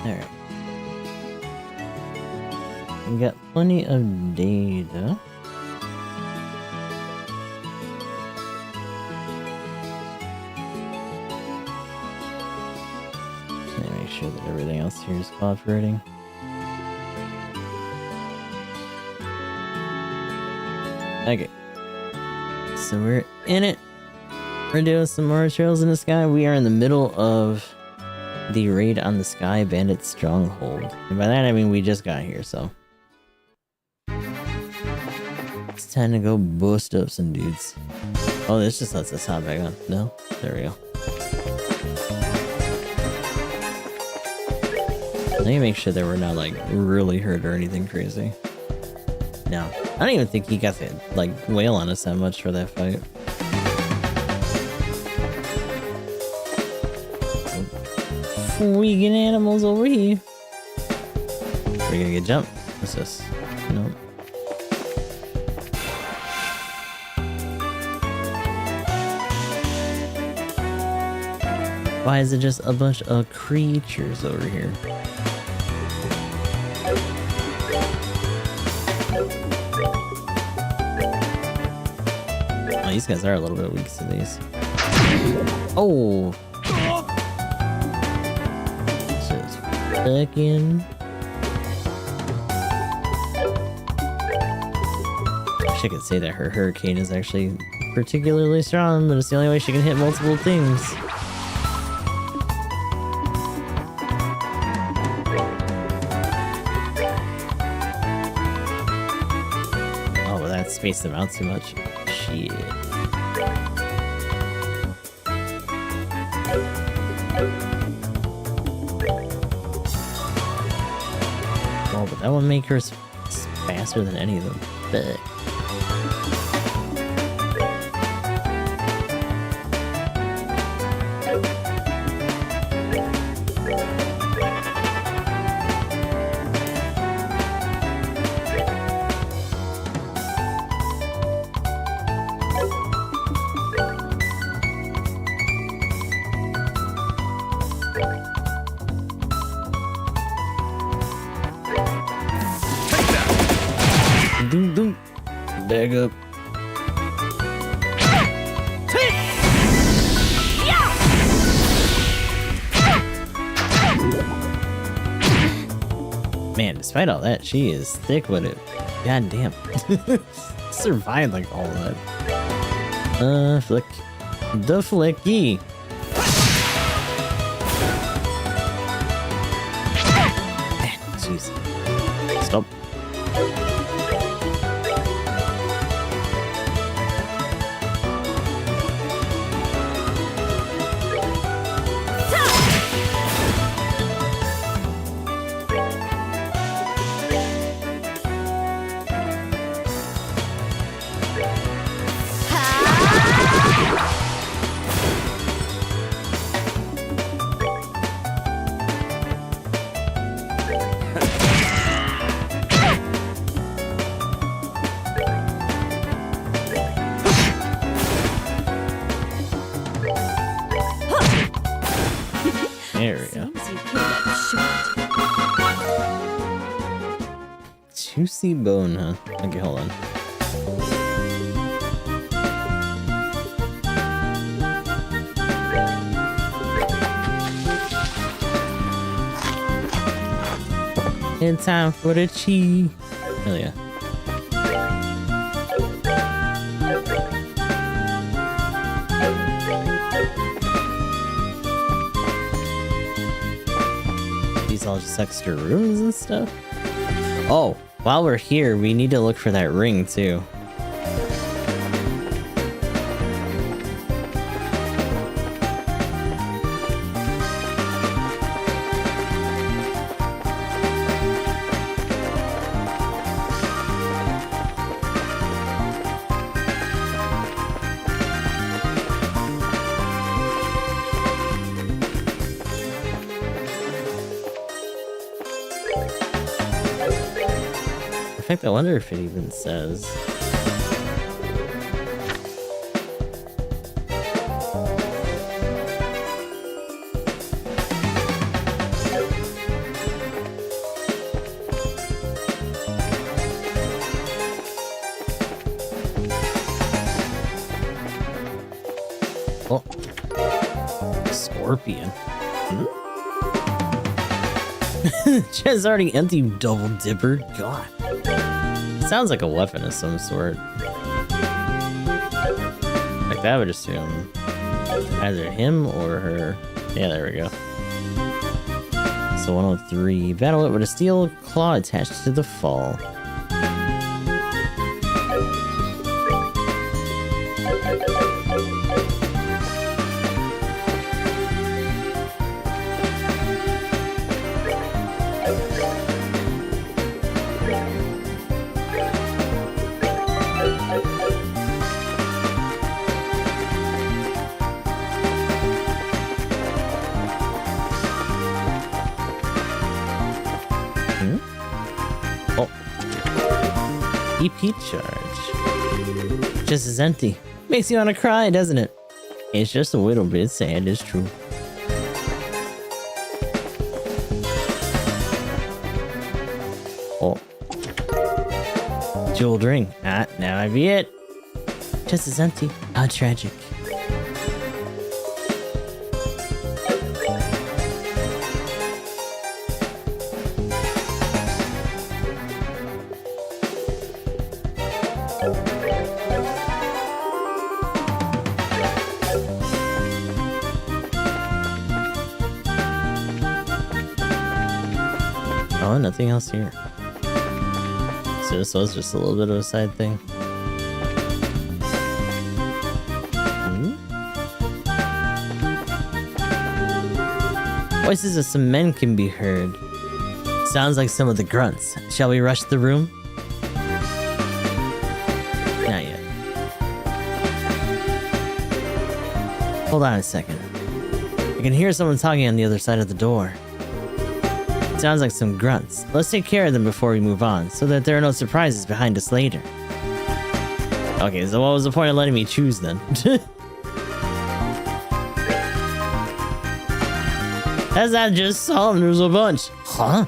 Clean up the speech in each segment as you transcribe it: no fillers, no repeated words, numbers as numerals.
Alright. We got plenty of data. Make sure that everything else here is cooperating. Okay. So we're in it. We're doing some more trails in the sky. We are in the middle of the raid on the Sky Bandit Stronghold. And by that I mean we just got here, so. It's time to go boost up some dudes. Oh, this just lets us hop back on. No? There we go. Let me make sure that we're not like really hurt or anything crazy. No. I don't even think he got to like wail on us that much for that fight. Freaking animals over here. We're gonna get jumped. What's this? Nope. Why is it just a bunch of creatures over here? Oh, these guys are a little bit weak to these. Oh! Just fucking. I wish I could say that her hurricane is actually particularly strong, but it's the only way she can hit multiple things. Space them out too much. Shit. Oh, but that one make her faster than any of them. But bag up. Man, despite all that, she is thick with it. God damn. Survived like all of that. Flick. The flicky. Man, jeez. Stop. There we go. Juicy bone, huh? Okay, hold on. It's time for the cheese. Hell yeah. These all just extra rooms and stuff. Oh, while we're here, we need to look for that ring too. In fact, I wonder if it even says. Oh. Scorpion. Hmm? Chest's already empty, you double dipper. God. Sounds like a weapon of some sort. Like that would assume either him or her. Yeah, there we go. So 103. Battle it with a steel claw attached to the fall. EP charge. Just as empty. Makes you want to cry, doesn't it? It's just a little bit sad, it's true. Oh. Jeweled ring. Ah, now I be it. Just as empty. How tragic. Oh, nothing else here. So this was just a little bit of a side thing. Voices of some men can be heard. Sounds like some of the grunts. Shall we rush the room? Not yet. Hold on a second. I can hear someone talking on the other side of the door. Sounds like some grunts. Let's take care of them before we move on, so that there are no surprises behind us later. Okay, so what was the point of letting me choose then? That's not just some, there's a bunch. Huh?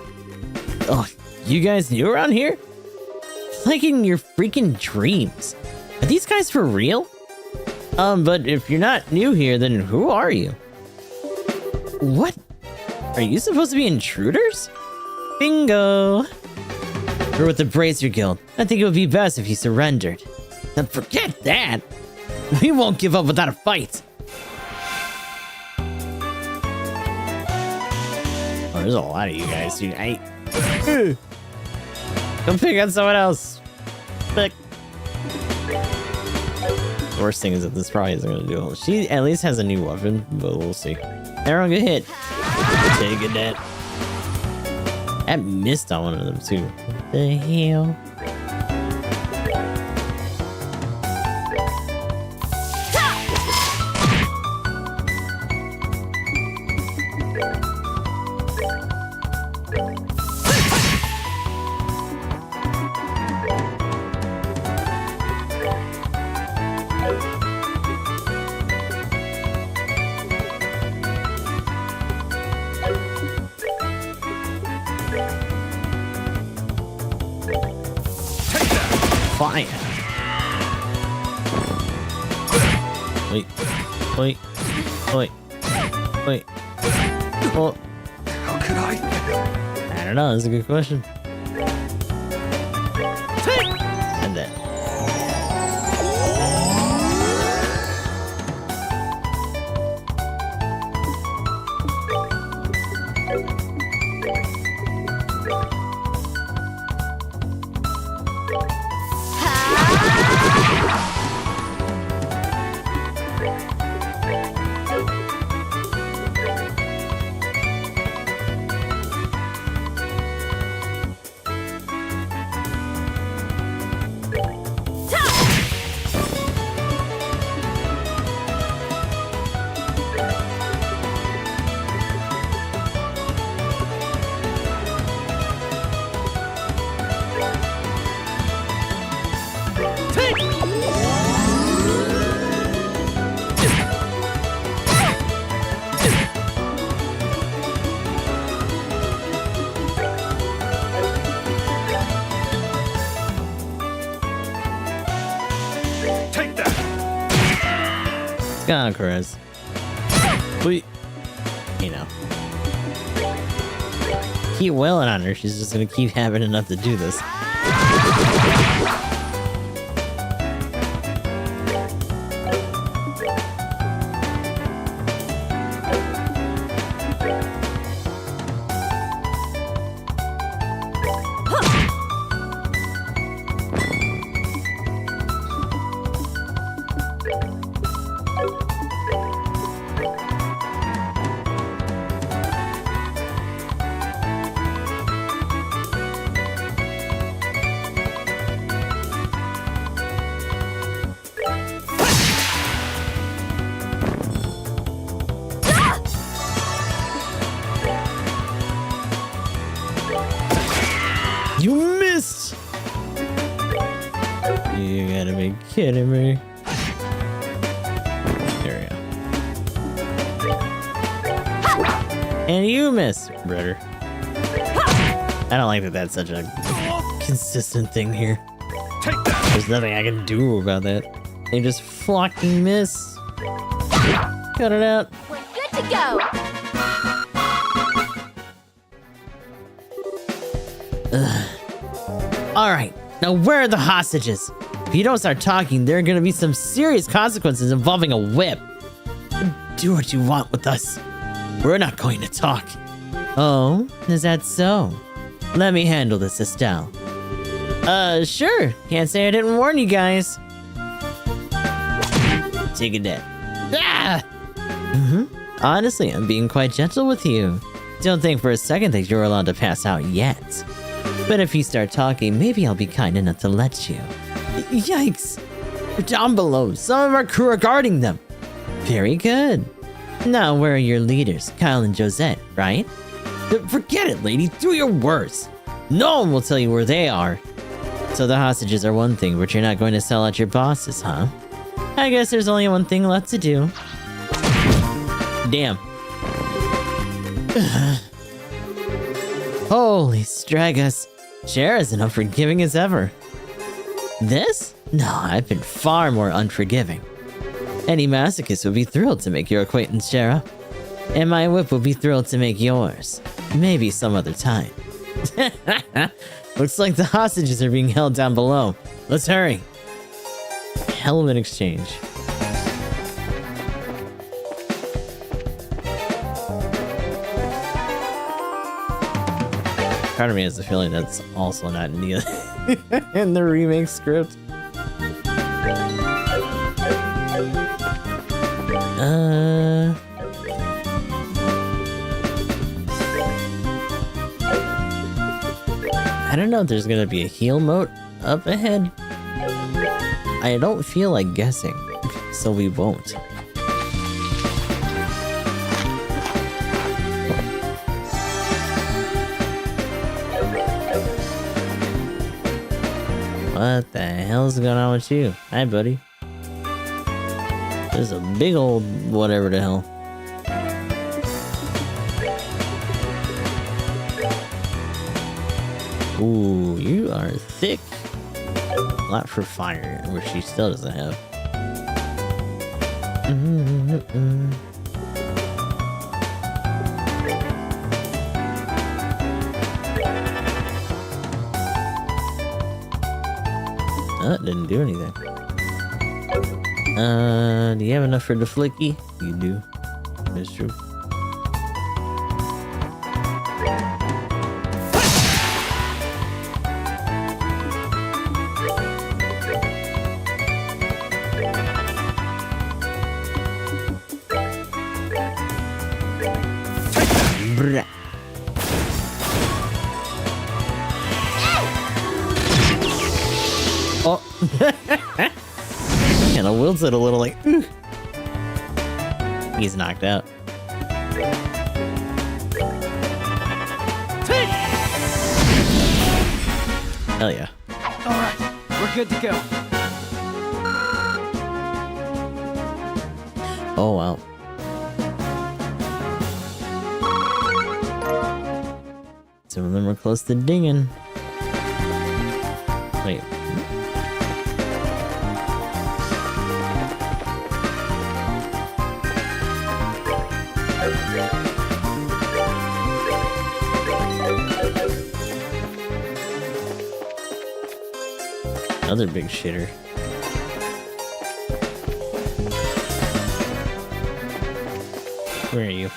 Oh, you guys new around here? Like in your freaking dreams. Are these guys for real? But if you're not new here, then who are you? What? Are you supposed to be intruders? Bingo! We're with the Brazier Guild. I think it would be best if you surrendered. Then forget that! We won't give up without a fight! Oh, there's a lot of you guys, dude. Come pick on someone else. Pick. The worst thing is that this probably isn't gonna do it. She at least has a new weapon, but we'll see. Everyone get hit. Taking that. That missed on one of them too. What the hell? Fire. Wait. Wait. Wait. Wait. Oh. How could I don't know. That's a good question. And then. Come on, Chris. We, you know, keep wailing on her. She's just gonna keep having enough to do this. You missed! You gotta be kidding me. There we go. And you missed, brother. I don't like that that's such a consistent thing here. There's nothing I can do about that. They just fucking miss. Cut it out. We're good to go. Alright, now where are the hostages? If you don't start talking, there are gonna be some serious consequences involving a whip. Do what you want with us. We're not going to talk. Oh, is that so? Let me handle this, Estelle. Sure. Can't say I didn't warn you guys. Take a nap. Ah! Honestly, I'm being quite gentle with you. Don't think for a second that you're allowed to pass out yet. But if you start talking, maybe I'll be kind enough to let you. Yikes! Down below, some of our crew are guarding them. Very good. Now, where are your leaders, Kyle and Josette, right? Forget it, lady. Do your worst. No one will tell you where they are. So the hostages are one thing, but you're not going to sell out your bosses, huh? I guess there's only one thing left to do. Damn. Holy Stragus. Cher is unforgiving as ever. This? No, I've been far more unforgiving. Any masochist would be thrilled to make your acquaintance, Shara. And my whip would be thrilled to make yours. Maybe some other time. Looks like the hostages are being held down below. Let's hurry. Hell of an exchange. Part of me has the feeling that's also not in the in the remake script. I don't know if there's gonna be a heal mode up ahead. I don't feel like guessing, so we won't. What the hell's going on with you? Hi, buddy. There's a big old whatever the hell. Ooh, you are thick. A lot for fire, which she still doesn't have. Oh, didn't do anything. Do you have enough for the flicky? You do. That's true. Brah. Oh. And I wilts it a little like, ooh. He's knocked out. Hell yeah. Alright, we're good to go. Oh wow. Some of them are close to dinging. Wait. other big shitter. Where are you?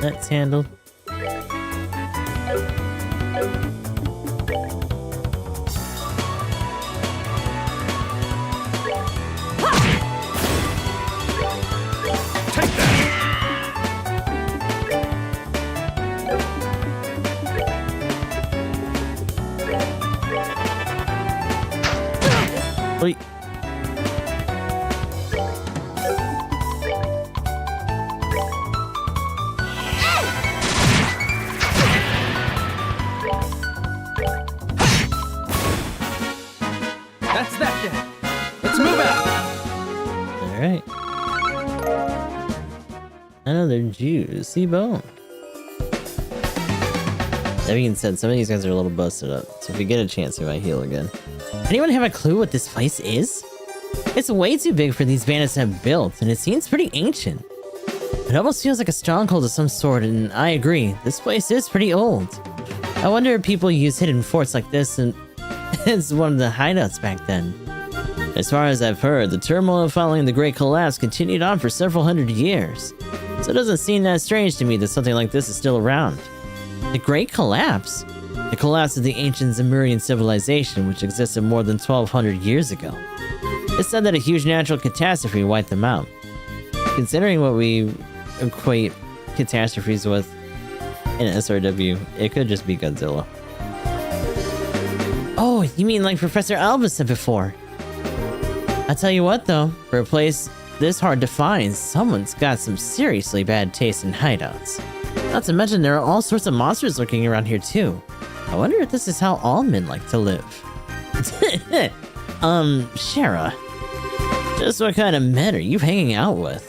That's handled. Take that! Wait. That's that then. Let's move out. Alright. Another juicy bone. That being said, some of these guys are a little busted up, so if we get a chance, we might heal again. Anyone have a clue what this place is? It's way too big for these bandits to have built, and it seems pretty ancient. It almost feels like a stronghold of some sort, and I agree, this place is pretty old. I wonder if people use hidden forts like this and it's one of the hideouts back then. As far as I've heard, the turmoil following the Great Collapse continued on for several hundred years. So it doesn't seem that strange to me that something like this is still around. The Great Collapse? The collapse of the ancient Zemurian civilization, which existed more than 1200 years ago. It's said that a huge natural catastrophe wiped them out. Considering what we equate catastrophes with in SRW, it could just be Godzilla. Oh, you mean like Professor Alba said before? I'll tell you what though, for a place this hard to find, someone's got some seriously bad taste in hideouts. Not to mention there are all sorts of monsters lurking around here too. I wonder if this is how all men like to live. Shara. Just what kind of men are you hanging out with?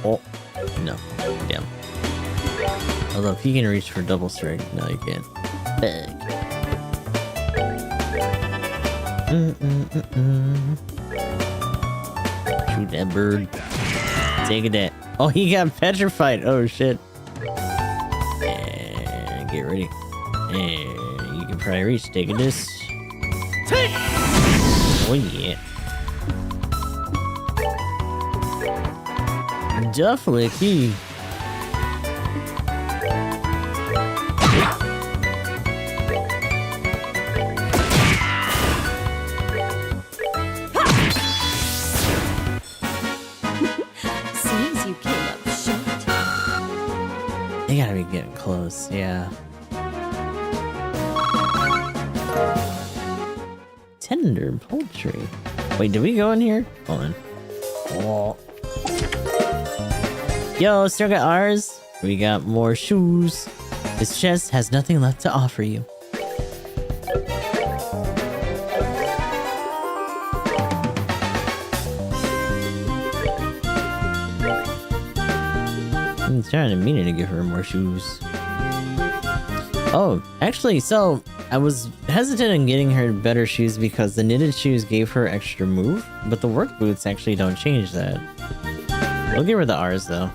Oh, no. Damn. Although if you can reach for double strike, no you can't. Big. Shoot that bird. Take it. Oh, he got petrified. Oh shit. And get ready. And you can probably reach. Take this. Take. Oh yeah. Definitely key. Seems you came up short. They gotta be getting close, yeah. Tender poultry. Wait, did we go in here? Hold on. Oh. Yo, still got ours. We got more shoes. This chest has nothing left to offer you. I'm trying to mean it to give her more shoes. Oh, actually, so I was hesitant in getting her better shoes because the knitted shoes gave her extra move, but the work boots actually don't change that. We'll give her the R's though.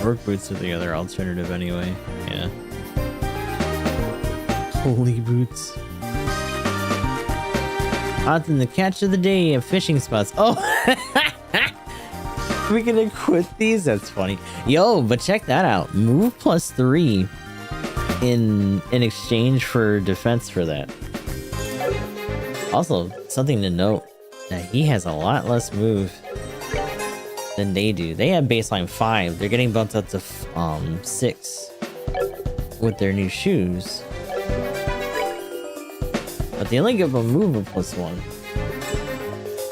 Work boots are the other alternative anyway. Yeah. Holy boots. Often the catch of the day at fishing spots. Oh! We can equip these? That's funny. Yo, but check that out. Move +3 in exchange for defense for that. Also, something to note, that he has a lot less move than they do. They have baseline 5. They're getting bumped up to 6 with their new shoes. But they only give a move of +1.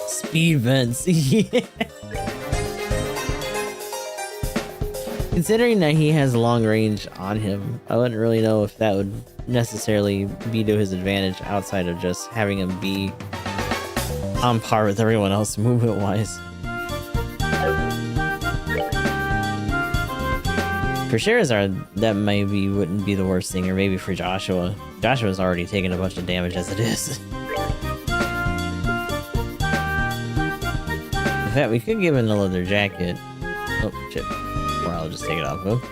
Speed vents. Yeah. Considering that he has long range on him, I wouldn't really know if that would necessarily be to his advantage outside of just having him be on par with everyone else movement-wise. For Sherazard, that maybe wouldn't be the worst thing, or maybe for Joshua. Joshua's already taken a bunch of damage as it is. In fact, we could give him a leather jacket. Oh, shit. Or I'll just take it off of him.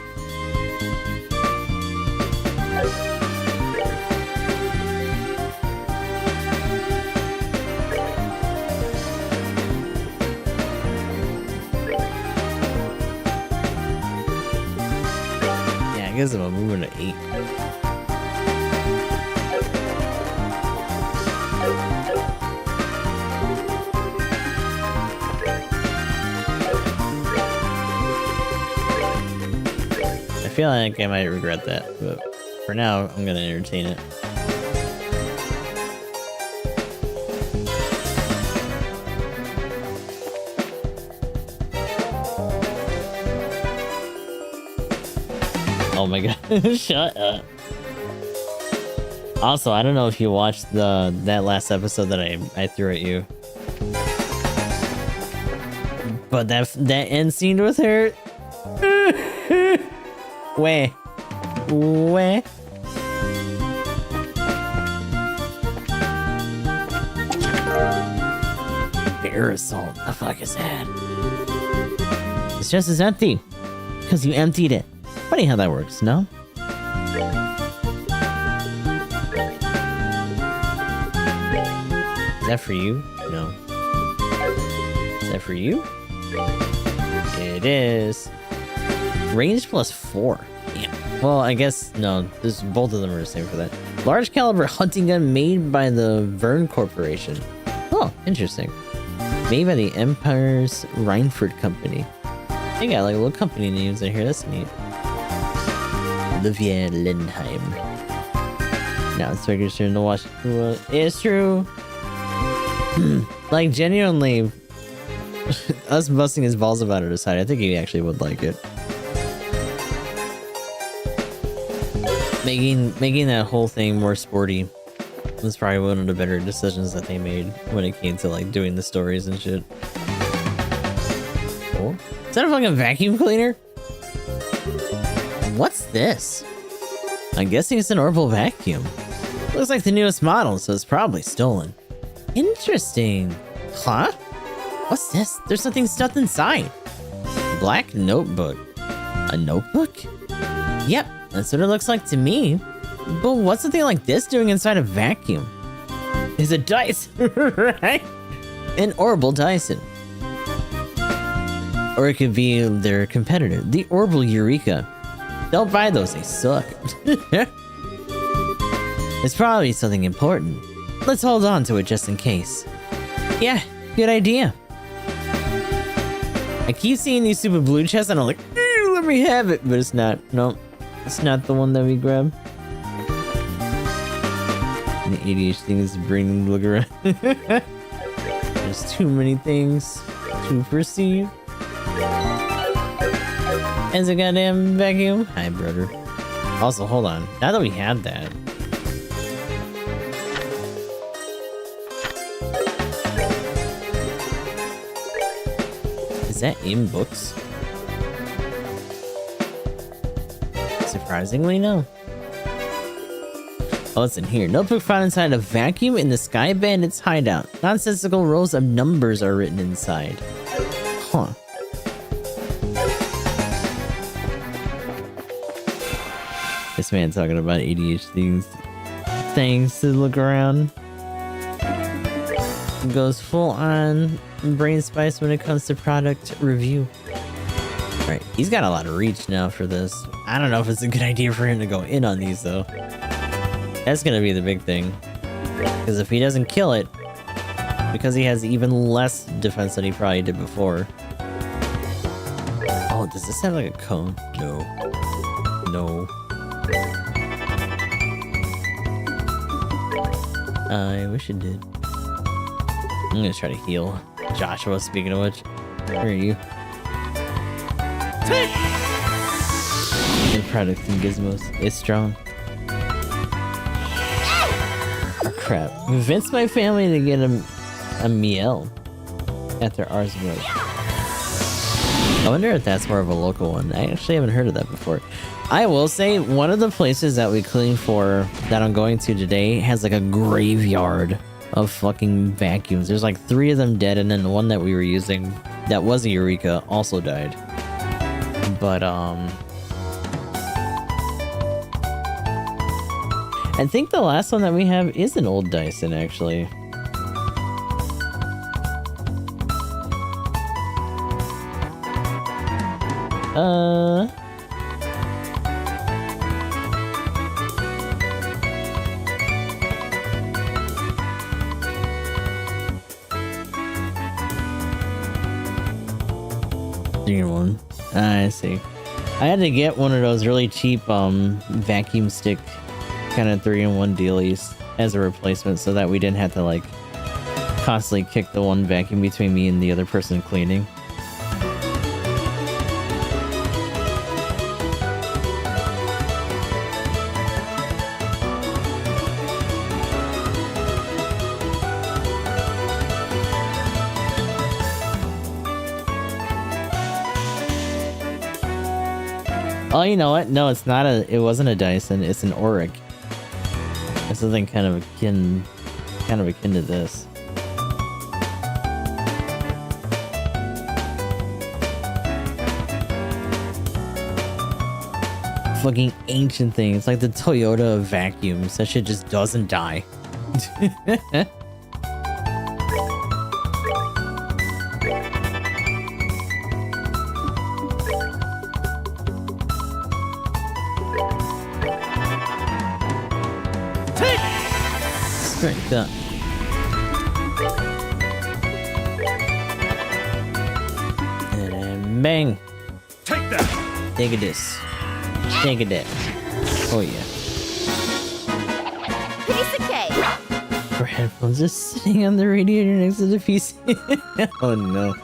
Yeah, it gives him a movement of 8. I feel like I might regret that, but for now, I'm gonna entertain it. Oh my god, shut up. Also, I don't know if you watched that last episode that I threw at you. But that end scene with her... Where? Bear assault. The fuck is that? It's just as empty. Because you emptied it. Funny how that works, no? Is that for you? No. Is that for you? It is. Range +4. Damn. Well, I guess no. Both of them are the same for that. Large caliber hunting gun made by the Vern Corporation. Oh, interesting. Made by the Empire's Reinford Company. They got like little company names in here. That's neat. Olivia Lindheim. Now it's Swigger's turn to watch. It's true. Like genuinely, us busting his balls about it aside, I think he actually would like it. Making that whole thing more sporty was probably one of the better decisions that they made when it came to like doing the stories and shit. Oh, is that a fucking vacuum cleaner? What's this? I'm guessing it's an orbital vacuum. Looks like the newest model, so it's probably stolen. Interesting. Huh? What's this? There's something stuffed inside. Black notebook. A notebook? Yep, that's what it looks like to me. But what's something like this doing inside a vacuum? It's a Dyson, right? An orbital Dyson. Or it could be their competitor, the orbital Eureka. Don't buy those, they suck. It's probably something important. Let's hold on to it just in case. Yeah, good idea. I keep seeing these stupid blue chests and I'm like, let me have it. But it's not. Nope. It's not the one that we grab. And the ADHD thing is bringing them to look around. There's too many things to perceive. As a goddamn vacuum. Hi, brother. Also, hold on. Now that we had that. Is that in books? Surprisingly, no. Oh, it's in here. Notebook found inside a vacuum in the Sky Bandit's hideout. Nonsensical rows of numbers are written inside. Huh. This man talking about ADHD things. things to look around. Goes full on brain spice when it comes to product review. Right, he's got a lot of reach now for this. I don't know if it's a good idea for him to go in on these though. That's gonna be the big thing. Because if he doesn't kill it, because he has even less defense than he probably did before. Oh, does this have like a cone? No. No. I wish it did. I'm gonna try to heal Joshua, speaking of which. Where are you? The product and gizmos is strong. Oh crap. Convince my family to get a meal after ours broke. I wonder if that's more of a local one. I actually haven't heard of that before. I will say, one of the places that we clean for that I'm going to today has like a graveyard of fucking vacuums. There's like 3 of them dead, and then the one that we were using that was a Eureka also died. But I think the last one that we have is an old Dyson actually. One. I see. I had to get one of those really cheap vacuum stick kind of 3-in-1 dealies as a replacement so that we didn't have to like constantly kick the one vacuum between me and the other person cleaning. Oh, you know what? No, it's not it wasn't a Dyson, it's an Auric. It's something kind of akin to this. Fucking ancient thing. It's like the Toyota of vacuums. That shit just doesn't die. Straight up. And bang. Take that. Take a this. Take a that. Oh yeah. Piece of cake. Her headphones just sitting on the radiator next to the PC. Oh no.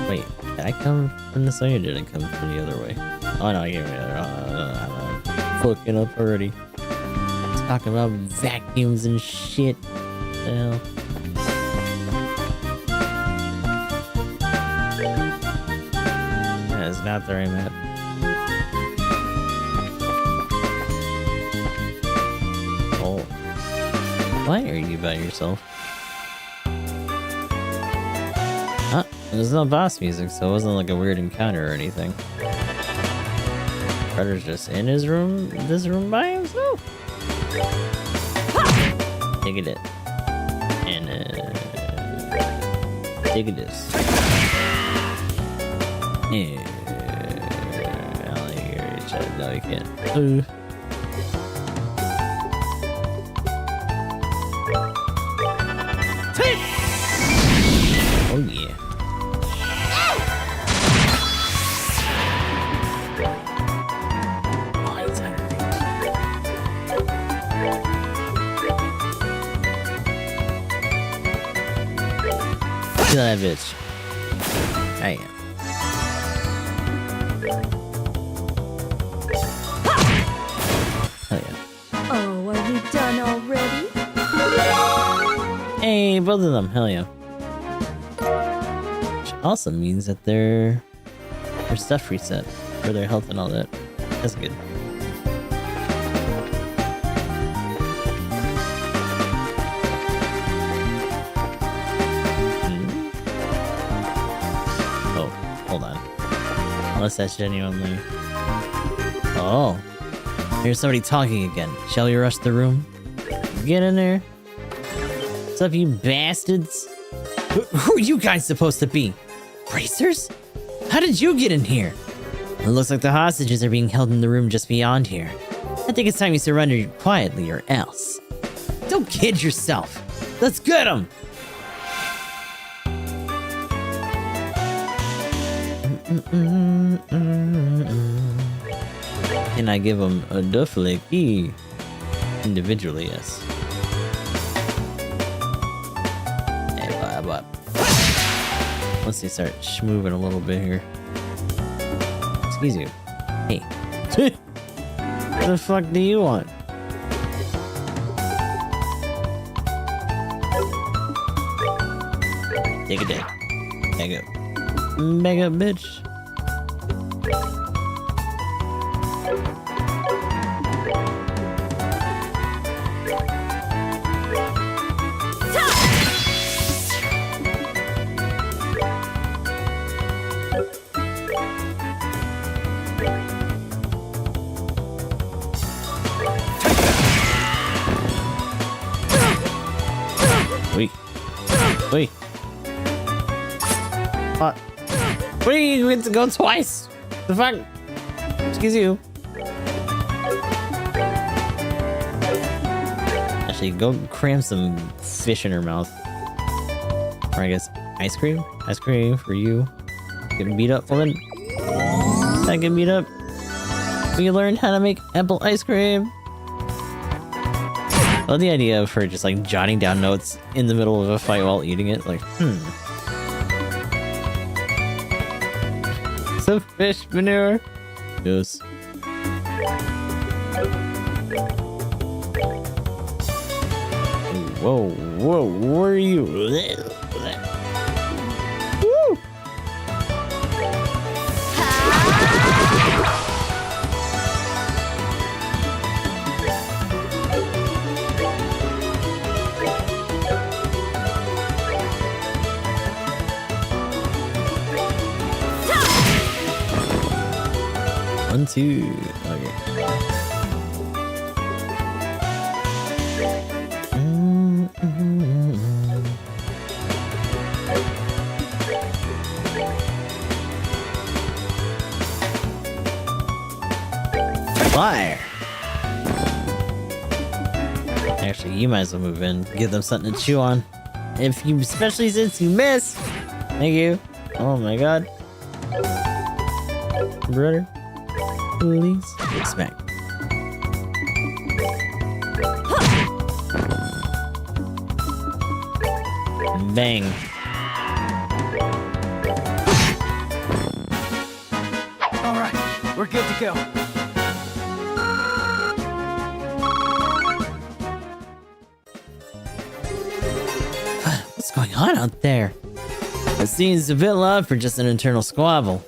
Wait, did I come from this way or did I come from the other way? Oh no, I came from the other way. I'm fucking up already. Talking about vacuums and shit. What the hell? That is not the right map. Oh. Why are you by yourself? Huh? There's no boss music, so it wasn't like a weird encounter or anything. Predator's just in his room, this room by himself. Take it. And take it this. Yeah. I don't think you're ready to no, you can't. Oh yeah. Kill that bitch. I am. Oh yeah. Oh, are we done already? Hey, both of them. Hell yeah. Which also means that their stuff reset for their health and all that. That's good. unless that's genuinely... Oh. Here's somebody talking again. Shall we rush the room? Get in there. What's up, you bastards? Who are you guys supposed to be? Bracers? How did you get in here? It looks like the hostages are being held in the room just beyond here. I think it's time you surrender quietly or else. Don't kid yourself. Let's get them! Can I give them a duffel key? Individually, yes. Hey, what? Once they start moving a little bit here. Excuse you. Hey. What the fuck do you want? Take a day. Back up. Back up, bitch. Wait. Wait. What? What are you going to go twice? The fuck? Excuse you. Actually, go cram some fish in her mouth. Or I guess ice cream? Ice cream for you. Getting beat up, woman. Not getting beat up. We learned how to make apple ice cream. I love the idea of her just like jotting down notes in the middle of a fight while eating it. Like, Some fish manure. Yes. Whoa, whoa, where are you? Woo! 1, 2. Okay. Fire! Actually, you might as well move in. Give them something to chew on. If you, especially since you missed. Thank you. Oh my god. Brother. Please. Smack. Bang. Alright, we're good to go. What's going on out there? It seems a bit loud for just an internal squabble.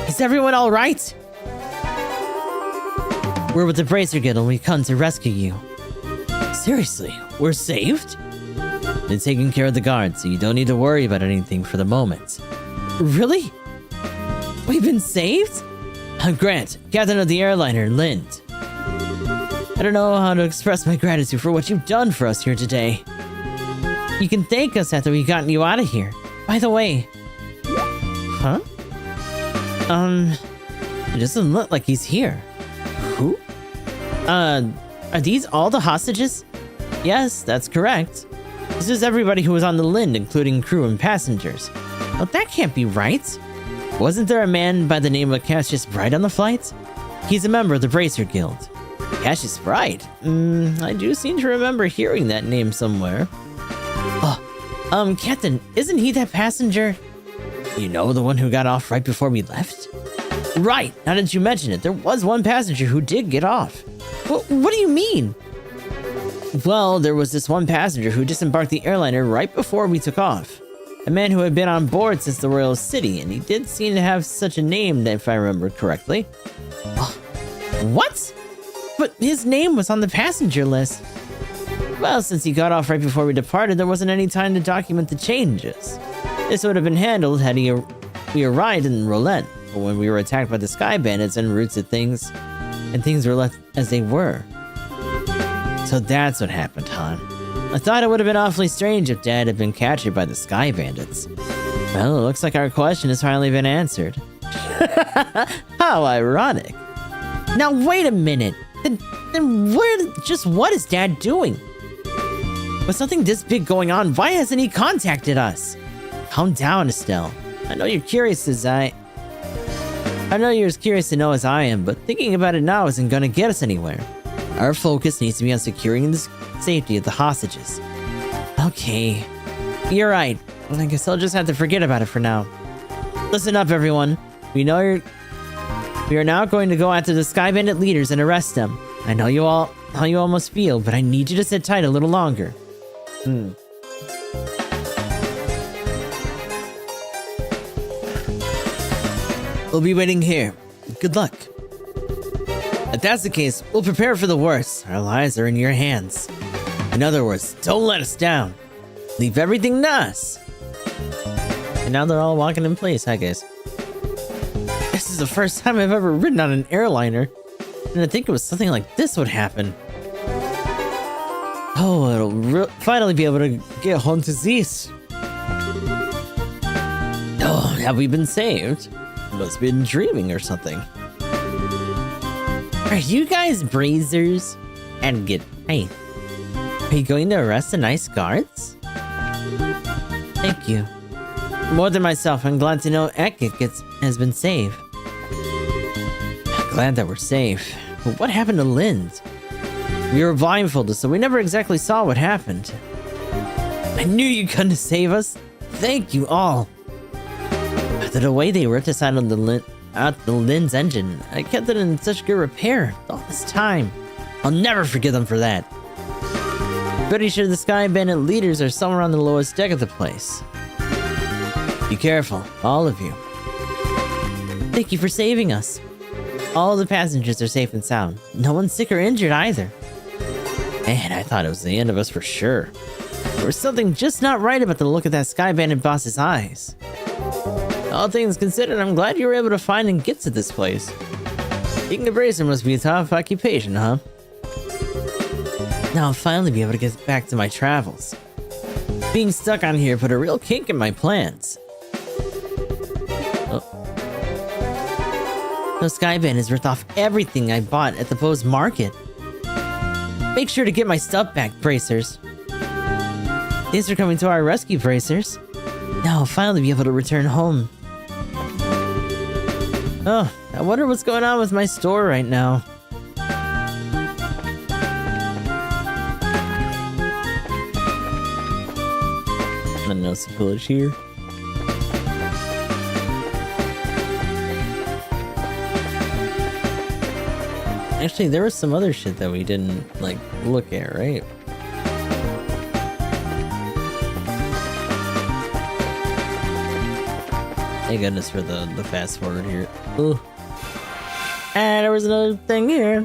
Is everyone alright? We're with the Bracer Guild and we come to rescue you. Seriously, we're saved? Been taking care of the guards, so you don't need to worry about anything for the moment. Really? We've been saved? I'm Grant, captain of the airliner, Lind. I don't know how to express my gratitude for what you've done for us here today. You can thank us after we've gotten you out of here. By the way... Huh? It doesn't look like he's here. Who? Are these all the hostages? Yes, that's correct. This is everybody who was on the Lind, including crew and passengers. But that can't be right. Wasn't there a man by the name of Cassius Bright on the flight? He's a member of the Bracer Guild. Cassius Bright? I do seem to remember hearing that name somewhere. Oh, Captain, isn't he that passenger? You know, the one who got off right before we left? Right, now that you mention it, there was one passenger who did get off. What do you mean? Well, there was this one passenger who disembarked the airliner right before we took off. A man who had been on board since the Royal City, and he did seem to have such a name, if I remember correctly. What? But his name was on the passenger list. Well, since he got off right before we departed, there wasn't any time to document the changes. This would have been handled had we arrived in Roulette. when we were attacked by the Sky Bandits and rooted things, and things were left as they were. So that's what happened, huh? I thought it would have been awfully strange if Dad had been captured by the Sky Bandits. Well, it looks like our question has finally been answered. How ironic. Now wait a minute. Then what is Dad doing? With something this big going on, why hasn't he contacted us? Calm down, Estelle. I know you're curious as I know you're as curious to know as I am, but thinking about it now isn't gonna get us anywhere. Our focus needs to be on securing the safety of the hostages. Okay. You're right. I guess I'll just have to forget about it for now. Listen up, everyone. We are now going to go after the Sky Bandit leaders and arrest them. I know how you all must feel, but I need you to sit tight a little longer. We'll be waiting here. Good luck. If that's the case, we'll prepare for the worst. Our lives are in your hands. In other words, don't let us down. Leave everything to us. And now they're all walking in place, huh, guys? This is the first time I've ever ridden on an airliner. And I think it was something like this would happen. Oh, it'll finally be able to get home to Zeus. Oh, have we been saved? Must have been dreaming or something. Are you guys breezers? And get hey. Are you going to arrest the nice guards? Thank you. More than myself, I'm glad to know Ekik has been saved. Glad that we're safe. But what happened to Lind? We were blindfolded, so we never exactly saw what happened. I knew you'd come to save us. Thank you all. After the way they ripped us out of the Lind's engine, I kept it in such good repair all this time. I'll never forgive them for that. Pretty sure the Sky Bandit leaders are somewhere on the lowest deck of the place. Be careful, all of you. Thank you for saving us. All the passengers are safe and sound. No one's sick or injured either. Man, I thought it was the end of us for sure. There was something just not right about the look of that Sky Bandit boss's eyes. All things considered, I'm glad you were able to find and get to this place. Being a bracer must be a tough occupation, huh? Now I'll finally be able to get back to my travels. Being stuck on here put a real kink in my plans. The Sky Bandit has ripped off everything I bought at the Bose Market. Make sure to get my stuff back, Bracers. Thanks for coming to our rescue, Bracers. Now I'll finally be able to return home. Oh, I wonder what's going on with my store right now. I'm gonna know some village here. Actually, there was some other shit that we didn't, like, look at, right? Thank goodness for the fast forward here. Ooh. And there was another thing here.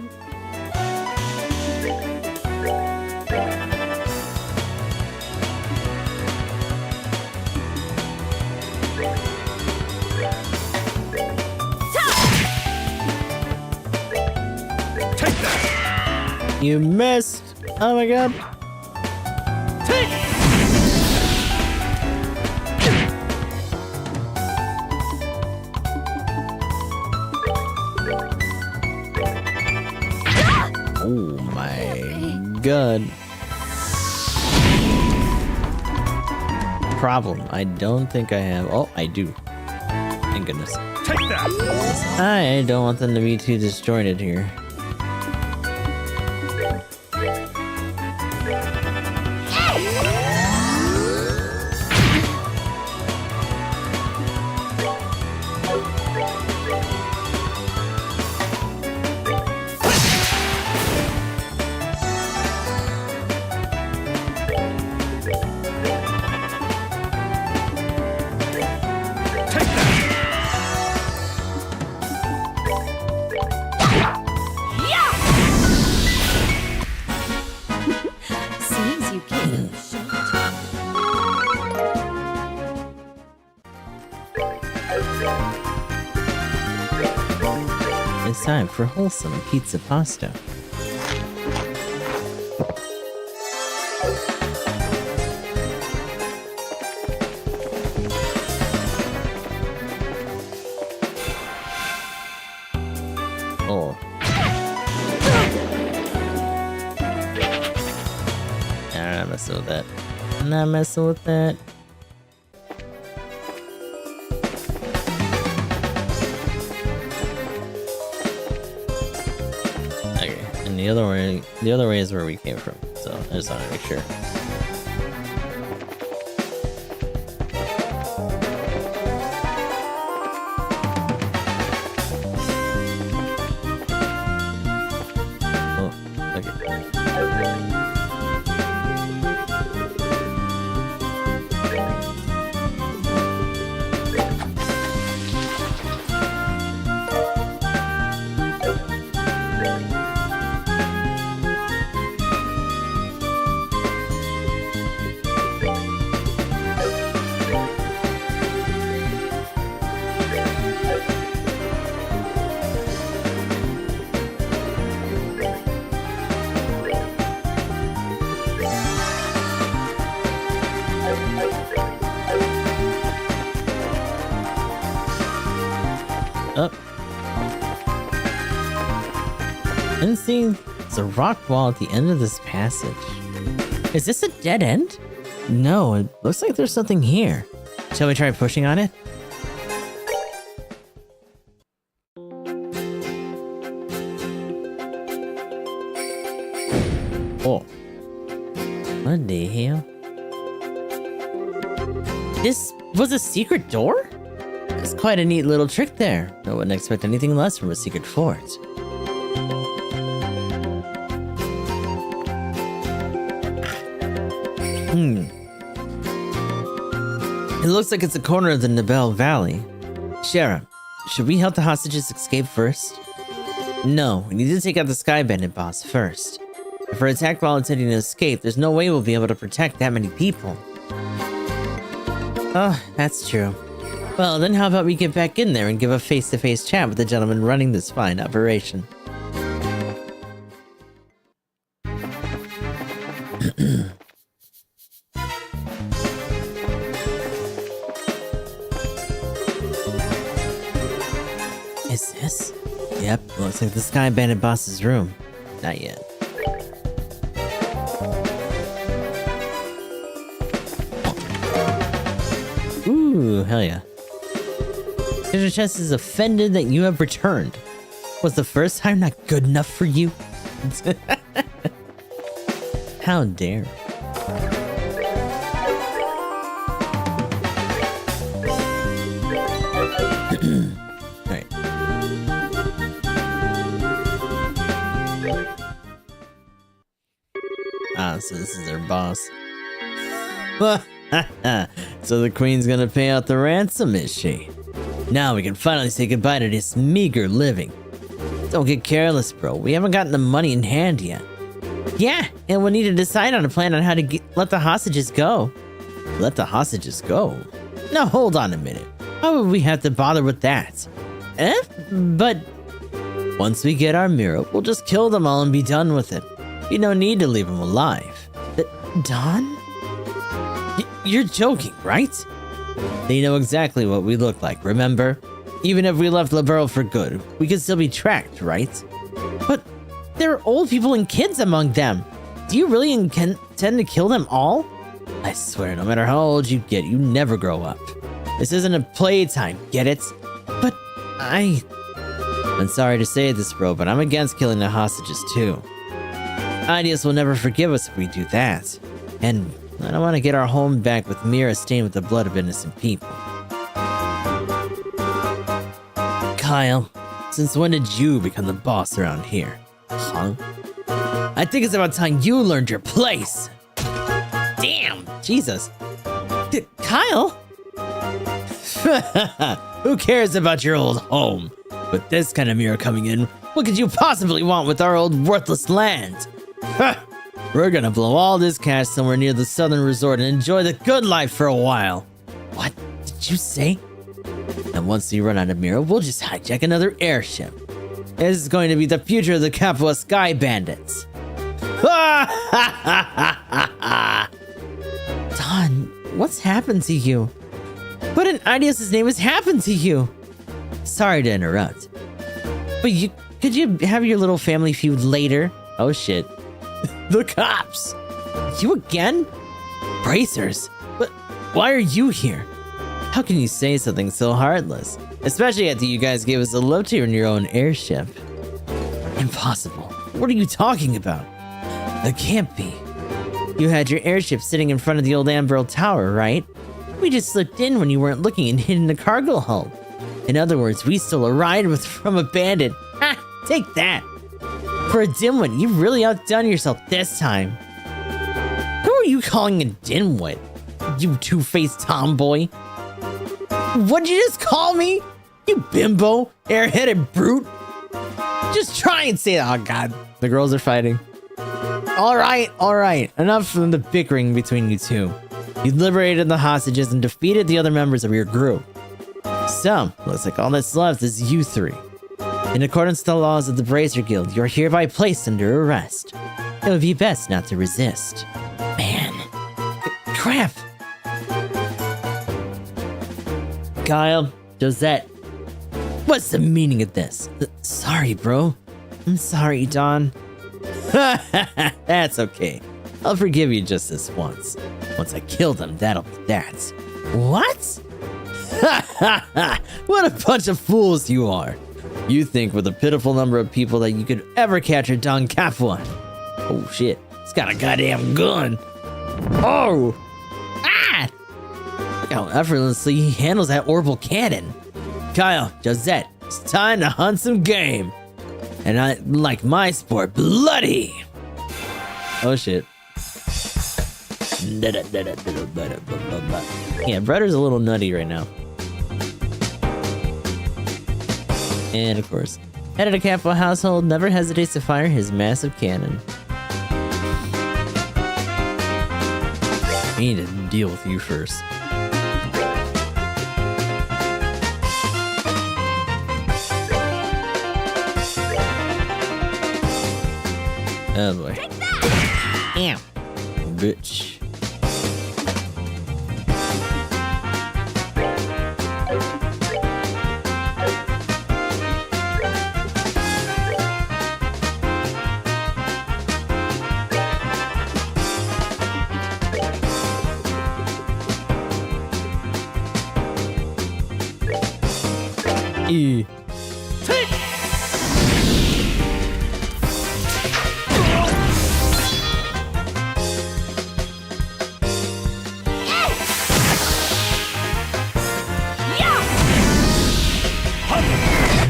You missed! Oh my god! Oh my god. Problem. I don't think I have. Oh, I do. Thank goodness. Take that! I don't want them to be too disjointed here. for wholesome pizza pasta. Oh. I'm not messing with that. I'm not messing with that. Okay, and the other way is where we came from. So I just want to make sure. Oh, okay. Up. And seeing there's a rock wall at the end of this passage. Is this a dead end? No, it looks like there's something here. Shall we try pushing on it? Oh. What the hell? This was a secret door? It's quite a neat little trick there. I wouldn't expect anything less from a secret fort. It looks like it's a corner of the Nibel Valley. Sheriff, should we help the hostages escape first? No, we need to take out the Sky Bandit boss first. If we're attacked while intending to escape, there's no way we'll be able to protect that many people. Oh, that's true. Well, then how about we get back in there and give a face-to-face chat with the gentleman running this fine operation. Is this? Yep, looks like the Sky Bandit boss's room. Not yet. Ooh, hell yeah. Treasure chest is offended that you have returned. Was the first time not good enough for you? How dare. Alright. Ah, so this is their boss. So the queen's gonna pay out the ransom, is she? Now we can finally say goodbye to this meager living. Don't get careless, bro. We haven't gotten the money in hand yet. Yeah, and we'll need to decide on a plan on how to let the hostages go. Let the hostages go? Now hold on a minute. Why would we have to bother with that? But once we get our mirror, we'll just kill them all and be done with it. Be no need to leave them alive. Done? You're joking, right? They know exactly what we look like, remember? Even if we left Liberl for good, we could still be tracked, right? But there are old people and kids among them. Do you really intend to kill them all? I swear, no matter how old you get, you never grow up. This isn't a playtime, get it? But I'm sorry to say this, bro, but I'm against killing the hostages too. Ideas will never forgive us if we do that. And I don't want to get our home back with Mira stained with the blood of innocent people. Kyle, since when did you become the boss around here? Huh? I think it's about time you learned your place. Damn, Jesus. Kyle? Who cares about your old home? With this kind of Mira coming in, what could you possibly want with our old worthless land? We're gonna blow all this cash somewhere near the southern resort and enjoy the good life for a while. What did you say? And once we run out of Mira, we'll just hijack another airship. This is going to be the future of the Capua Sky Bandits. Don, what's happened to you? What an Idios' name has happened to you? Sorry to interrupt. But could you have your little family feud later? Oh shit. The cops! You again? Bracers? But why are you here? How can you say something so heartless? Especially after you guys gave us a lift here in your own airship. Impossible. What are you talking about? That can't be. You had your airship sitting in front of the old Amberl Tower, right? We just slipped in when you weren't looking and hid in the cargo hold. In other words, we stole a ride from a bandit. Ha! Take that! For a dimwit, you've really outdone yourself this time. Who are you calling a dimwit? You two-faced tomboy? What'd you just call me? You bimbo, airheaded brute. Just try and say that. Oh god, the girls are fighting. All right. Enough from the bickering between you two. You liberated the hostages and defeated the other members of your group. So, looks like all that's left is you three. In accordance with the laws of the Bracer Guild, you are hereby placed under arrest. It would be best not to resist. Man. Crap! Kyle, Josette, what's the meaning of this? Sorry, bro. I'm sorry, Don. That's okay. I'll forgive you just this once. Once I kill them, that'll be that. What? What a bunch of fools you are. You think with a pitiful number of people that you could ever capture Don Capua. Oh shit, he's got a goddamn gun. Oh! Ah! Look how effortlessly he handles that orbital cannon. Kyle, Josette, it's time to hunt some game. And I like my sport bloody. Oh shit. Yeah, Brother's a little nutty right now. And of course, head of the Capua household never hesitates to fire his massive cannon. We need to deal with you first. Oh boy. Damn. Bitch. E.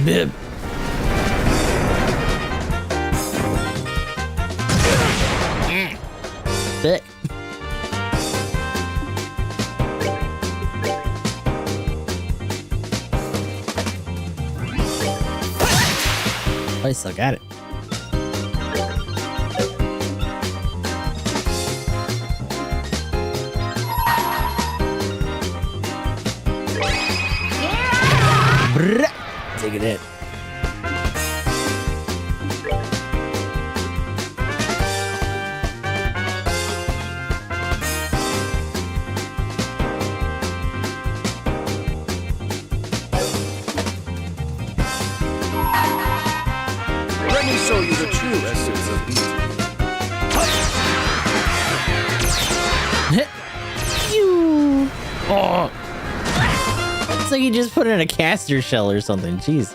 Bib. Thick. Oh, I still got it. Brrrr. Take it in. Let me show you the true essence of eating. Phew. Oh. It's like you just put in a caster shell or something. Jeez.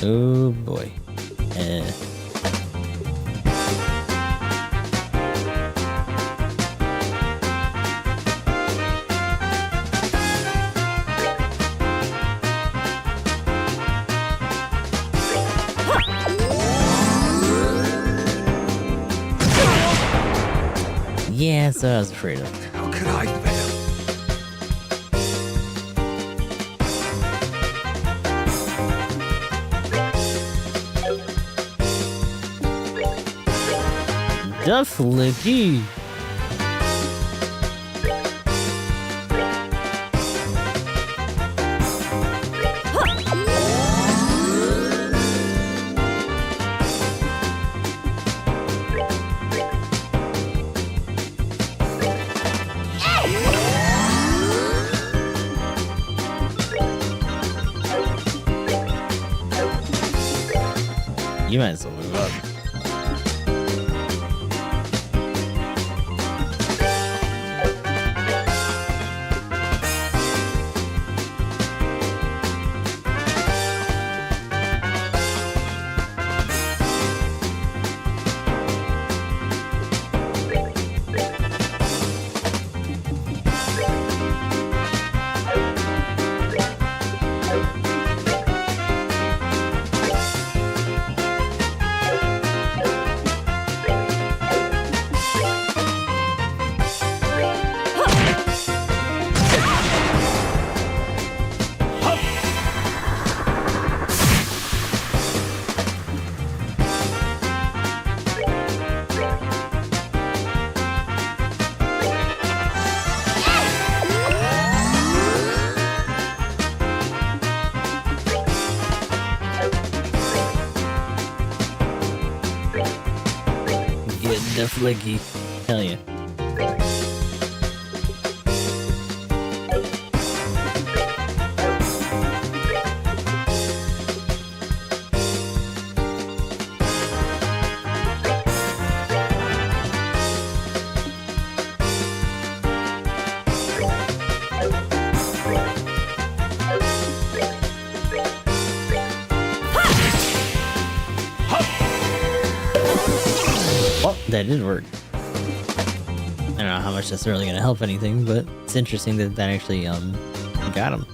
Oh boy. Yeah, that's what I was afraid of. How could I fail? Duff Licky. You might as well move up. Getting the flicky. Hell yeah. Well, that did work. I don't know how much that's really gonna help anything, but it's interesting that that actually got him.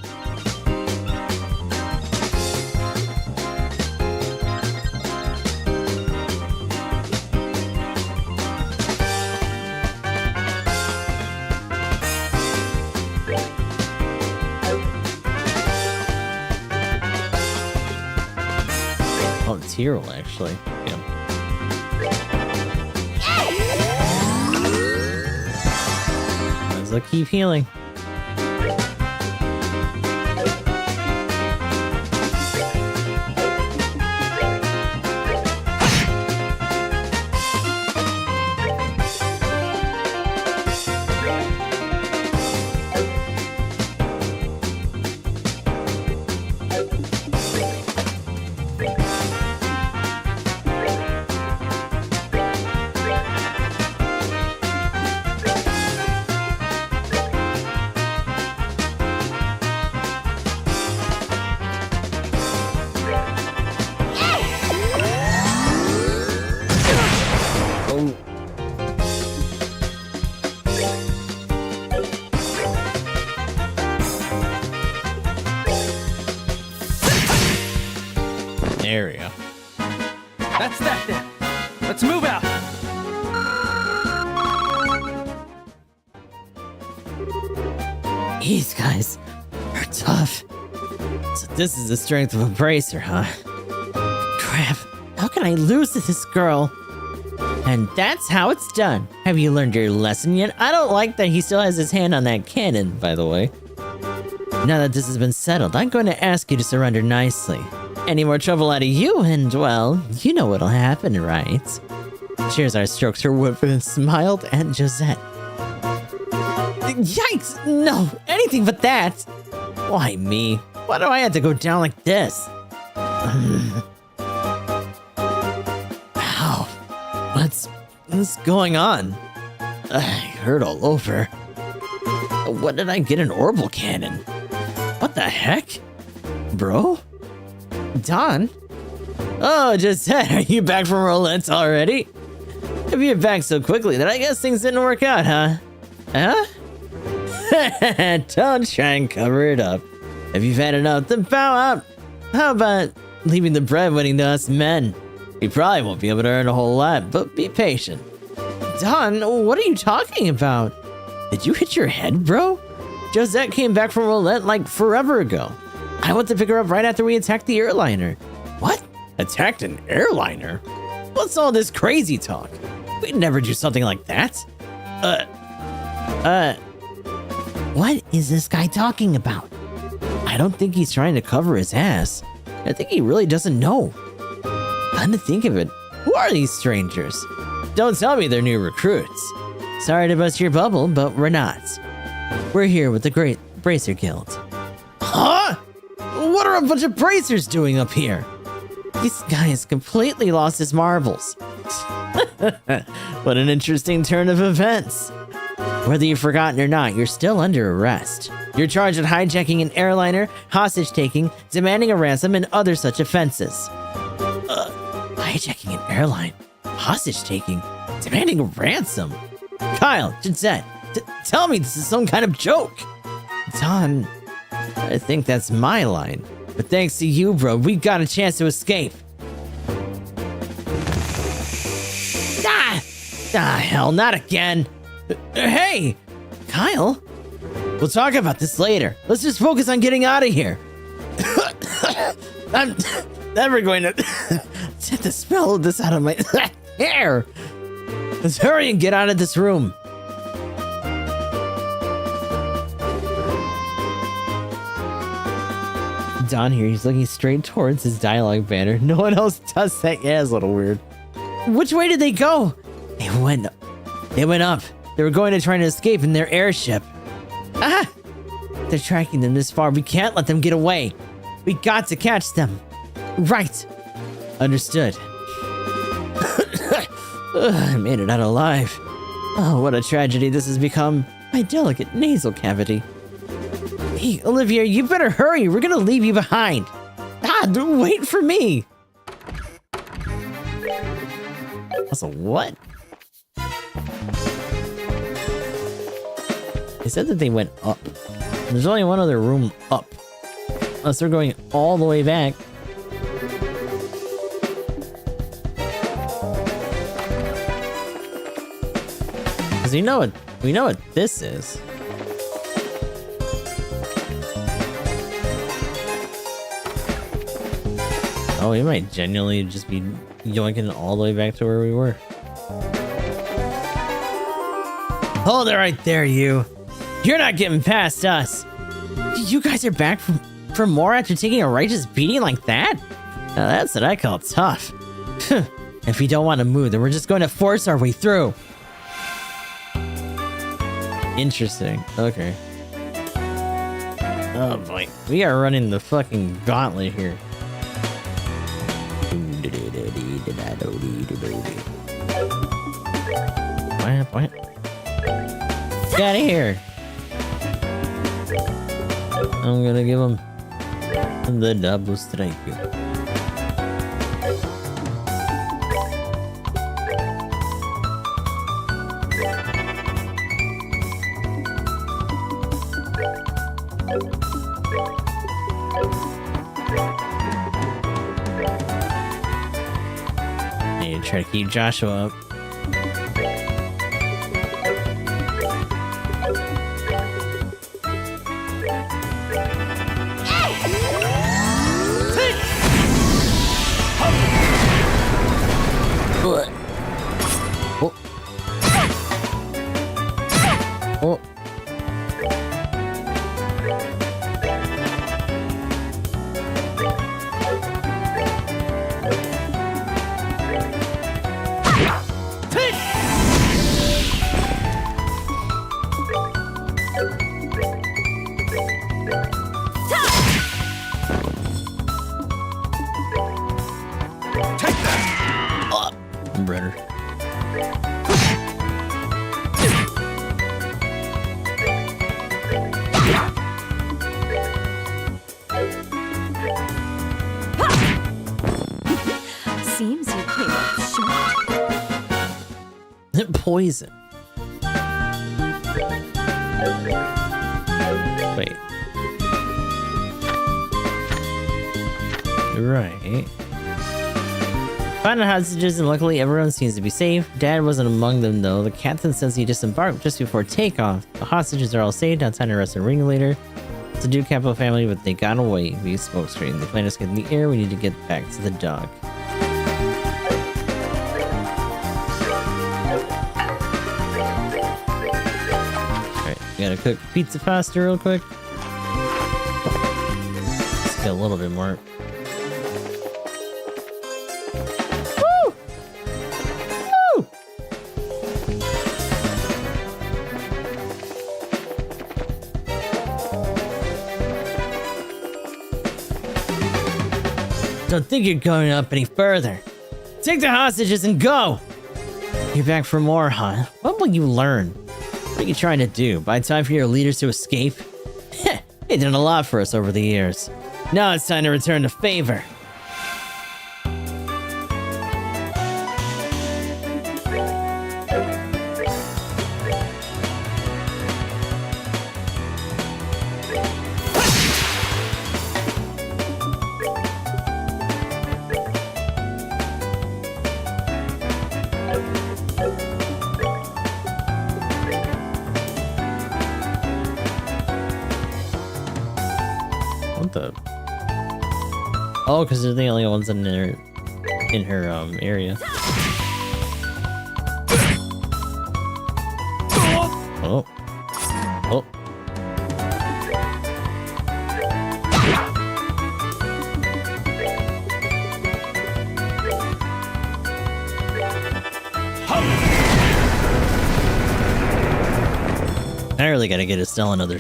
Oh, Tyrell actually. Yeah. Let's keep healing. There we go. That's that then. Let's move out. These guys are tough. So this is the strength of a bracer, huh? Crap. How can I lose to this girl? And that's how it's done. Have you learned your lesson yet? I don't like that he still has his hand on that cannon, by the way. Now that this has been settled, I'm going to ask you to surrender nicely. Any more trouble out of you, and well, you know what'll happen, right? Cheers, strokes her weapon and smiled at Josette. Yikes! No, anything but that! Why me? Why do I have to go down like this? Ow. What's going on? I hurt all over. When did I get an orbital cannon? What the heck? Bro? Don? Oh, Josette, are you back from Roulette already? If you're back so quickly, then I guess things didn't work out, huh? Huh? Don't try and cover it up. If you've had enough, then bow out. How about leaving the breadwinning to us men? You probably won't be able to earn a whole lot, but be patient. Don, what are you talking about? Did you hit your head, bro? Josette came back from Roulette like forever ago. I went to pick her up right after we attacked the airliner. What? Attacked an airliner? What's all this crazy talk? We'd never do something like that. What is this guy talking about? I don't think he's trying to cover his ass. I think he really doesn't know. Come to think of it, who are these strangers? Don't tell me they're new recruits. Sorry to bust your bubble, but we're not. We're here with the Great Bracer Guild. Huh? What are a bunch of bracers doing up here? This guy has completely lost his marbles. What an interesting turn of events. Whether you've forgotten or not, you're still under arrest. You're charged with hijacking an airliner, hostage-taking, demanding a ransom, and other such offenses. Hijacking an airline, hostage-taking, demanding a ransom? Kyle, Gisette, tell me this is some kind of joke. Don, I think that's my line. But thanks to you, bro, we got a chance to escape. Hell, not again. Hey, Kyle. We'll talk about this later. Let's just focus on getting out of here. I'm never going to get the smell of this out of my hair. Let's hurry and get out of this room. Don here, he's looking straight towards his dialogue banner. No one else does that. Yeah, it's a little weird. Which way did they go? They went up. They were going to try to escape in their airship. Ah! They're tracking them this far. We can't let them get away. We got to catch them. Right. Understood. I made it out alive. Oh, what a tragedy this has become. My delicate nasal cavity. Hey, Olivia, you better hurry. We're gonna leave you behind. Wait for me. Also, what? They said that they went up. There's only one other room up. Unless they're going all the way back. Because we know what this is. Oh, we might genuinely just be yoinking all the way back to where we were. Hold it right there, you. You're not getting past us. You guys are back for more after taking a righteous beating like that? Now that's what I call tough. If we don't want to move, then we're just going to force our way through. Interesting. Okay. Oh boy. We are running the fucking gauntlet here. What? Get out of here. I'm gonna give him the double strike. Need to try to keep Joshua up. Oh. Brother. Seems you came up short. Poison. Wait. Right. Found the hostages and luckily everyone seems to be safe. Dad wasn't among them though. The captain says he disembarked just before takeoff. The hostages are all safe outside to arrest a ringleader. It's a Duke Capital family, but they got away via smokescreen. The plane is getting in the air. We need to get back to the dock. Alright, gotta cook pizza faster real quick. Let's get a little bit more. Don't think you're going up any further. Take the hostages and go! You're back for more, huh? What will you learn? What are you trying to do? Buy time for your leaders to escape? Heh, they did a lot for us over the years. Now it's time to return the favor. What the? Oh, because they're the only ones in her area. Oh. Oh. I really gotta get Estelle another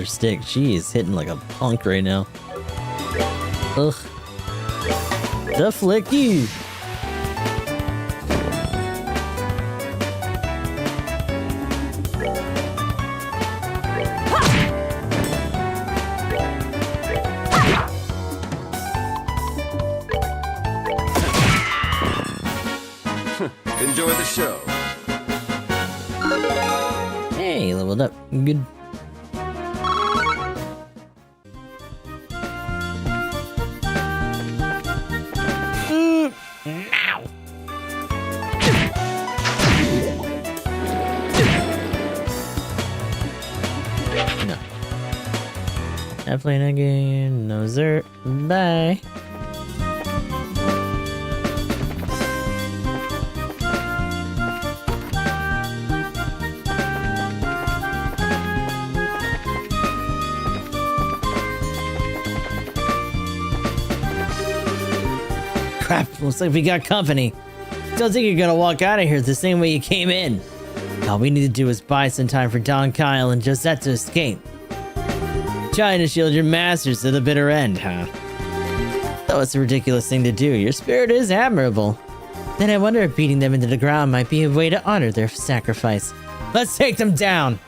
stick. She's hitting like a punk right now. Ugh. The flick you. Enjoy the show. Hey, leveled up. Good. Now. No. Not playing again. No, sir. Bye. Crap, looks like we got company. Don't think you're gonna walk out of here the same way you came in. All we need to do is buy some time for Don Kyle and Josette to escape. Trying to shield your masters to the bitter end, huh? Though it's a ridiculous thing to do, your spirit is admirable. Then I wonder if beating them into the ground might be a way to honor their sacrifice. Let's take them down!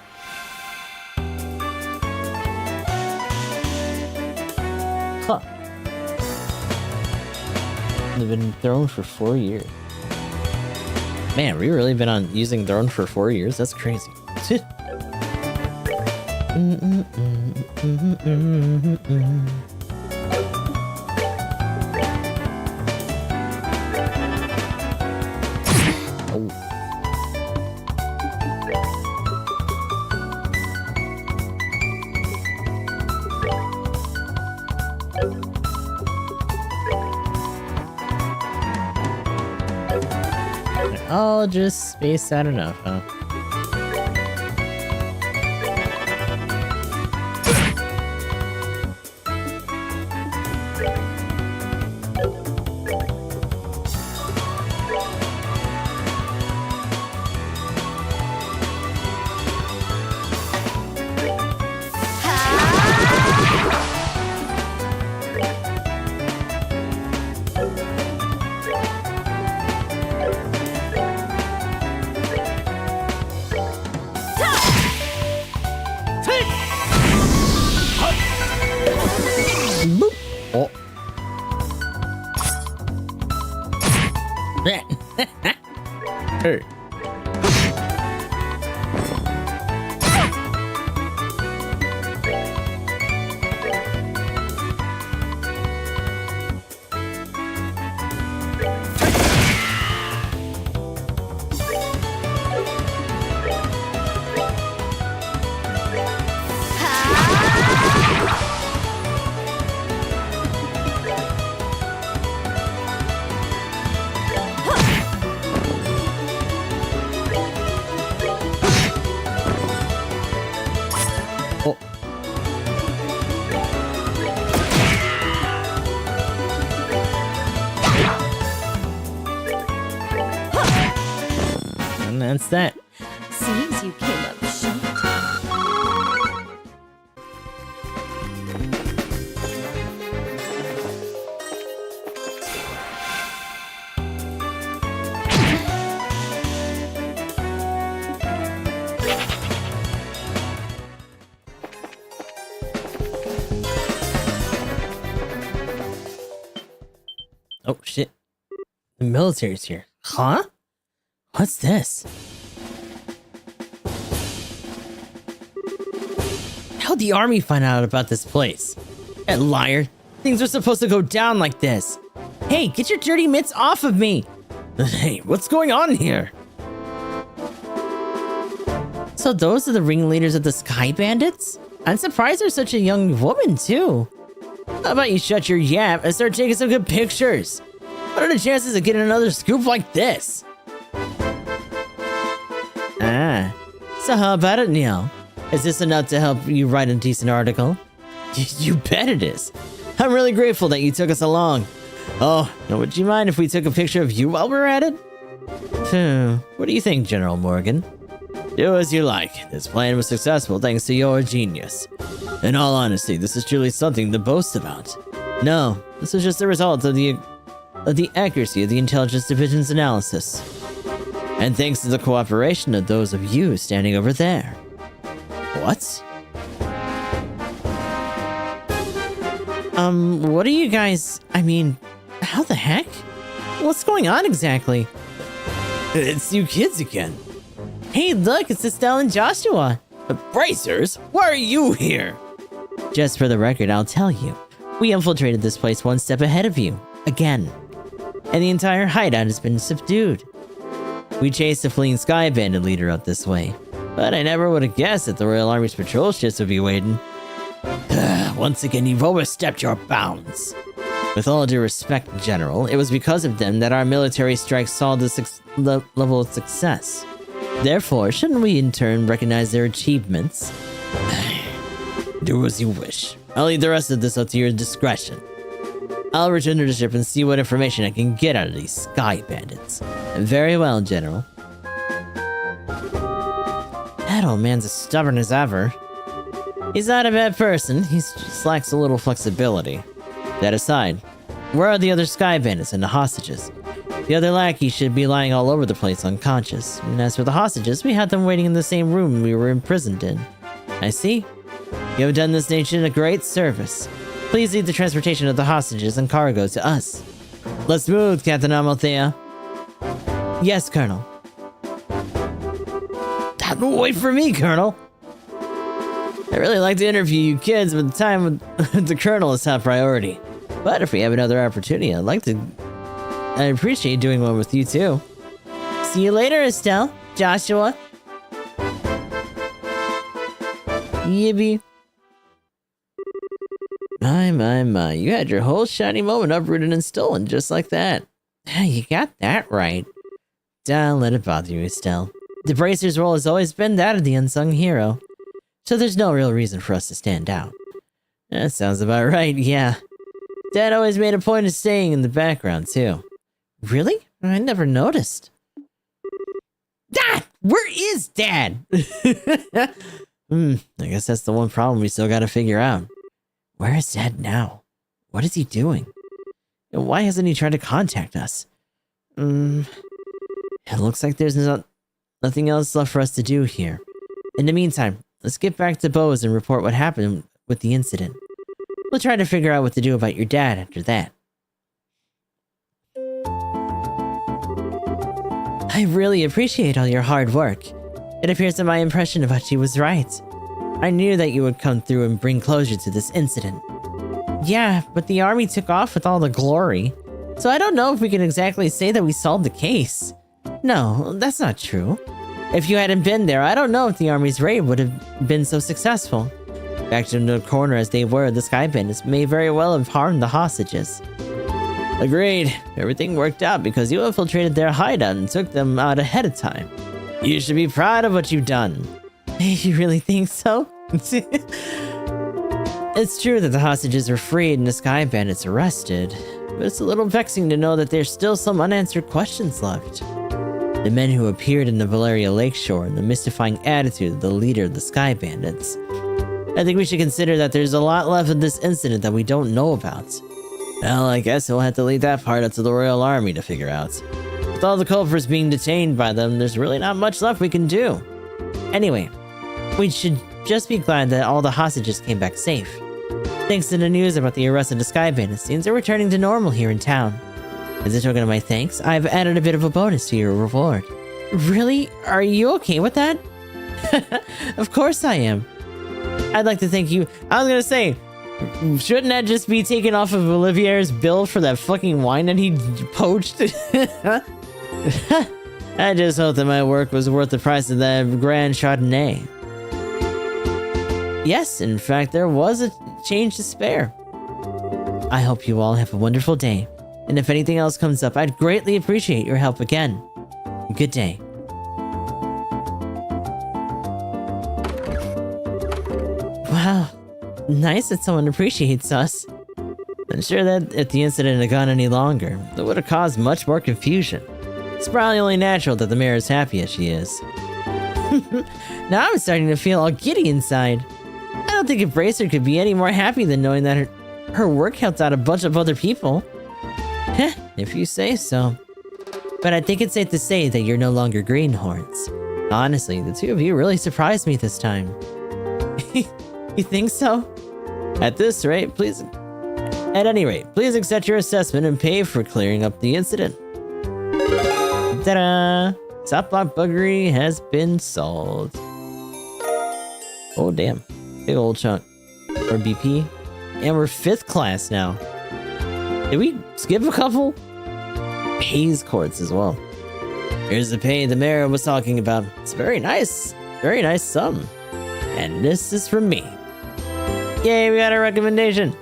Huh. They've been thrown for 4 years. Man, we really been on using Throne for 4 years? That's crazy. I'll just space that enough, huh? Boop. Oh. Hey. Oh. And that's that. Seems you came up short. The military's here. Huh? What's this? How'd the army find out about this place? That liar. Things are supposed to go down like this. Hey, get your dirty mitts off of me. Hey, what's going on here? So those are the ringleaders of the Sky Bandits? I'm surprised there's such a young woman, too. How about you shut your yap and start taking some good pictures? What are the chances of getting another scoop like this? Ah, so how about it, Neil? Is this enough to help you write a decent article? You bet it is. I'm really grateful that you took us along. Oh, now would you mind if we took a picture of you while we're at it? What do you think, General Morgan? Do as you like. This plan was successful thanks to your genius. In all honesty, this is truly something to boast about. No, this is just the result of the accuracy of the Intelligence Division's analysis. And thanks to the cooperation of those of you standing over there. What? What are you guys... I mean, how the heck? What's going on exactly? It's you kids again. Hey, look, it's Estelle and Joshua. Bracers, why are you here? Just for the record, I'll tell you. We infiltrated this place one step ahead of you. Again. And the entire hideout has been subdued. We chased the fleeing Sky Bandit leader out this way. But I never would have guessed that the Royal Army's patrol ships would be waiting. Once again, you've overstepped your bounds. With all due respect, General, it was because of them that our military strike saw the level of success. Therefore, shouldn't we in turn recognize their achievements? Do as you wish. I'll leave the rest of this up to your discretion. I'll return to the ship and see what information I can get out of these Sky Bandits. Very well, General. That old man's as stubborn as ever. He's not a bad person, he just lacks a little flexibility. That aside, where are the other Sky Bandits and the hostages? The other lackeys should be lying all over the place unconscious. And as for the hostages, we had them waiting in the same room we were imprisoned in. I see. You have done this nation a great service. Please leave the transportation of the hostages and cargo to us. Let's move, Captain Amalthea. Yes, Colonel. Wait for me, Colonel. I really like to interview you kids, but the time with the Colonel is top priority. But if we have another opportunity, I'd appreciate doing one with you too. See you later, Estelle. Joshua. Yippee. My. You had your whole shiny moment uprooted and stolen just like that. You got that right. Don't let it bother you, Estelle. The Bracer's role has always been that of the unsung hero. So there's no real reason for us to stand out. That sounds about right, yeah. Dad always made a point of staying in the background, too. Really? I never noticed. Dad! Where is Dad? I guess that's the one problem we still gotta figure out. Where is Dad now? What is he doing? And why hasn't he tried to contact us? It looks like there's nothing else left for us to do here. In the meantime, let's get back to Bose and report what happened with the incident. We'll try to figure out what to do about your dad after that. I really appreciate all your hard work. It appears that my impression about you was right. I knew that you would come through and bring closure to this incident. Yeah, but the army took off with all the glory. So I don't know if we can exactly say that we solved the case. No, that's not true. If you hadn't been there, I don't know if the army's raid would have been so successful. Backed into the corner as they were, the Sky Bandits may very well have harmed the hostages. Agreed. Everything worked out because you infiltrated their hideout and took them out ahead of time. You should be proud of what you've done. You really think so? It's true that the hostages were freed and the Sky Bandits arrested, but it's a little vexing to know that there's still some unanswered questions left. The men who appeared in the Valeria Lakeshore and the mystifying attitude of the leader of the Sky Bandits. I think we should consider that there's a lot left of this incident that we don't know about. Well, I guess we'll have to leave that part up to the Royal Army to figure out. With all the culprits being detained by them, there's really not much left we can do. Anyway, we should just be glad that all the hostages came back safe. Thanks to the news about the arrest of the Sky Bandits, things are returning to normal here in town. As a token of my thanks, I've added a bit of a bonus to your reward. Really? Are you okay with that? Of course I am. I'd like to thank you. I was gonna say, shouldn't that just be taken off of Olivier's bill for that fucking wine that he poached? I just hope that my work was worth the price of that grand Chardonnay. Yes, in fact, there was a change to spare. I hope you all have a wonderful day. And if anything else comes up, I'd greatly appreciate your help again. Good day. Wow, nice that someone appreciates us. I'm sure that if the incident had gone any longer, it would have caused much more confusion. It's probably only natural that the mayor is happy as she is. Now I'm starting to feel all giddy inside. I don't think a bracer could be any more happy than knowing that her work helped out a bunch of other people. Heh, if you say so. But I think it's safe to say that you're no longer greenhorns. Honestly, the two of you really surprised me this time. You think so? At this rate, please... At any rate, please accept your assessment and pay for clearing up the incident. Ta-da! Top block buggery has been solved. Oh, damn. Big old chunk. Or BP. And we're 5th class now. Did we skip a couple? Haze courts as well. Here's the pay the mayor was talking about. It's very nice. Very nice sum. And this is from me. Yay, we got a recommendation.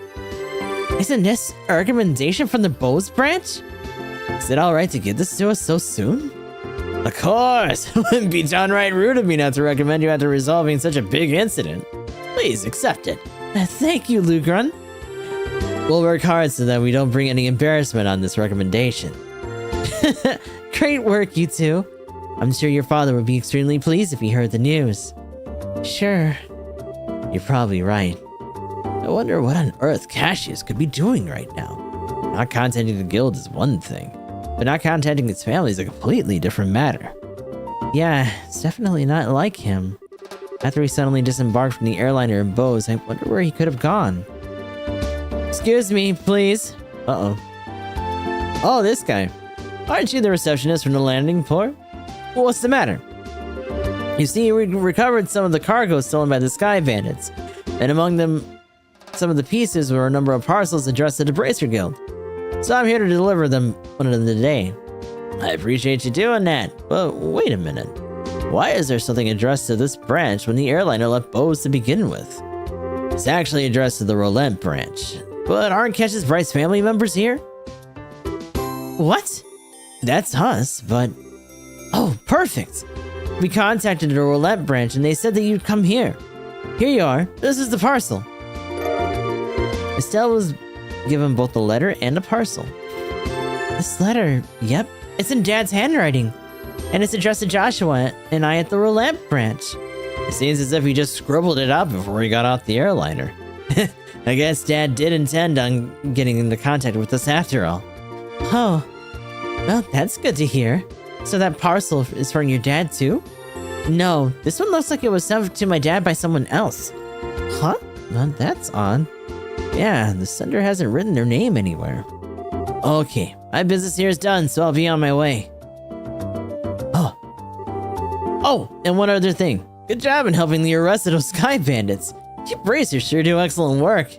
Isn't this a recommendation from the Bose branch? Is it alright to give this to us so soon? Of course! It wouldn't be downright rude of me not to recommend you after resolving such a big incident. Please accept it. Thank you, Lugrun. We'll work hard so that we don't bring any embarrassment on this recommendation. Great work, you two. I'm sure your father would be extremely pleased if he heard the news. Sure. You're probably right. I wonder what on earth Cassius could be doing right now. Not contacting the guild is one thing, but not contacting his family is a completely different matter. Yeah, it's definitely not like him. After he suddenly disembarked from the airliner in Bose, I wonder where he could have gone. Excuse me, please. Uh-oh. Oh, this guy. Aren't you the receptionist from the landing port? Well, what's the matter? You see, we recovered some of the cargo stolen by the Sky Bandits, and among them, some of the pieces were a number of parcels addressed to the Bracer Guild. So I'm here to deliver them one of the day. I appreciate you doing that, but wait a minute. Why is there something addressed to this branch when the airliner left Bose to begin with? It's actually addressed to the Rolent branch. But aren't Cassius Bright's family members here? What? That's us, but... Oh, perfect! We contacted the Rolent branch and they said that you'd come here. Here you are. This is the parcel. Estelle was given both a letter and a parcel. This letter, yep, it's in Dad's handwriting. And it's addressed to Joshua and I at the Rolent branch. It seems as if he just scribbled it out before he got off the airliner. I guess Dad did intend on getting into contact with us after all. Oh, well, that's good to hear. So that parcel is from your dad too? No, this one looks like it was sent to my dad by someone else. Huh? Well, that's odd. Yeah, the sender hasn't written their name anywhere. Okay, my business here is done, so I'll be on my way. Oh, and one other thing. Good job in helping the arrest of those Sky Bandits. You bracers sure do excellent work.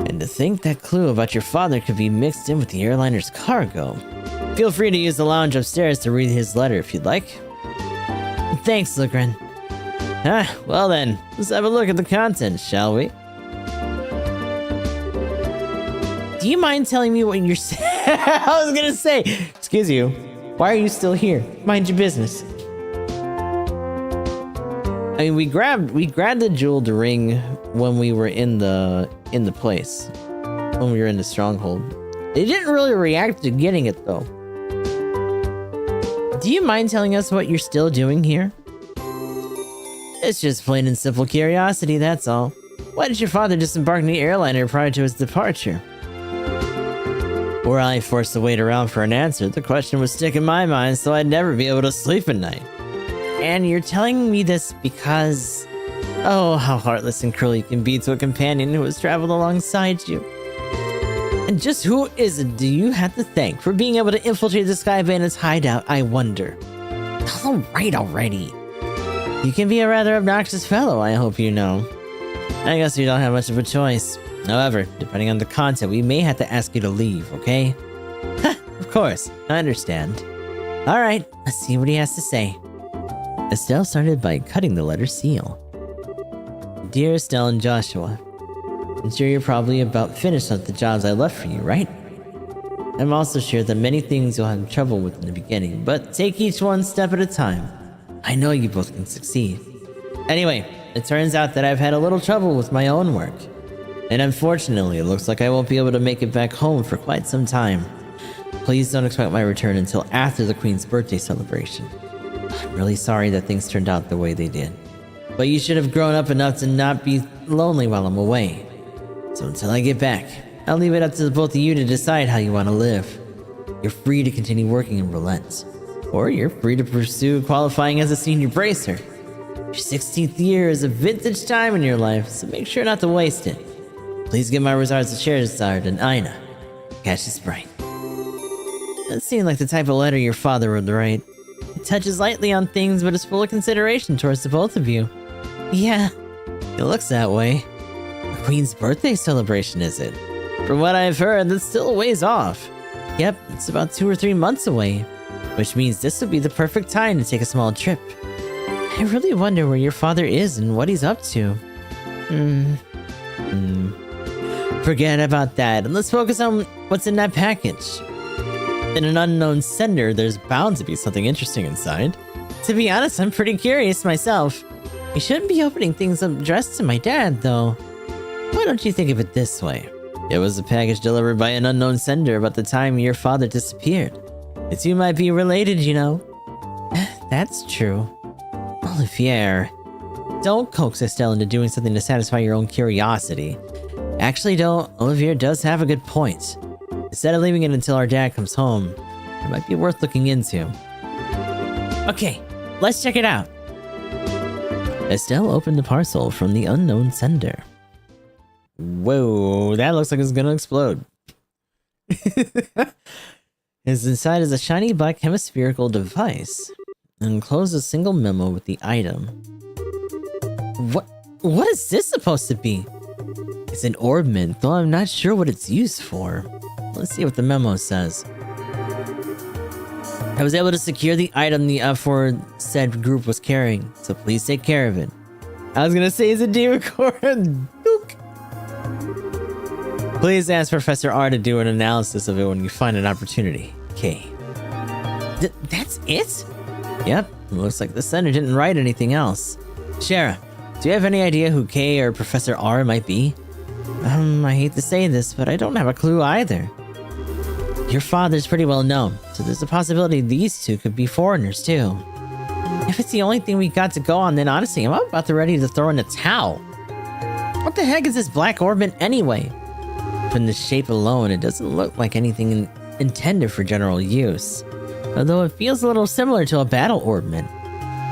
And to think that clue about your father could be mixed in with the airliner's cargo. Feel free to use the lounge upstairs to read his letter if you'd like. Thanks, Lugren. Well then, let's have a look at the contents, shall we? Do you mind telling me what you're saying? I was gonna say, excuse you, why are you still here? Mind your business. I mean, we grabbed the jeweled ring when we were in the place, when we were in the stronghold. They didn't really react to getting it though. Do you mind telling us what you're still doing here? It's just plain and simple curiosity, that's all. Why did your father disembark in the airliner prior to his departure? Were I forced to wait around for an answer, the question would stick in my mind, so I'd never be able to sleep at night. And you're telling me this because... Oh, how heartless and cruel you can be to a companion who has traveled alongside you. And just who is it do you have to thank for being able to infiltrate the Sky Bandit's hideout, I wonder? Alright already. You can be a rather obnoxious fellow, I hope you know. I guess you don't have much of a choice. However, depending on the content, we may have to ask you to leave, okay? Of course, I understand. Alright, let's see what he has to say. Estelle started by cutting the letter seal. Dear Estelle and Joshua, I'm sure you're probably about finished with the jobs I left for you, right? I'm also sure that many things you'll have trouble with in the beginning, but take each one step at a time. I know you both can succeed. Anyway, it turns out that I've had a little trouble with my own work. And unfortunately, it looks like I won't be able to make it back home for quite some time. Please don't expect my return until after the Queen's birthday celebration. I'm really sorry that things turned out the way they did. But you should have grown up enough to not be lonely while I'm away. So until I get back, I'll leave it up to both of you to decide how you want to live. You're free to continue working in Relent. Or you're free to pursue qualifying as a senior bracer. Your 16th year is a vintage time in your life, so make sure not to waste it. Please give my regards to Sherazard and Aina. Catch this bright. That seemed like the type of letter your father would write. It touches lightly on things, but is full of consideration towards the both of you. Yeah, it looks that way. The Queen's birthday celebration, is it? From what I've heard, that's still a ways off. Yep, it's about 2 or 3 months away, which means this would be the perfect time to take a small trip. I really wonder where your father is and what he's up to. Forget about that, and let's focus on what's in that package. In an unknown sender, there's bound to be something interesting inside. To be honest, I'm pretty curious myself. You shouldn't be opening things addressed to my dad, though. Why don't you think of it this way? It was a package delivered by an unknown sender about the time your father disappeared. The two might be related, you know. That's true. Olivier, don't coax Estelle into doing something to satisfy your own curiosity. Actually, though, Olivier does have a good point. Instead of leaving it until our dad comes home, it might be worth looking into. Okay, let's check it out. Estelle opened the parcel from the unknown sender. Whoa, that looks like it's gonna explode. Inside is a shiny black hemispherical device, and enclosed a single memo with the item. What is this supposed to be? It's an orbment, though I'm not sure what it's used for. Let's see what the memo says. I was able to secure the item the aforesaid group was carrying, so please take care of it. I was gonna say, is it Devacore? Please ask Professor R to do an analysis of it when you find an opportunity. K. That's it? Yep, looks like the sender didn't write anything else. Shara, do you have any idea who K or Professor R might be? I hate to say this, but I don't have a clue either. Your father's pretty well known, so there's a possibility these two could be foreigners too. If it's the only thing we got to go on, then honestly, I'm about to ready to throw in a towel. What the heck is this black orbit anyway? From the shape alone, it doesn't look like anything intended for general use. Although it feels a little similar to a battle orbment.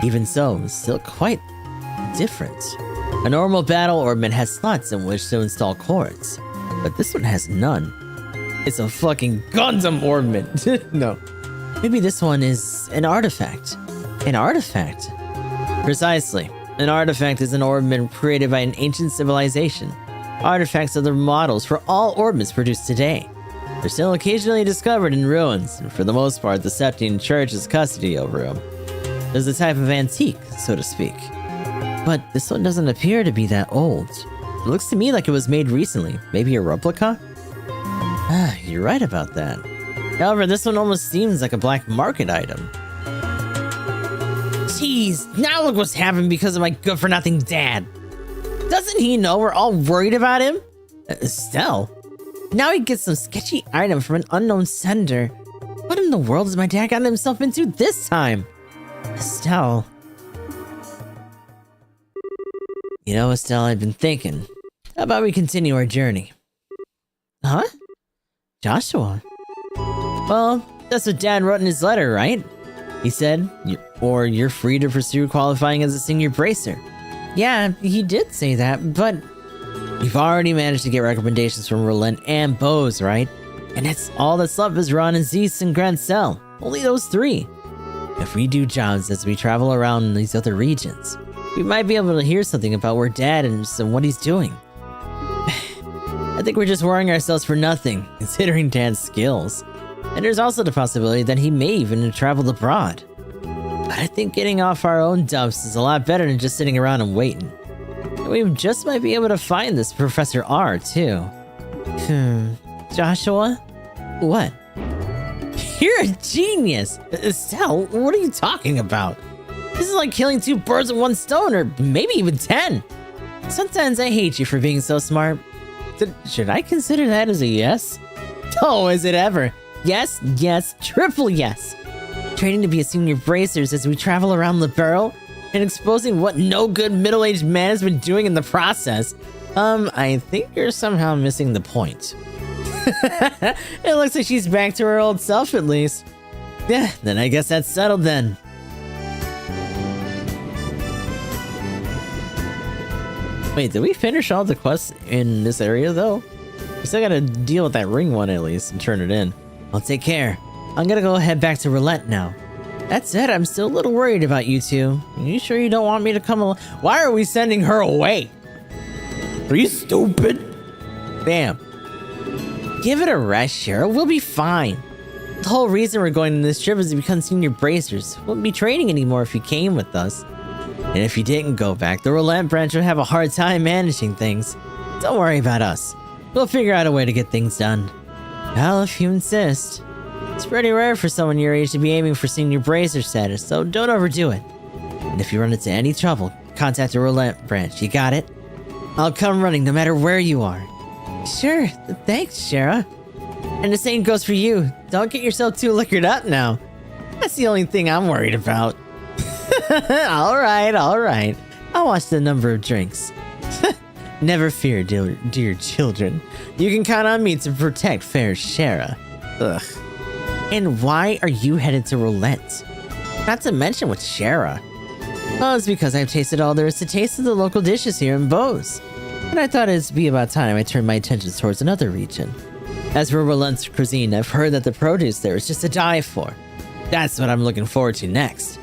Even so, it's still quite different. A normal battle orbment has slots in which to install cords, but this one has none. It's a fucking Gundam orbment. No. Maybe this one is an artifact. An artifact? Precisely. An artifact is an orbment created by an ancient civilization. Artifacts are the models for all orbits produced today. They're still occasionally discovered in ruins, and for the most part, the Septian Church has custody over them. There's a type of antique, so to speak. But this one doesn't appear to be that old. It looks to me like it was made recently. Maybe a replica? Ah, you're right about that. However, this one almost seems like a black market item. Jeez, now look what's happened because of my good-for-nothing dad. Doesn't he know we're all worried about him? Estelle? Now he gets some sketchy item from an unknown sender. What in the world has my dad gotten himself into this time? Estelle. You know, Estelle, I've been thinking. How about we continue our journey? Huh? Joshua? Well, that's what Dad wrote in his letter, right? He said, you're free to pursue qualifying as a senior bracer. Yeah, he did say that, but You've already managed to get recommendations from Roland and Bose, right? And it's all that's left is Ron and Zeus and Grancel. Only those three. If we do jobs as we travel around these other regions, we might be able to hear something about where Dad is and what he's doing. I think we're just worrying ourselves for nothing, considering Dad's skills. And there's also the possibility that he may even have traveled abroad. But I think getting off our own dumps is a lot better than just sitting around and waiting. And we just might be able to find this Professor R, too. Joshua? What? You're a genius! Estelle, what are you talking about? This is like killing 2 birds with 1 stone, or maybe even 10. Sometimes I hate you for being so smart. Should I consider that as a yes? Oh, is it ever? Yes, yes, triple yes. Training to be a senior bracers as we travel around the barrel and exposing what no good middle-aged man has been doing in the process. I think you're somehow missing the point. It looks like she's back to her old self at least. Yeah, then I guess that's settled then. Wait, did we finish all the quests in this area though? We still gotta deal with that ring one at least and turn it in. I'll take care. I'm gonna go head back to Roulette now. That said, I'm still a little worried about you two. Are you sure you don't want me to come along? Why are we sending her away? Are you stupid? Bam. Give it a rest, Cheryl. We'll be fine. The whole reason we're going on this trip is to become senior bracers. We wouldn't be training anymore if you came with us. And if you didn't go back, the Roulette branch would have a hard time managing things. Don't worry about us. We'll figure out a way to get things done. Well, if you insist. It's pretty rare for someone your age to be aiming for senior bracer status, so don't overdo it. And if you run into any trouble, contact the Roulette branch. You got it? I'll come running no matter where you are. Sure, thanks, Shara. And the same goes for you. Don't get yourself too liquored up now. That's the only thing I'm worried about. Alright. I'll watch the number of drinks. Never fear, dear children. You can count on me to protect fair Shara. Ugh. And why are you headed to Roulette? Not to mention with Shara. Well, it's because I've tasted all there is to taste of the local dishes here in Bose. And I thought it'd be about time I turned my attention towards another region. As for Roulette's cuisine, I've heard that the produce there is just to die for. That's what I'm looking forward to next.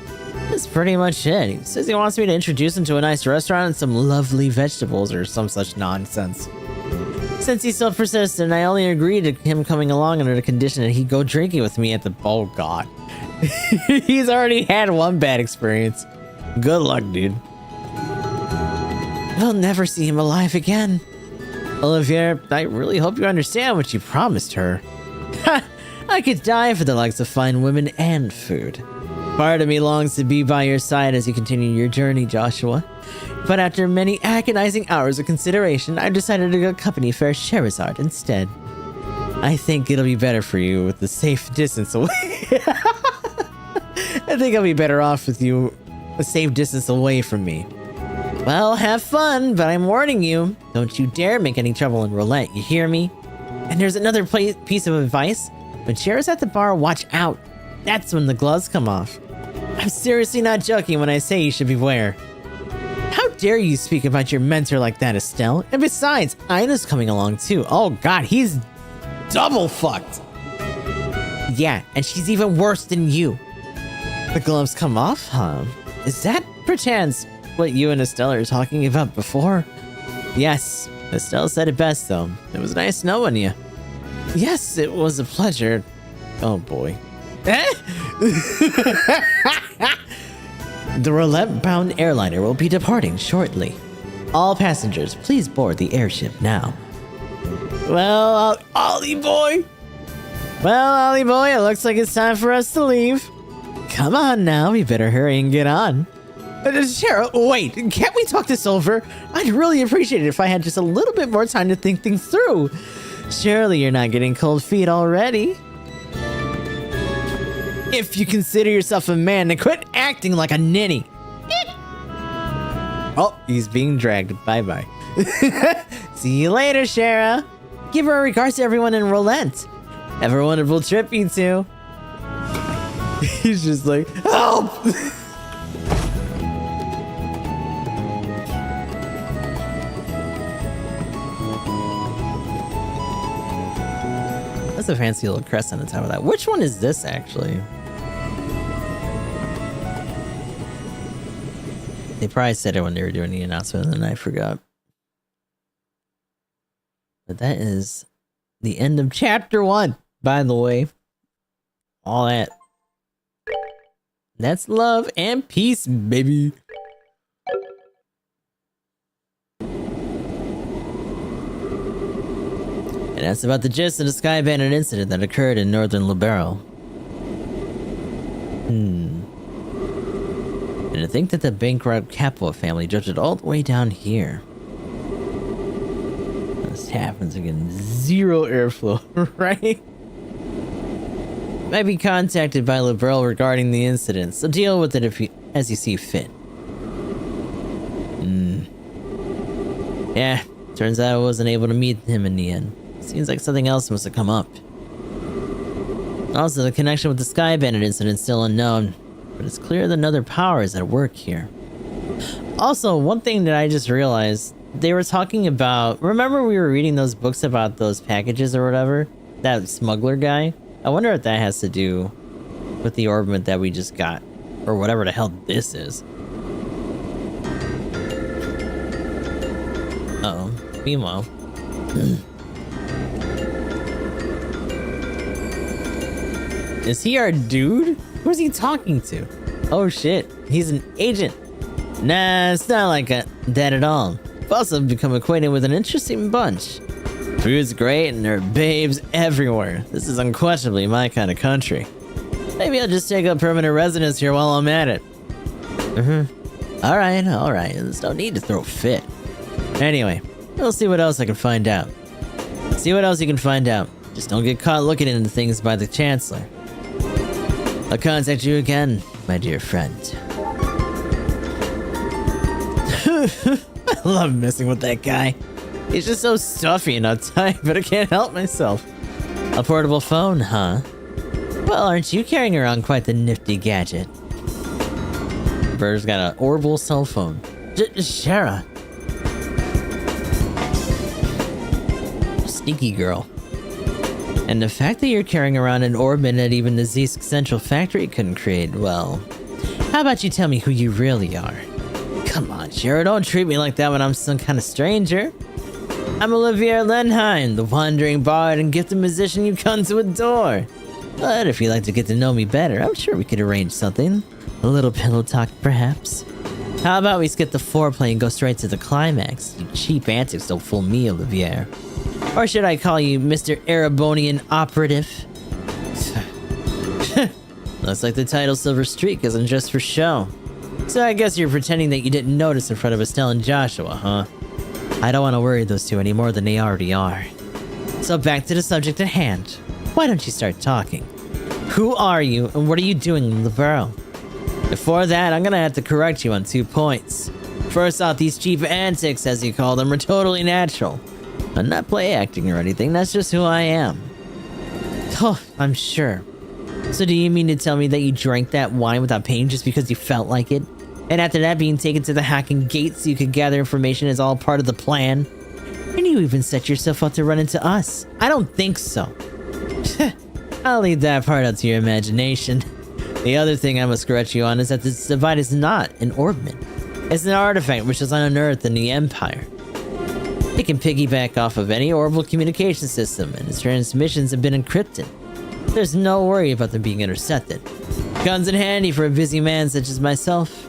That's pretty much it. He says he wants me to introduce him to a nice restaurant and some lovely vegetables or some such nonsense. Since he's so persistent, I only agreed to him coming along under the condition that he'd go drinking with me at the... Oh, God. He's already had one bad experience. Good luck, dude. We'll never see him alive again. Olivier, I really hope you understand what you promised her. Ha! I could die for the likes of fine women and food. Part of me longs to be by your side as you continue your journey, Joshua. But after many agonizing hours of consideration, I decided to accompany fair Sherazade instead. I think it'll be better for you with the safe distance away. I think I'll be better off with you a safe distance away from me. Well, have fun, but I'm warning you. Don't you dare make any trouble in Roulette, you hear me? And there's another piece of advice. When Shara's at the bar, watch out. That's when the gloves come off. I'm seriously not joking when I say you should beware. How dare you speak about your mentor like that, Estelle? And besides, Ina's coming along too. Oh God, he's double fucked. Yeah, and she's even worse than you. The gloves come off, huh? Is that perchance what you and Estelle are talking about before? Yes, Estelle said it best though. It was nice knowing you. Yes, it was a pleasure. Oh boy. The Roulette-bound airliner will be departing shortly. All passengers, please board the airship now. Well, Ollie boy. Well, Ollie boy, it looks like it's time for us to leave. Come on now, we better hurry and get on. Cheryl, wait, can't we talk this over? I'd really appreciate it if I had just a little bit more time to think things through. Surely you're not getting cold feet already. If you consider yourself a man, then quit acting like a ninny. Oh, he's being dragged. Bye-bye. See you later, Shara. Give her regards to everyone in Roulette. Have a wonderful trip, you two. He's just like, help! has a fancy little crest on the top of that. Which one is this, actually? They probably said it when they were doing the announcement, and then I forgot. But that is the end of chapter 1, by the way. All that. That's love and peace, baby. And that's about the gist of the Sky Bandit incident that occurred in northern Liberal. And to think that the bankrupt Capua family drifted all the way down here. This happens again. Zero airflow, right? Might be contacted by Liberal regarding the incident, so deal with it as you see fit. Yeah, turns out I wasn't able to meet him in the end. Seems like something else must have come up. Also, the connection with the Sky Bandit incident is still unknown, but it's clear that another power is at work here. Also, one thing that I just realized, they were talking about... Remember we were reading those books about those packages or whatever? That smuggler guy? I wonder if that has to do with the orbment that we just got. Or whatever the hell this is. Uh-oh. Meanwhile... Is he our dude? Who's he talking to? Oh shit, he's an agent. Nah, it's not like that at all. I've also become acquainted with an interesting bunch. Food's great and there are babes everywhere. This is unquestionably my kind of country. Maybe I'll just take up permanent residence here while I'm at it. Alright. There's no need to throw a fit. Anyway, we'll see what else I can find out. See what else you can find out. Just don't get caught looking into things by the Chancellor. I'll contact you again, my dear friend. I love messing with that guy. He's just so stuffy and uptight, but I can't help myself. A portable phone, huh? Well, aren't you carrying around quite the nifty gadget? Bird's got an orbital cell phone. Shara. Sneaky girl. And the fact that you're carrying around an orbit that even the Zesk Central Factory couldn't create, well... How about you tell me who you really are? Come on, Shara, don't treat me like that when I'm some kind of stranger. I'm Olivier Lenheim, the wandering bard and gifted musician you come to adore. But if you'd like to get to know me better, I'm sure we could arrange something. A little pillow talk, perhaps. How about we skip the foreplay and go straight to the climax? You cheap antics don't fool me, Olivier. Or should I call you Mr. Erebonian Operative? Looks like the title Silver Streak isn't just for show. So I guess you're pretending that you didn't notice in front of Estelle and Joshua, huh? I don't want to worry those two any more than they already are. So back to the subject at hand. Why don't you start talking? Who are you and what are you doing in the borough? Before that, I'm gonna have to correct you on 2 points. First off, these cheap antics, as you call them, are totally natural. I'm not play acting or anything, that's just who I am. Oh, I'm sure. So do you mean to tell me that you drank that wine without paying just because you felt like it? And after that, being taken to the Hacking Gate so you could gather information is all part of the plan? And you even set yourself up to run into us? I don't think so. I'll leave that part up to your imagination. The other thing I must correct you on is that this device is not an orbment. It's an artifact which is unearthed in the Empire. It can piggyback off of any orbital communication system, and its transmissions have been encrypted. There's no worry about them being intercepted. Comes in handy for a busy man such as myself.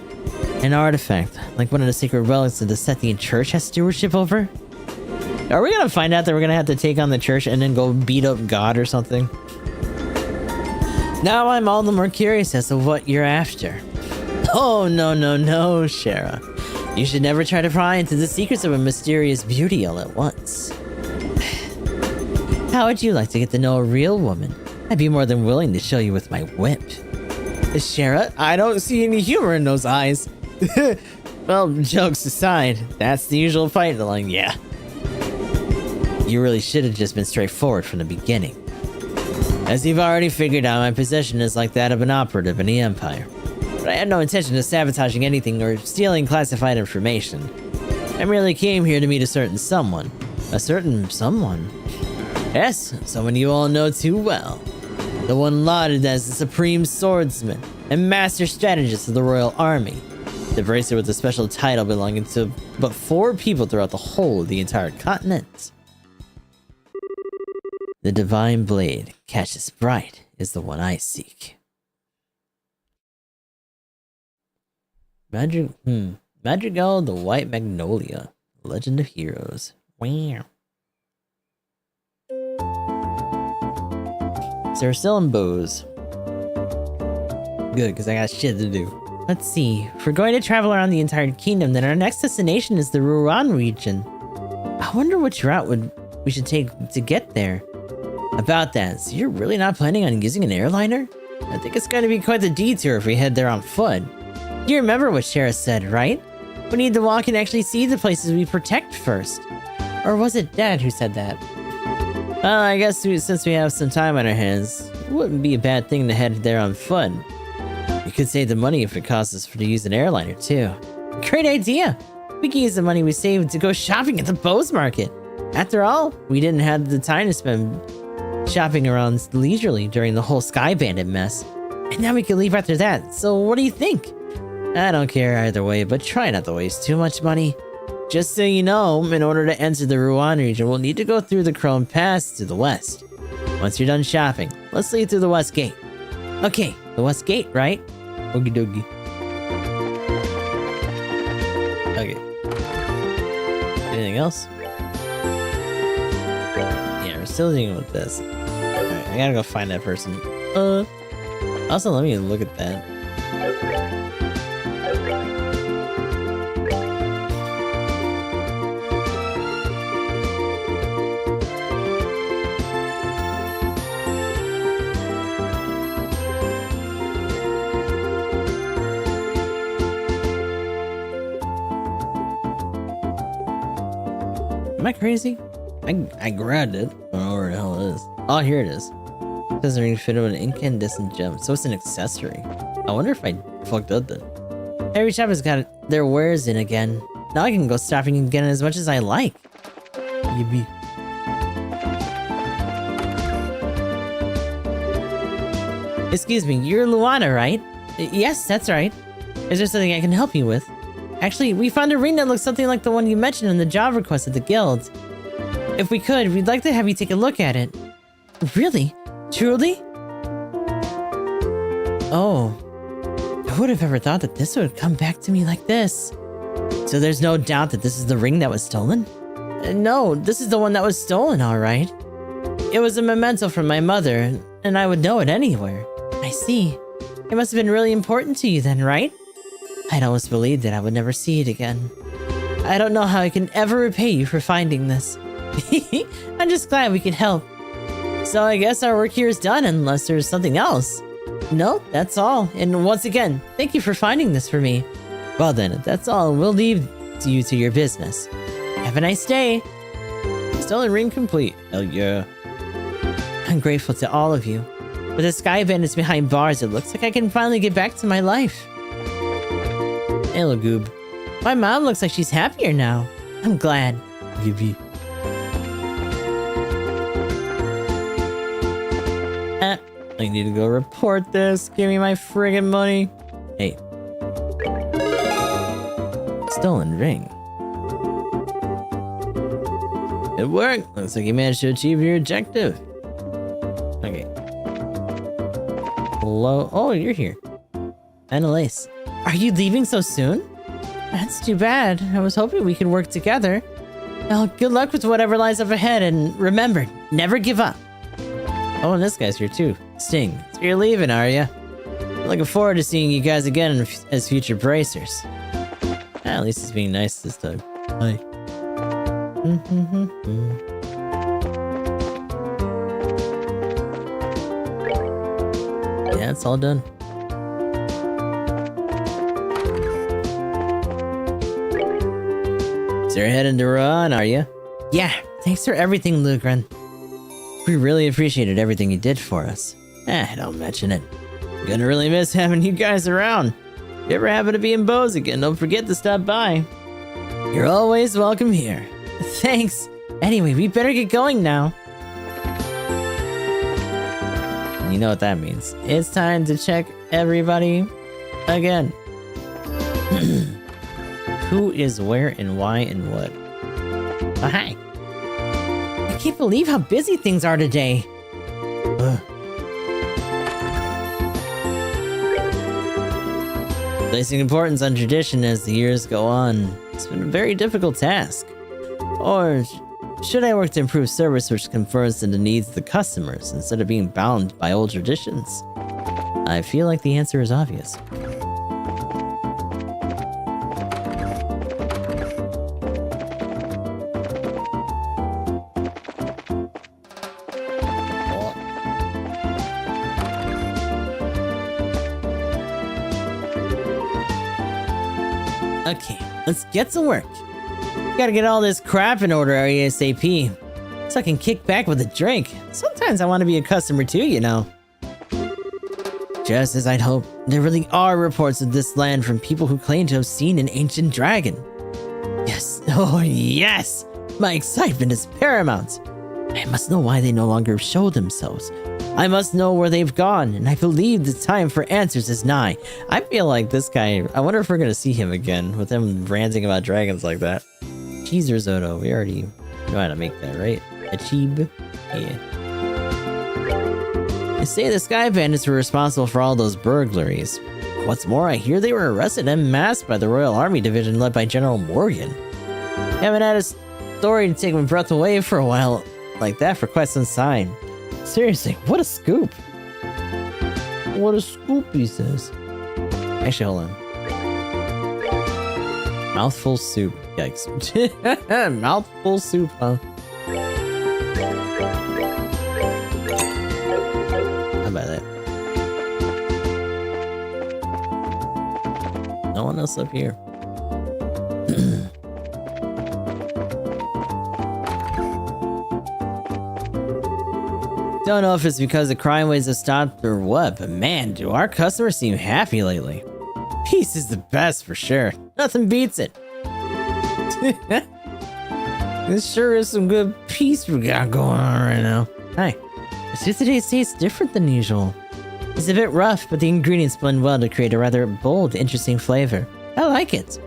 An artifact, like one of the sacred relics that the Sethian Church has stewardship over? Are we gonna find out that we're gonna have to take on the church and then go beat up God or something? Now I'm all the more curious as to what you're after. Oh, no, Shara. You should never try to pry into the secrets of a mysterious beauty all at once. How would you like to get to know a real woman? I'd be more than willing to show you with my whip. Shara, I don't see any humor in those eyes. Well, jokes aside, that's the usual fight line, yeah. You really should have just been straightforward from the beginning. As you've already figured out, my position is like that of an operative in the Empire. But I had no intention of sabotaging anything or stealing classified information. I merely came here to meet a certain someone. A certain someone? Yes, someone you all know too well. The one lauded as the supreme swordsman and master strategist of the royal army. The bracer with a special title belonging to but 4 people throughout the whole of the entire continent. The divine blade, Cassius Bright, is the one I seek. Madrigal the White Magnolia, Legend of Heroes. Wow. So we're still in Bose. Good, because I got shit to do. Let's see. If we're going to travel around the entire kingdom, then our next destination is the Rouen region. I wonder which route we should take to get there. About that, so you're really not planning on using an airliner? I think it's going to be quite the detour if we head there on foot. You remember what Shara said, right? We need to walk and actually see the places we protect first. Or was it Dad who said that? Well, I guess since we have some time on our hands, it wouldn't be a bad thing to head there on foot. We could save the money if it costs us to use an airliner too. Great idea! We can use the money we saved to go shopping at the Bose Market. After all, we didn't have the time to spend shopping around leisurely during the whole Sky Bandit mess. And now we can leave after that, so what do you think? I don't care either way, but try not to waste too much money. Just so you know, in order to enter the Rouen region, we'll need to go through the Chrome Pass to the west. Once you're done shopping, let's leave through the west gate. Okay, the west gate, right? Okie dokie. Okay. Anything else? Yeah, we're still dealing with this. Alright, I gotta go find that person. Also, let me look at that. Am I crazy? I grabbed it. I don't know where the hell it is. Oh, here it is. It doesn't even fit with an incandescent gem, so it's an accessory. I wonder if I fucked up then. Every shop has got their wares in again. Now I can go shopping again as much as I like. Yippee. Excuse me, you're Luana, right? Yes, that's right. Is there something I can help you with? Actually, we found a ring that looks something like the one you mentioned in the job request at the guild. If we could, we'd like to have you take a look at it. Really? Truly? Oh. Who would have ever thought that this would come back to me like this? So there's no doubt that this is the ring that was stolen? No, this is the one that was stolen, alright. It was a memento from my mother, and I would know it anywhere. I see. It must have been really important to you then, right? I'd almost believed that I would never see it again. I don't know how I can ever repay you for finding this. I'm just glad we could help. So I guess our work here is done unless there's something else. No, that's all. And once again, thank you for finding this for me. Well then, if that's all, we'll leave you to your business. Have a nice day. Stolen ring complete. Hell yeah. I'm grateful to all of you. With the Sky Bandits behind bars, it looks like I can finally get back to my life. Hello, Goob. My mom looks like she's happier now. I'm glad. Yippee. I need to go report this. Give me my friggin' money. Hey. Stolen ring. It worked. Looks like you managed to achieve your objective. Okay. Hello. Oh, you're here. Annalise. Are you leaving so soon? That's too bad. I was hoping we could work together. Well, good luck with whatever lies up ahead, and remember, never give up. Oh, and this guy's here too. Sting. So you're leaving, are you? Looking forward to seeing you guys again as future bracers. At least it's being nice this time. Hi. Yeah, it's all done. So you're heading to Rouen, are you? Yeah, thanks for everything, Lugren. We really appreciated everything you did for us. Don't mention it. Gonna really miss having you guys around. If you ever happen to be in Bose again, don't forget to stop by. You're always welcome here. Thanks. Anyway, we better get going now. You know what that means. It's time to check everybody again. Who is where and why and what? Oh, hi. I can't believe how busy things are today. Ugh. Placing importance on tradition as the years go on. It's been a very difficult task. Or should I work to improve service which conforms to the needs of the customers instead of being bound by old traditions? I feel like the answer is obvious. Okay, let's get to work. Gotta get all this crap in order ASAP, so I can kick back with a drink. Sometimes I want to be a customer too, you know. Just as I'd hoped, there really are reports of this land from people who claim to have seen an ancient dragon. Yes, oh yes! My excitement is paramount. I must know why they no longer show themselves. I must know where they've gone, and I believe the time for answers is nigh. I feel like this guy, I wonder if we're gonna see him again, with him ranting about dragons like that. Cheese risotto, we already know how to make that, right? A cheeb? Yeah. They say the Sky Bandits were responsible for all those burglaries. What's more, I hear they were arrested en masse by the Royal Army Division led by General Morgan. Haven't had a story to take my breath away for a while like that for quite some time. Seriously, what a scoop! What a scoop, he says. Actually, hold on. Mouthful soup. Yikes. Mouthful soup, huh? How about that? No one else up here. Don't know if it's because the crime waves have stopped or what, but man, do our customers seem happy lately. Peace is the best for sure. Nothing beats it. This sure is some good peace we got going on right now. Hi. Today's tastes different than usual. It's a bit rough, but the ingredients blend well to create a rather bold, interesting flavor. I like it.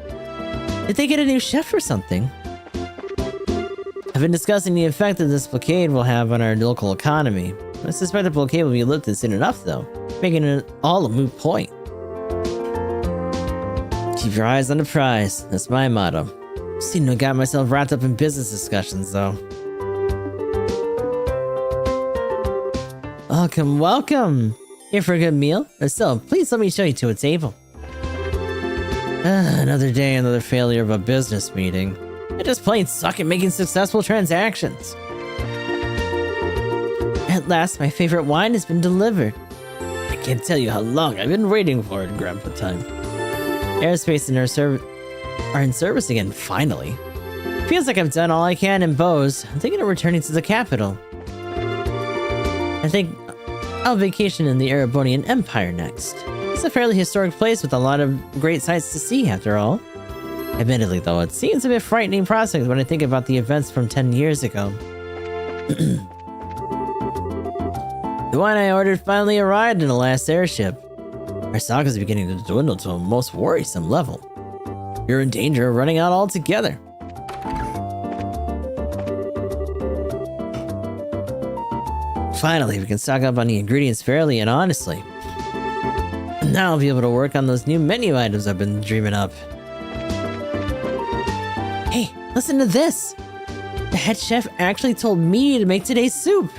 Did they get a new chef or something? I've been discussing the effect that this blockade will have on our local economy. I suspect the blockade will be lifted soon enough, though, making it all a moot point. Keep your eyes on the prize. That's my motto. Seem to have got myself wrapped up in business discussions, though. Welcome, welcome! Here for a good meal? Or so, please let me show you to a table. Another day, another failure of a business meeting. I just plain suck at making successful transactions. At last, my favorite wine has been delivered. I can't tell you how long I've been waiting for it, Grandpa time. Airspace and are in service again, finally. Feels like I've done all I can in Bose. I'm thinking of returning to the capital. I think I'll vacation in the Erebonian Empire next. It's a fairly historic place with a lot of great sights to see, after all. Admittedly, though, it seems a bit frightening prospect when I think about the events from 10 years ago. The wine I ordered finally arrived in the last airship. Our stock is beginning to dwindle to a most worrisome level. You're in danger of running out altogether. Finally, we can stock up on the ingredients fairly and honestly. Now I'll be able to work on those new menu items I've been dreaming up. Hey, listen to this! The head chef actually told me to make today's soup!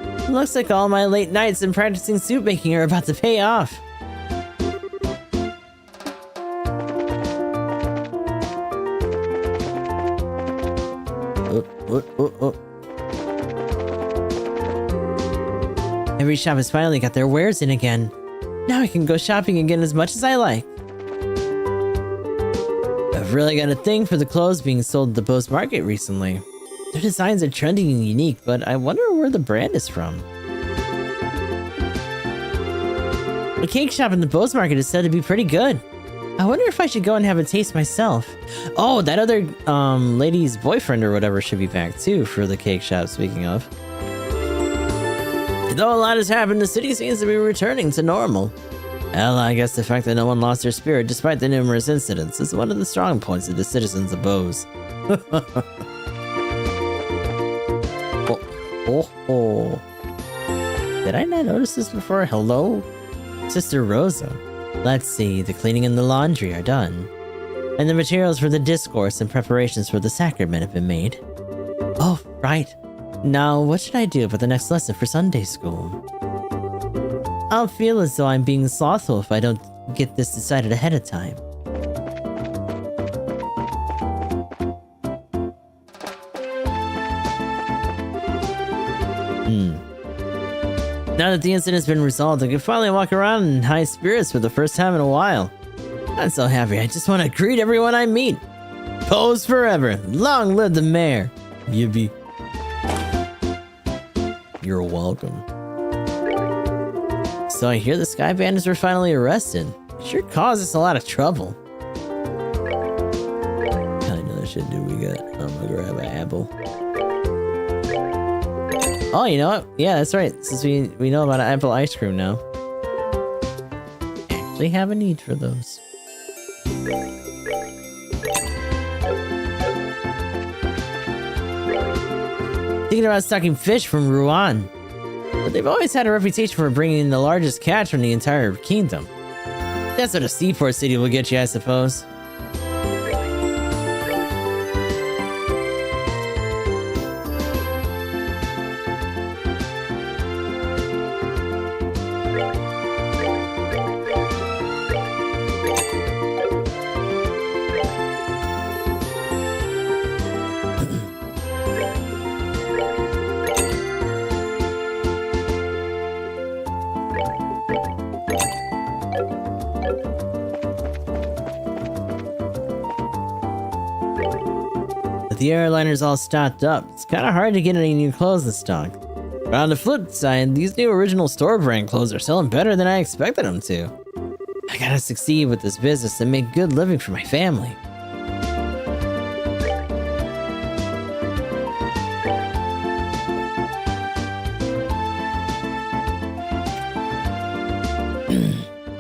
It looks like all my late nights in practicing soup making are about to pay off. Every shop has finally got their wares in again. Now I can go shopping again as much as I like. I've really got a thing for the clothes being sold at the Post Market recently. Their designs are trendy and unique, but I wonder where the brand is from. The cake shop in the Post Market is said to be pretty good. I wonder if I should go and have a taste myself. Oh, that other lady's boyfriend or whatever should be back too for the cake shop, speaking of. Though a lot has happened, the city seems to be returning to normal. Well, I guess the fact that no one lost their spirit despite the numerous incidents is one of the strong points of the citizens of Bose. Oh. Did I not notice this before? Hello? Sister Rosa. Let's see, the cleaning and the laundry are done. And the materials for the discourse and preparations for the sacrament have been made. Oh, right. Now, what should I do about the next lesson for Sunday school? I'll feel as though I'm being slothful if I don't get this decided ahead of time. Now that the incident's been resolved, I can finally walk around in high spirits for the first time in a while. I'm so happy, I just want to greet everyone I meet. Pose forever! Long live the mayor! Yippee. You're welcome. So I hear the Sky Bandits were finally arrested. It sure caused us a lot of trouble. What kind of shit do we got? I'm gonna grab an apple. Oh, you know what? Yeah, that's right. Since we know about apple ice cream now. Actually have a need for those. Thinking about stocking fish from Rouen. But they've always had a reputation for bringing in the largest catch from the entire kingdom. That's what a seaport city will get you, I suppose. The airliner's all stocked up. It's kind of hard to get any new clothes in stock. But on the flip side, these new original store brand clothes are selling better than I expected them to. I gotta succeed with this business and make good living for my family.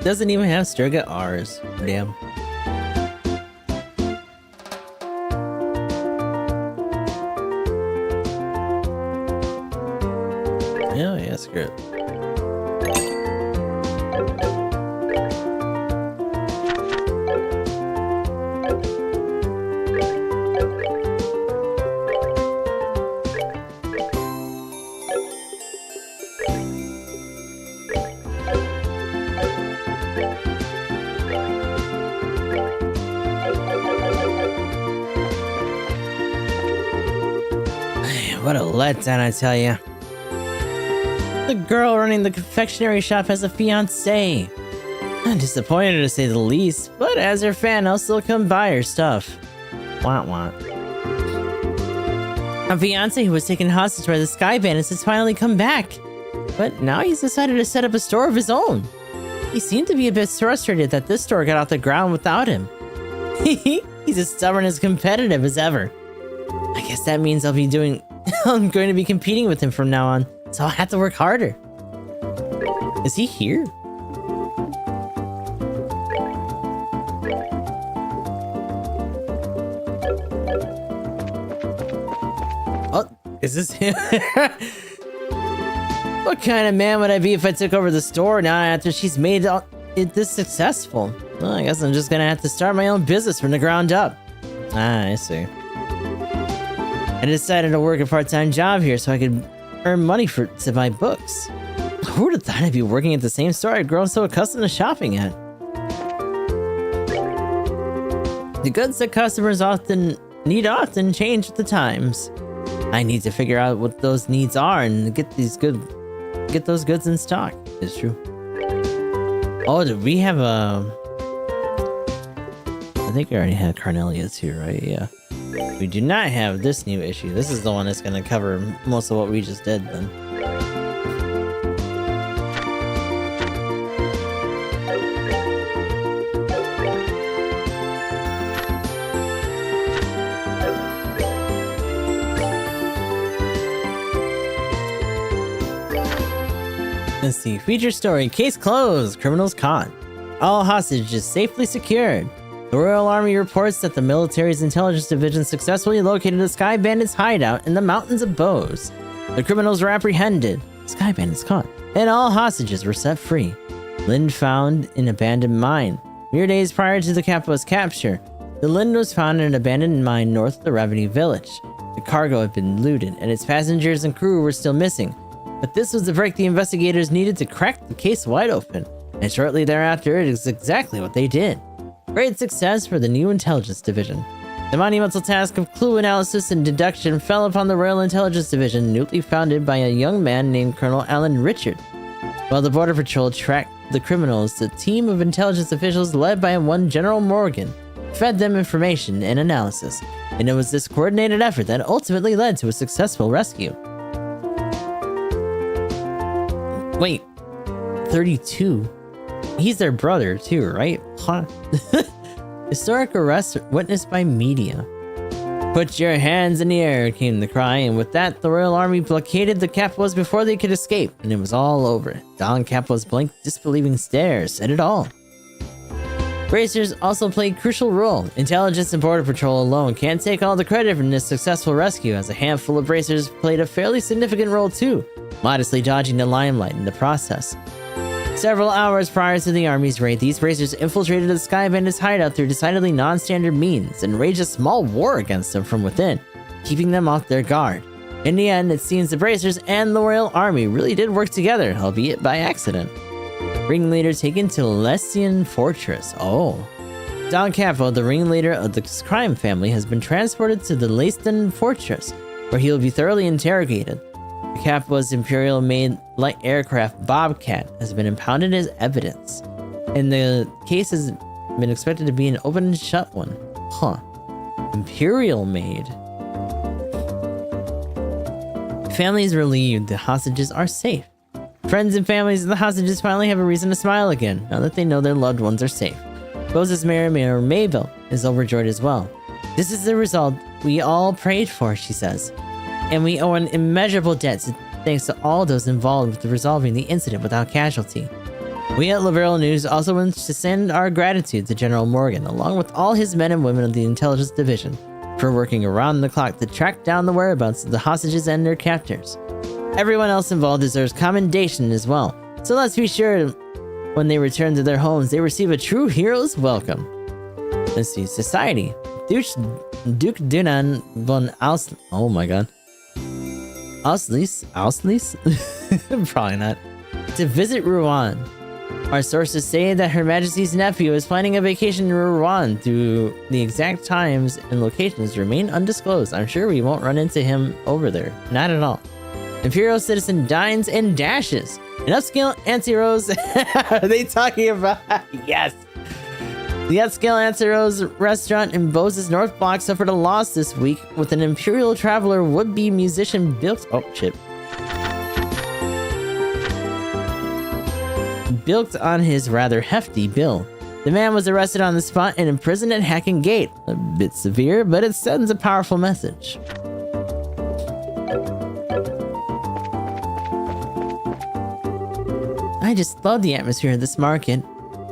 Doesn't even have Sturga R's. Damn. Oh yeah, screw it. What a letdown, I tell ya. The girl running the confectionery shop has a fiancé. I'm disappointed to say the least, but as her fan, I'll still come buy her stuff. Want. A fiancé who was taken hostage by the Sky Bandits has finally come back, but now he's decided to set up a store of his own. He seemed to be a bit frustrated that this store got off the ground without him. He's as stubborn as competitive as ever. I guess that means I'm going to be competing with him from now on, so I'll have to work harder. Is he here? Oh, is this him? What kind of man would I be if I took over the store now after she's made it this successful? Well, I guess I'm just gonna have to start my own business from the ground up. Ah, I see. I decided to work a part-time job here so I could earn money to buy books. Who would have thought I'd be working at the same store I'd grown so accustomed to shopping at? The goods that customers often need change with the times. I need to figure out what those needs are and get those goods in stock. It's true. Oh, did we have a... I think I already had Carnelia's here, right? Yeah. We do not have this new issue. This is the one that's going to cover most of what we just did then. Let's see. Feature story. Case closed. Criminals caught. All hostages safely secured. The Royal Army reports that the military's intelligence division successfully located a Sky Bandits hideout in the mountains of Bose. The criminals were apprehended. Sky Bandits caught. And all hostages were set free. Lind found in abandoned mine. Mere days prior to the Capo's capture, the Lind was found in an abandoned mine north of the Revenue village. The cargo had been looted, and its passengers and crew were still missing. But this was the break the investigators needed to crack the case wide open, and shortly thereafter it is exactly what they did. Great success for the new intelligence division. The monumental task of clue analysis and deduction fell upon the Royal Intelligence Division, newly founded by a young man named Colonel Alan Richard. While the Border Patrol tracked the criminals, the team of intelligence officials led by one General Morgan fed them information and analysis, and it was this coordinated effort that ultimately led to a successful rescue. Wait, 32? He's their brother too, right? Huh? Historic arrest witnessed by media. Put your hands in the air, came the cry, and with that, the Royal Army blockaded the Capos before they could escape, and it was all over. Don Capo's blank, disbelieving stare said it all. Bracers also played a crucial role. Intelligence and Border Patrol alone can't take all the credit from this successful rescue, as a handful of bracers played a fairly significant role too, modestly dodging the limelight in the process. Several hours prior to the Army's raid, these bracers infiltrated the Sky Bandits' hideout through decidedly non-standard means and waged a small war against them from within, keeping them off their guard. In the end, it seems the bracers and the Royal Army really did work together, albeit by accident. Ringleader taken to Lessian Fortress. Oh. Don Capo, the ringleader of the crime family, has been transported to the Leiston Fortress, where he will be thoroughly interrogated. The Capo's Imperial-made light aircraft Bobcat has been impounded as evidence, and the case has been expected to be an open and shut one. Huh. Imperial-made. Families relieved, the hostages are safe. Friends and families of the hostages finally have a reason to smile again, now that they know their loved ones are safe. Bose's Mayor Mabel is overjoyed as well. This is the result we all prayed for, she says. And we owe an immeasurable debt thanks to all those involved with resolving the incident without casualty. We at Liberal News also want to send our gratitude to General Morgan, along with all his men and women of the Intelligence Division, for working around the clock to track down the whereabouts of the hostages and their captors. Everyone else involved deserves commendation as well, so let's be sure when they return to their homes, they receive a true hero's welcome. Let's see, Society. Duke Dunan von Aus... Oh my god. Auslis? Probably not. To visit Rouen. Our sources say that Her Majesty's nephew is planning a vacation in Rouen, though the exact times and locations remain undisclosed. I'm sure we won't run into him over there. Not at all. Imperial citizen dines and dashes. An upscale anti-rose... Are they talking about... Yes! The upscale Anti-Rose restaurant in Bose's North Block suffered a loss this week with an Imperial traveler would-be musician bilked... Oh, shit. Bilked on his rather hefty bill. The man was arrested on the spot and imprisoned at Hacken Gate. A bit severe, but it sends a powerful message. I just love the atmosphere of this market.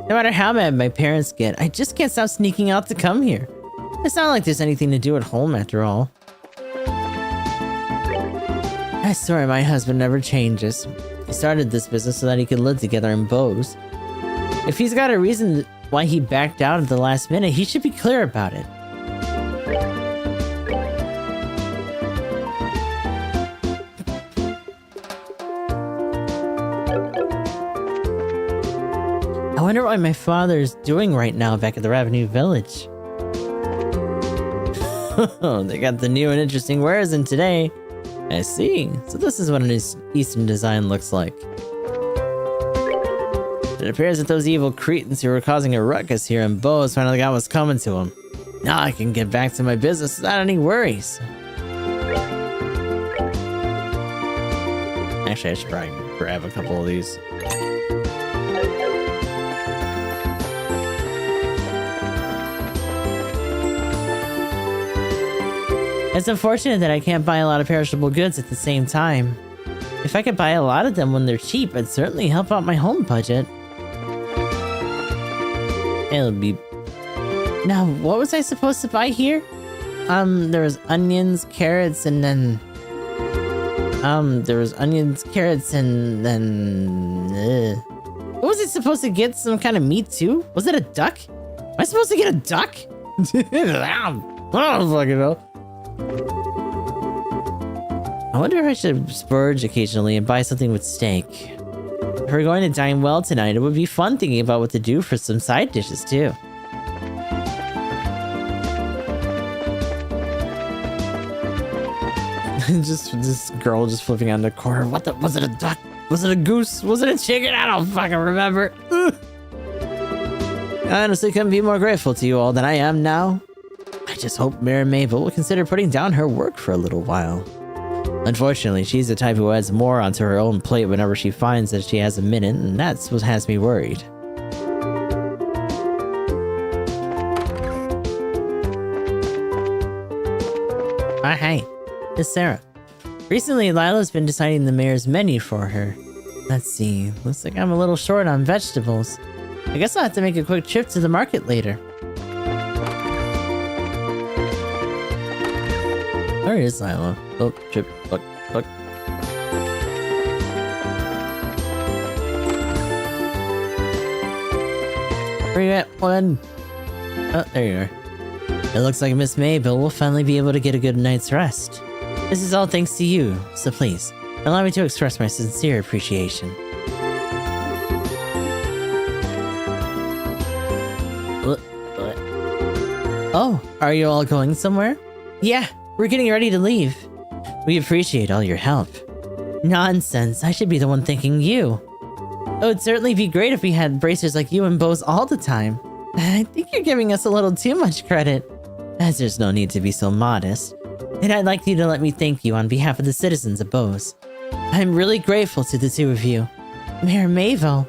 No matter how mad my parents get, I just can't stop sneaking out to come here. It's not like there's anything to do at home after all. I swear my husband never changes. He started this business so that he could live together in Bose. If he's got a reason why he backed out at the last minute, he should be clear about it. I wonder what my father's doing right now back at the Revenue village. They got the new and interesting wares in today. I see. So this is what an Eastern design looks like. It appears that those evil cretins who were causing a ruckus here in Bose finally got what's coming to them. Now I can get back to my business without any worries. Actually, I should probably grab a couple of these. It's unfortunate that I can't buy a lot of perishable goods at the same time. If If I could buy a lot of them when they're cheap, it'd certainly help out my home budget. It'll be... Now, what was I supposed to buy here? There was onions, carrots, and then... there was onions, carrots, and then... What was it supposed to get? Some kind of meat, too? Was it a duck? Am I supposed to get a duck? I don't fucking know. I wonder if I should splurge occasionally and buy something with steak. If we're going to dine well tonight, it would be fun thinking about what to do for some side dishes, too. Just this girl just flipping on the corner. What the? Was it a duck? Was it a goose? Was it a chicken? I don't fucking remember. Ugh. I honestly couldn't be more grateful to you all than I am now. I just hope Mary Mabel will consider putting down her work for a little while. Unfortunately, she's the type who adds more onto her own plate whenever she finds that she has a minute, and that's what has me worried. Hey, it's Sarah. Recently, Lila's been deciding the mayor's menu for her. Let's see, looks like I'm a little short on vegetables. I guess I'll have to make a quick trip to the market later. Where is Lila? Oh, trip, look. Where you at, one? Oh, there you are. It looks like Miss Mabel will finally be able to get a good night's rest. This is all thanks to you, so please, allow me to express my sincere appreciation. What? Oh, are you all going somewhere? Yeah, we're getting ready to leave. We appreciate all your help. Nonsense, I should be the one thanking you. It would certainly be great if we had bracers like you and Bose all the time. I think you're giving us a little too much credit, as there's no need to be so modest. And I'd like you to let me thank you on behalf of the citizens of Bose. I'm really grateful to the two of you. Mayor Mabel.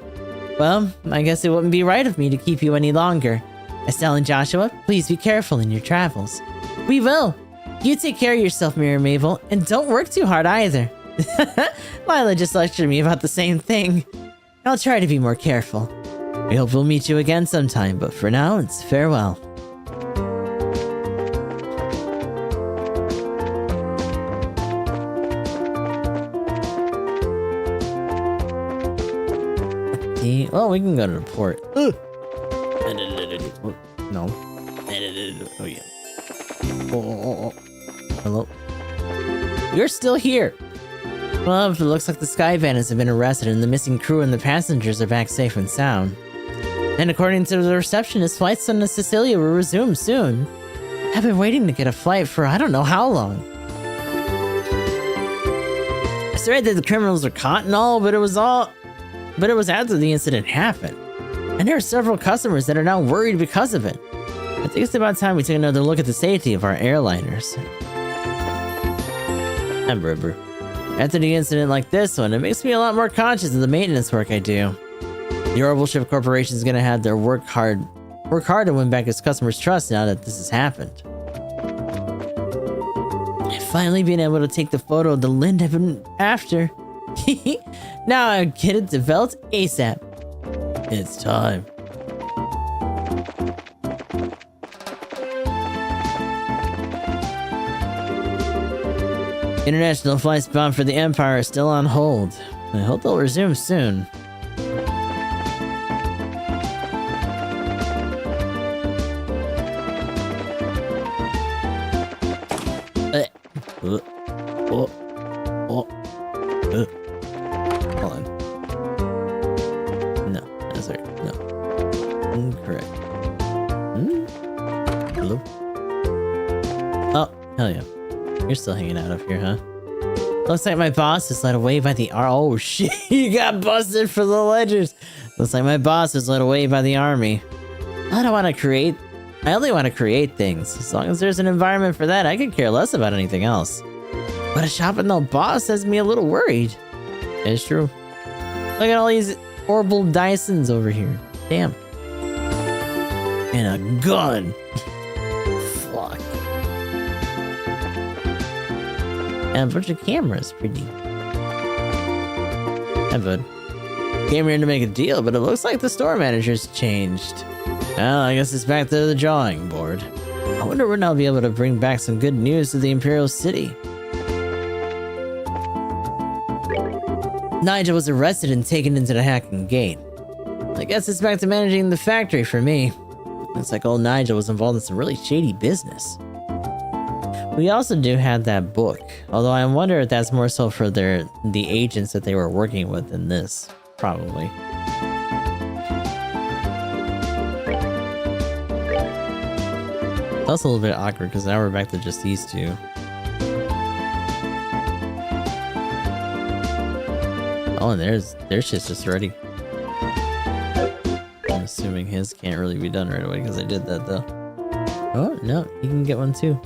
Well, I guess it wouldn't be right of me to keep you any longer. Estelle and Joshua, please be careful in your travels. We will. You take care of yourself, Mayor Mabel, and don't work too hard either. Lila just lectured me about the same thing. I'll try to be more careful. I hope we'll meet you again sometime, but for now, it's farewell. Well, we can go to the port. Ugh. No. Oh, yeah. Oh. Hello? You're still here! Well, it looks like the Sky Bandits have been arrested and the missing crew and the passengers are back safe and sound. And according to the receptionist, flights on Sicilia will resume soon. I've been waiting to get a flight for I don't know how long. I read that the criminals are caught and all, but it was after the incident happened. And there are several customers that are now worried because of it. I think it's about time we take another look at the safety of our airliners. After the incident like this one, it makes me a lot more conscious of the maintenance work I do. The Orbital Ship Corporation is gonna have their work hard to win back its customers' trust now that this has happened. I've finally been able to take the photo of the Lind I've been after. Now I get it developed ASAP. It's time. International flights bound for the Empire are still on hold. I hope they'll resume soon. Hold on. No, that's right. No. Incorrect. Hello? Oh, hell yeah. You're still hanging out up here, huh? Looks like my boss is led away by the oh shit, you got busted for the ledgers. Looks like my boss is led away by the army. I only want to create things. As long as there's an environment for that, I could care less about anything else. But a shop with no boss has me a little worried. It's true. Look at all these orbital Dysons over here. Damn. And a gun. Fuck. And a bunch of cameras. Pretty. Hi, bud. Came here to make a deal, but it looks like the store manager's changed. Well, I guess it's back to the drawing board. I wonder when I'll be able to bring back some good news to the Imperial City. Nigel was arrested and taken into the Hacking Gate. I guess it's back to managing the factory for me. Looks like old Nigel was involved in some really shady business. We also do have that book, although I wonder if that's more so for the agents that they were working with than this. Probably. It's also a little bit awkward because now we're back to just these two. Oh, and their shit's just ready. I'm assuming his can't really be done right away because I did that though. Oh, no, you can get one too.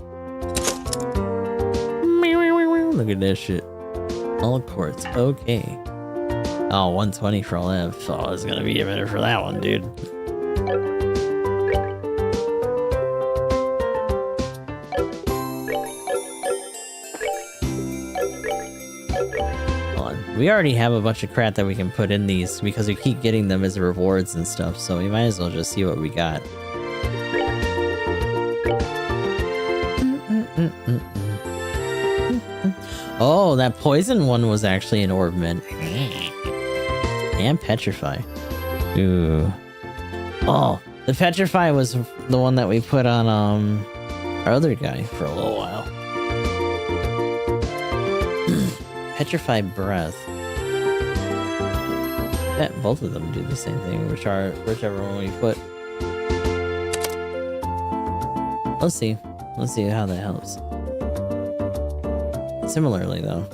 Look at that shit. All quartz, okay. Oh, 120 for all that. Oh, it's gonna be a minute for that one, dude. We already have a bunch of crap that we can put in these because we keep getting them as rewards and stuff, so we might as well just see what we got. Oh, that poison one was actually an orb mint. And petrify. Ooh. Oh, the petrify was the one that we put on our other guy for a little while. Petrify breath. Yeah, both of them do the same thing, whichever one we put. Let's see. Let's see how that helps. Similarly, though.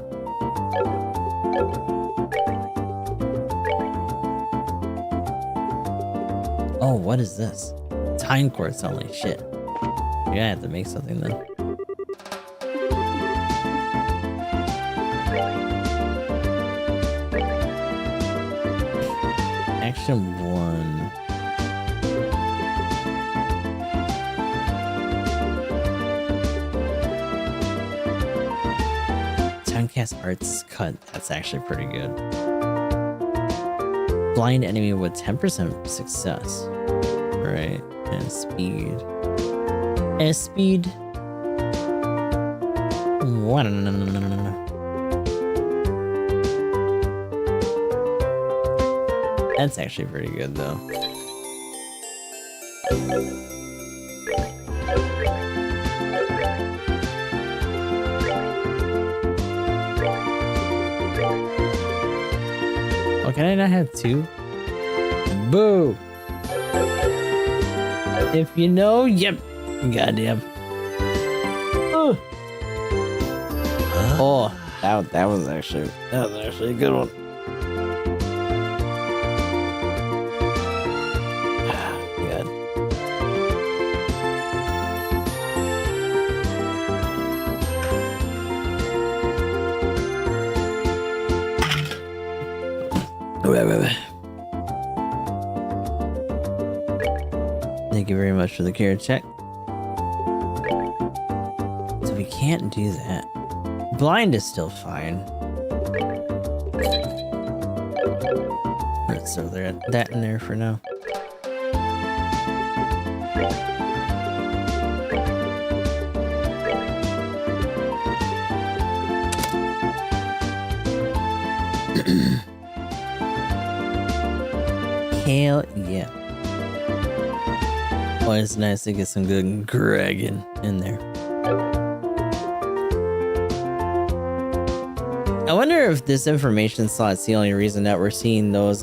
Oh, what is this? Time quartz only. Shit. You're gonna have to make something then. Action 1. Timecast Arts Cut. That's actually pretty good. Blind enemy with 10% success. Right. And speed. And speed. What? That's actually pretty good, though. Oh, can I not have two? Boo! If you know, yep. Goddamn. Oh, that was actually a good one. Thank you very much for the care check. So we can't do that. Blind is still fine. Let's throw that in there for now. Hell yeah. Oh, it's nice to get some good Gregan in there. I wonder if this information slot's the only reason that we're seeing those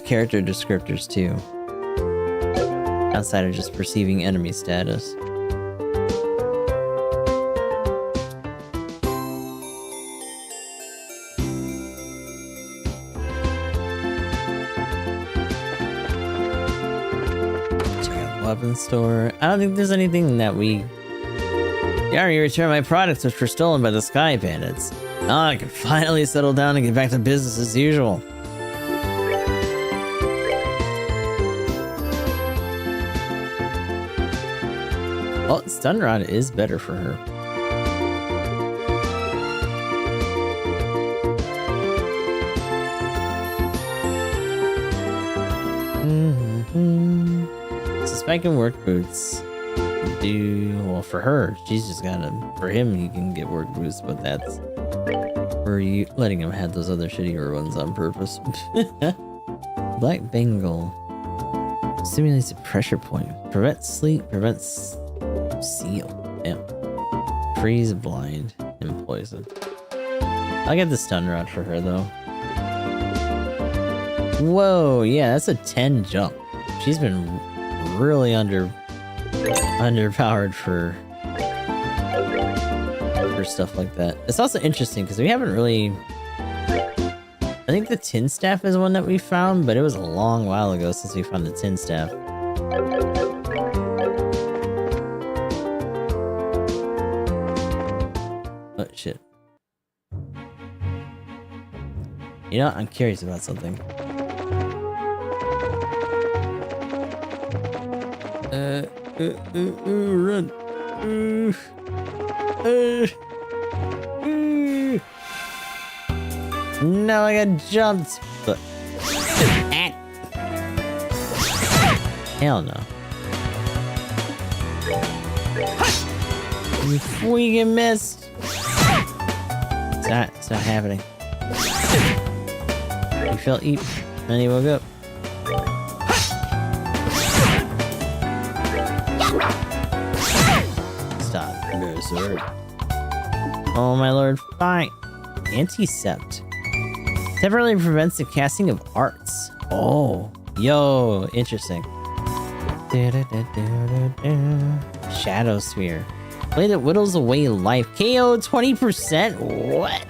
character descriptors too. Outside of just perceiving enemy status. Weapons store. I don't think there's anything that we... You already returned my products which were stolen by the Sky Bandits. Now I can finally settle down and get back to business as usual. Well, Stun Rod is better for her. Spike and work boots. Well, for her, she's just got to. For him, he can get work boots, but that's for you letting him have those other shittier ones on purpose. Black Bengal simulates a pressure point. Prevents sleep. Prevents seal. Damn. Freeze, blind, and poison. I'll get the stun rod for her though. Whoa, yeah, that's a 10 jump. She's been really underpowered for stuff like that. It's also interesting because we haven't really. I think the tin staff is one that we found, but it was a long while ago since we found the tin staff. Oh shit. You know, I'm curious about something. Run. No, I got jumped. But hell no. You freaking missed. It's not happening. You felt eat, then you woke up. Stop. No, sir. Oh my lord, fine. Anticept. Temporarily prevents the casting of arts. Oh. Yo, interesting. Shadow Sphere. Blade that whittles away life. KO 20%? What?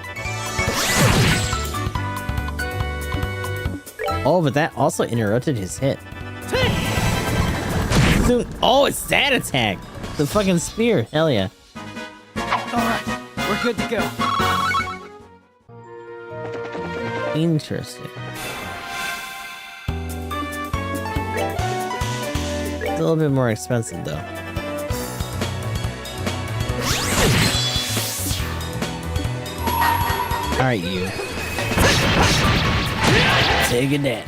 Oh, but that also interrupted his hit. Oh, it's that attack! The fucking spear. Hell yeah. Alright, we're good to go. Interesting. It's a little bit more expensive though. Alright, you. Take a nap.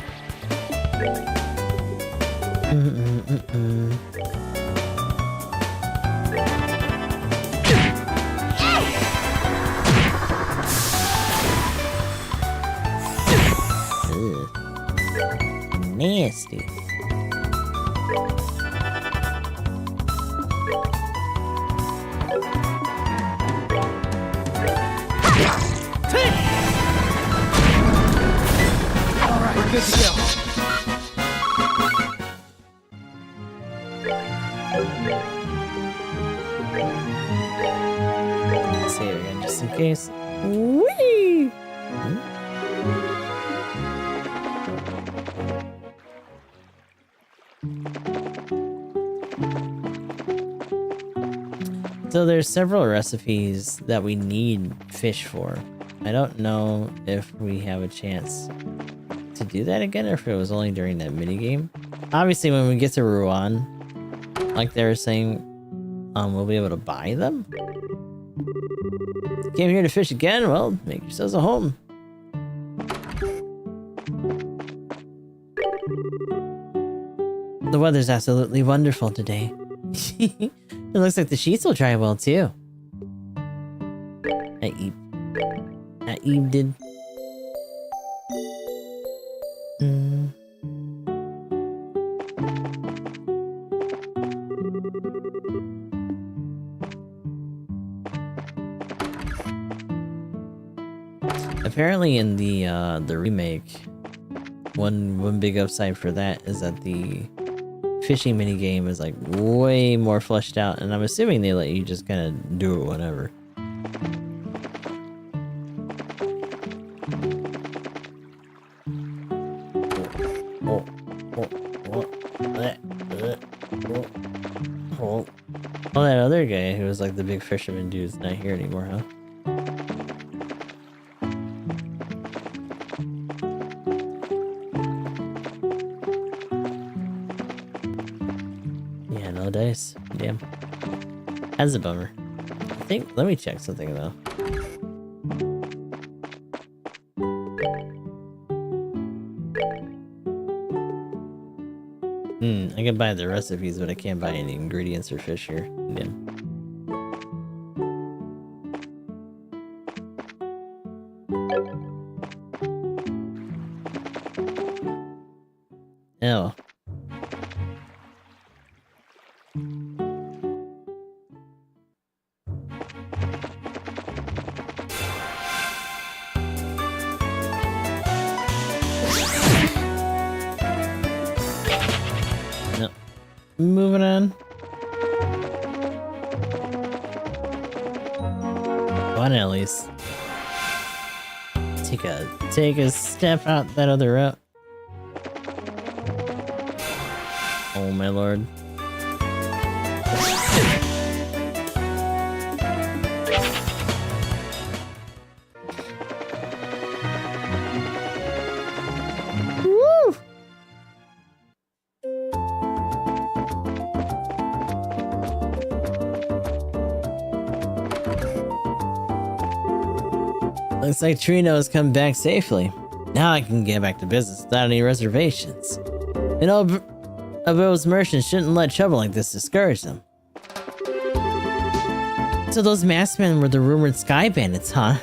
Nasty. Alright, we're good to go. Save again just in case. Whee! So there's several recipes that we need fish for. I don't know if we have a chance to do that again or if it was only during that minigame. Obviously when we get to Rouen, like they were saying, we'll be able to buy them. Came here to fish again? Well, make yourselves a home. The weather's absolutely wonderful today. It looks like the sheets will dry well too. Eve did. Apparently in the remake, one big upside for that is that the fishing minigame is like way more fleshed out, and I'm assuming they let you just kind of do it whenever. Oh, that other guy who was like the big fisherman dude's not here anymore, huh? Yeah, no dice. Damn. That's a bummer. I think, let me check something though. I can buy the recipes, but I can't buy any ingredients or fish here. Again. Oh. No. Moving on. One at least. Take a step out that other route. Oh my lord. Woo! Looks like Trino has come back safely. Now I can get back to business without any reservations. And those merchants shouldn't let trouble like this discourage them. So those masked men were the rumored sky bandits, huh?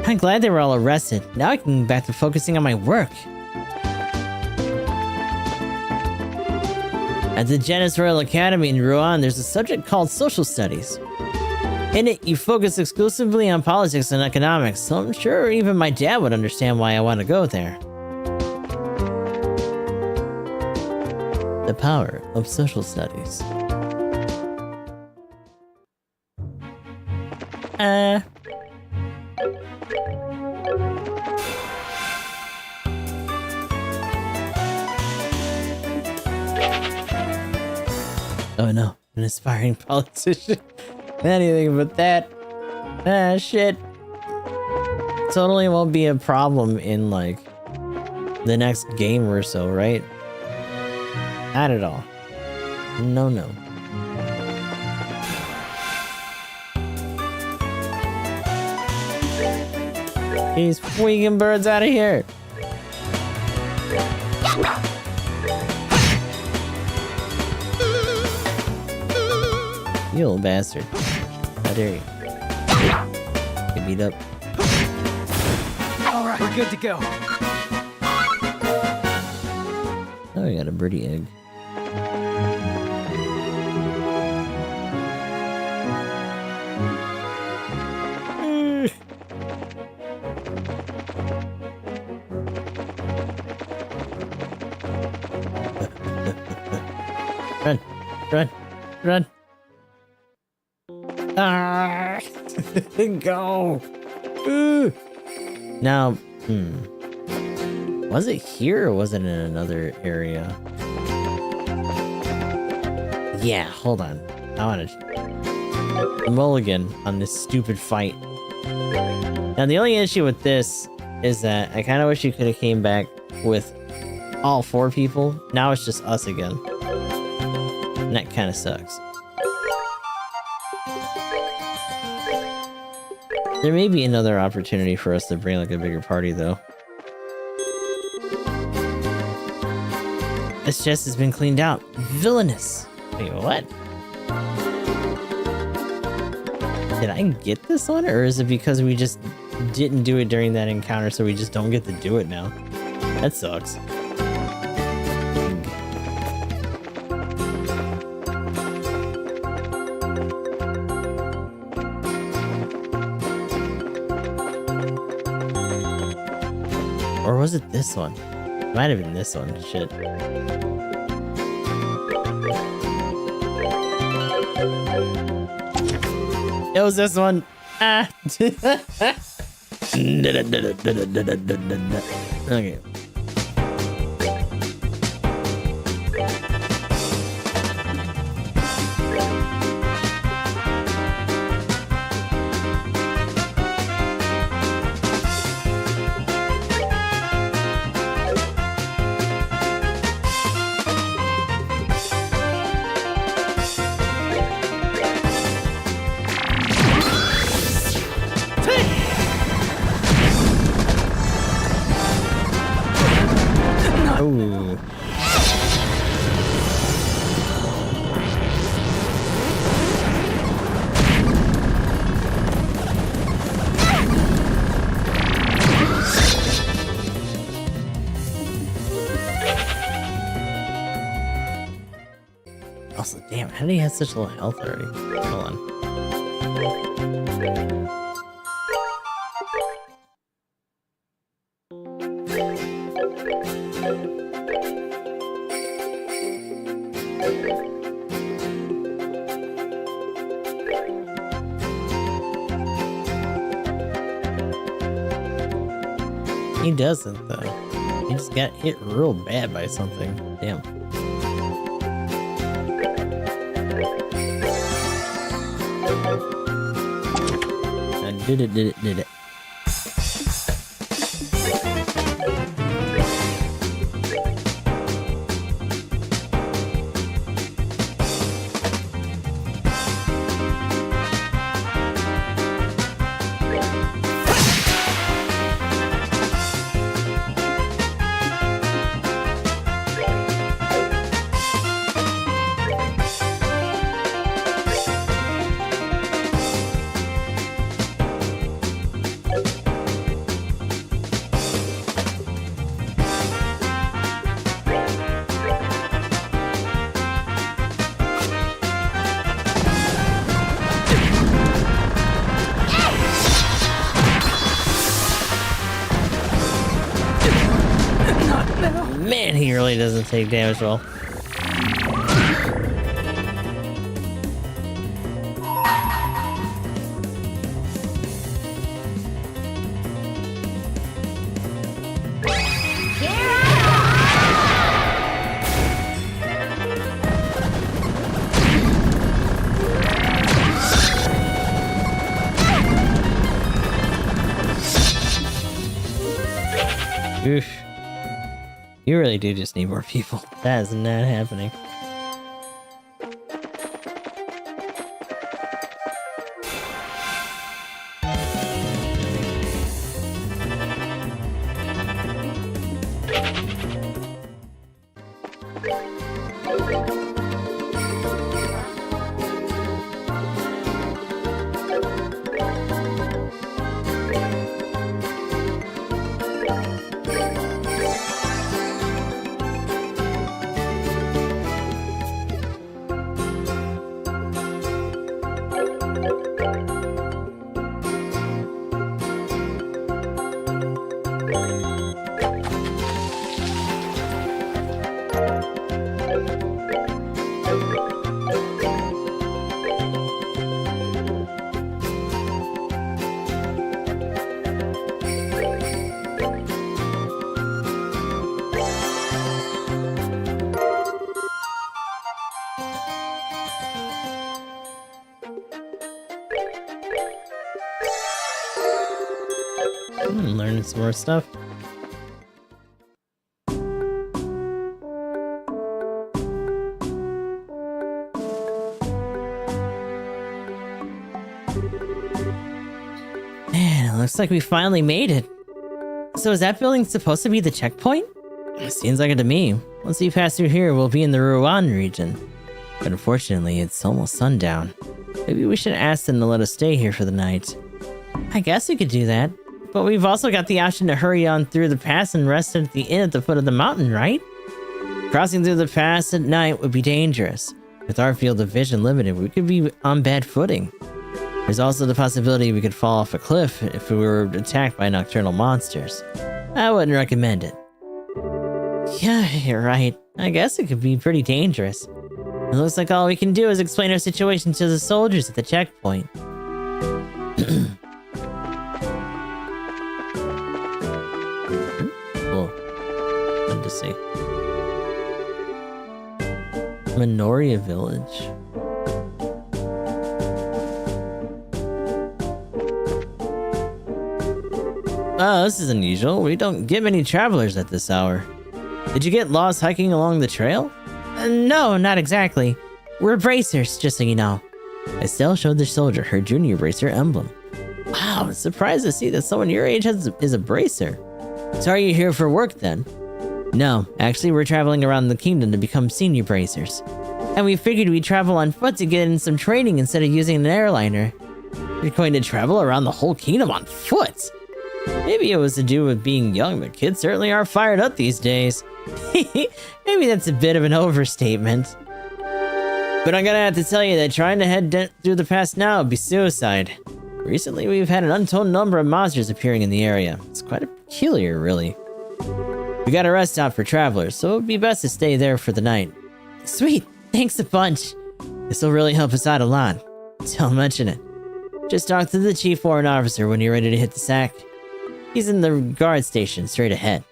I'm glad they were all arrested. Now I can get back to focusing on my work. At the Janus Royal Academy in Rouen, there's a subject called Social Studies. In it, you focus exclusively on politics and economics, so I'm sure even my dad would understand why I want to go there. The power of social studies. Oh no, an aspiring politician. Anything but that. Shit. Totally won't be a problem in, like, the next game or so, right? Not at all. No, no. These freaking birds out of here! You little bastard. How dare you? Get beat up. Alright, we're good to go. Oh, I got a birdie egg. Run! Run! Run! Ah! Go! Now, was it here or was it in another area? Yeah, hold on. I want to mulligan on this stupid fight. Now, the only issue with this is that I kind of wish you could have came back with all 4 people. Now it's just us again. And that kind of sucks. There may be another opportunity for us to bring like a bigger party though. This chest has been cleaned out. Villainous! Wait, what? Did I get this one? Or is it because we just didn't do it during that encounter so we just don't get to do it now? That sucks. Or was it this one? Might have been this one. Shit. It was this one. Ah. Okay. Ooh. Also, damn, how did he have such low health already? Hold on. He doesn't, though. He just got hit real bad by something. Damn. I did it. Man, he really doesn't take damage well. Oof. You really do just need more people. That is not happening. Learning some more stuff. Man, it looks like we finally made it. So is that building supposed to be the checkpoint? Seems like it to me. Once we pass through here, we'll be in the Rouen region. But unfortunately, it's almost sundown. Maybe we should ask them to let us stay here for the night. I guess we could do that. But we've also got the option to hurry on through the pass and rest at the inn at the foot of the mountain, right? Crossing through the pass at night would be dangerous. With our field of vision limited, we could be on bad footing. There's also the possibility we could fall off a cliff if we were attacked by nocturnal monsters. I wouldn't recommend it. Yeah, you're right. I guess it could be pretty dangerous. It looks like all we can do is explain our situation to the soldiers at the checkpoint. Good to see. Minoria Village. Oh, this is unusual. We don't get many travelers at this hour. Did you get lost hiking along the trail? No, not exactly. We're bracers, just so you know. Estelle showed the soldier her junior bracer emblem. Wow, I'm surprised to see that someone your age is a bracer. So are you here for work then? No, actually we're traveling around the kingdom to become senior bracers. And we figured we'd travel on foot to get in some training instead of using an airliner. You're going to travel around the whole kingdom on foot? Maybe it was to do with being young, but kids certainly are fired up these days. Maybe that's a bit of an overstatement. But I'm gonna have to tell you that trying to head through the pass now would be suicide. Recently, we've had an untold number of monsters appearing in the area. It's quite peculiar, really. We got a rest stop for travelers, so it would be best to stay there for the night. Sweet! Thanks a bunch! This will really help us out a lot. Don't mention it. Just talk to the chief warrant officer when you're ready to hit the sack. He's in the guard station, straight ahead.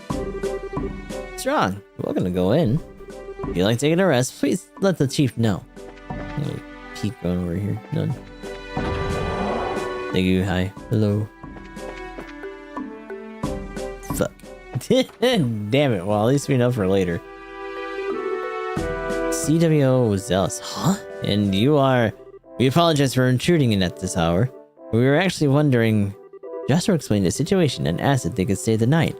What's wrong? We're welcome to go in. If you like taking a rest, please let the chief know. Keep going over here. None. Thank you. Hi. Hello. Fuck. Damn it. Well, at least we know for later. CWO was zealous. Huh? And you are... We apologize for intruding in at this hour. We were actually wondering... Joshua explained the situation and asked if they could stay the night.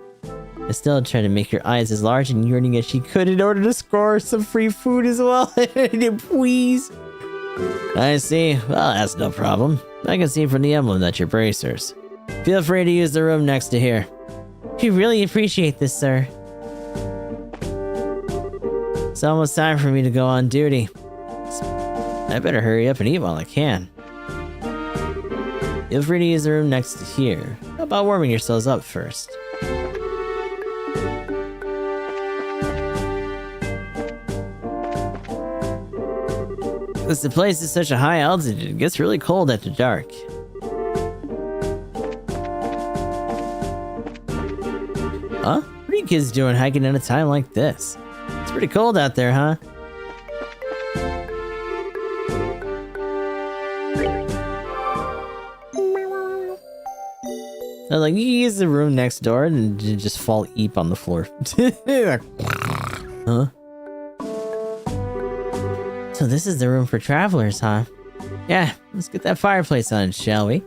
Estelle tried to make her eyes as large and yearning as she could in order to score some free food as well. Please. I see. Well, that's no problem. I can see from the emblem that you're bracers. Feel free to use the room next to here. We really appreciate this, sir. It's almost time for me to go on duty. I better hurry up and eat while I can. Feel free to use the room next to here. How about warming yourselves up first? Because the place is such a high altitude, it gets really cold after dark. Huh? What are you kids doing hiking at a time like this? It's pretty cold out there, huh? Like, you can use the room next door and just fall eep on the floor. Huh? So this is the room for travelers, huh? Yeah, let's get that fireplace on, shall we?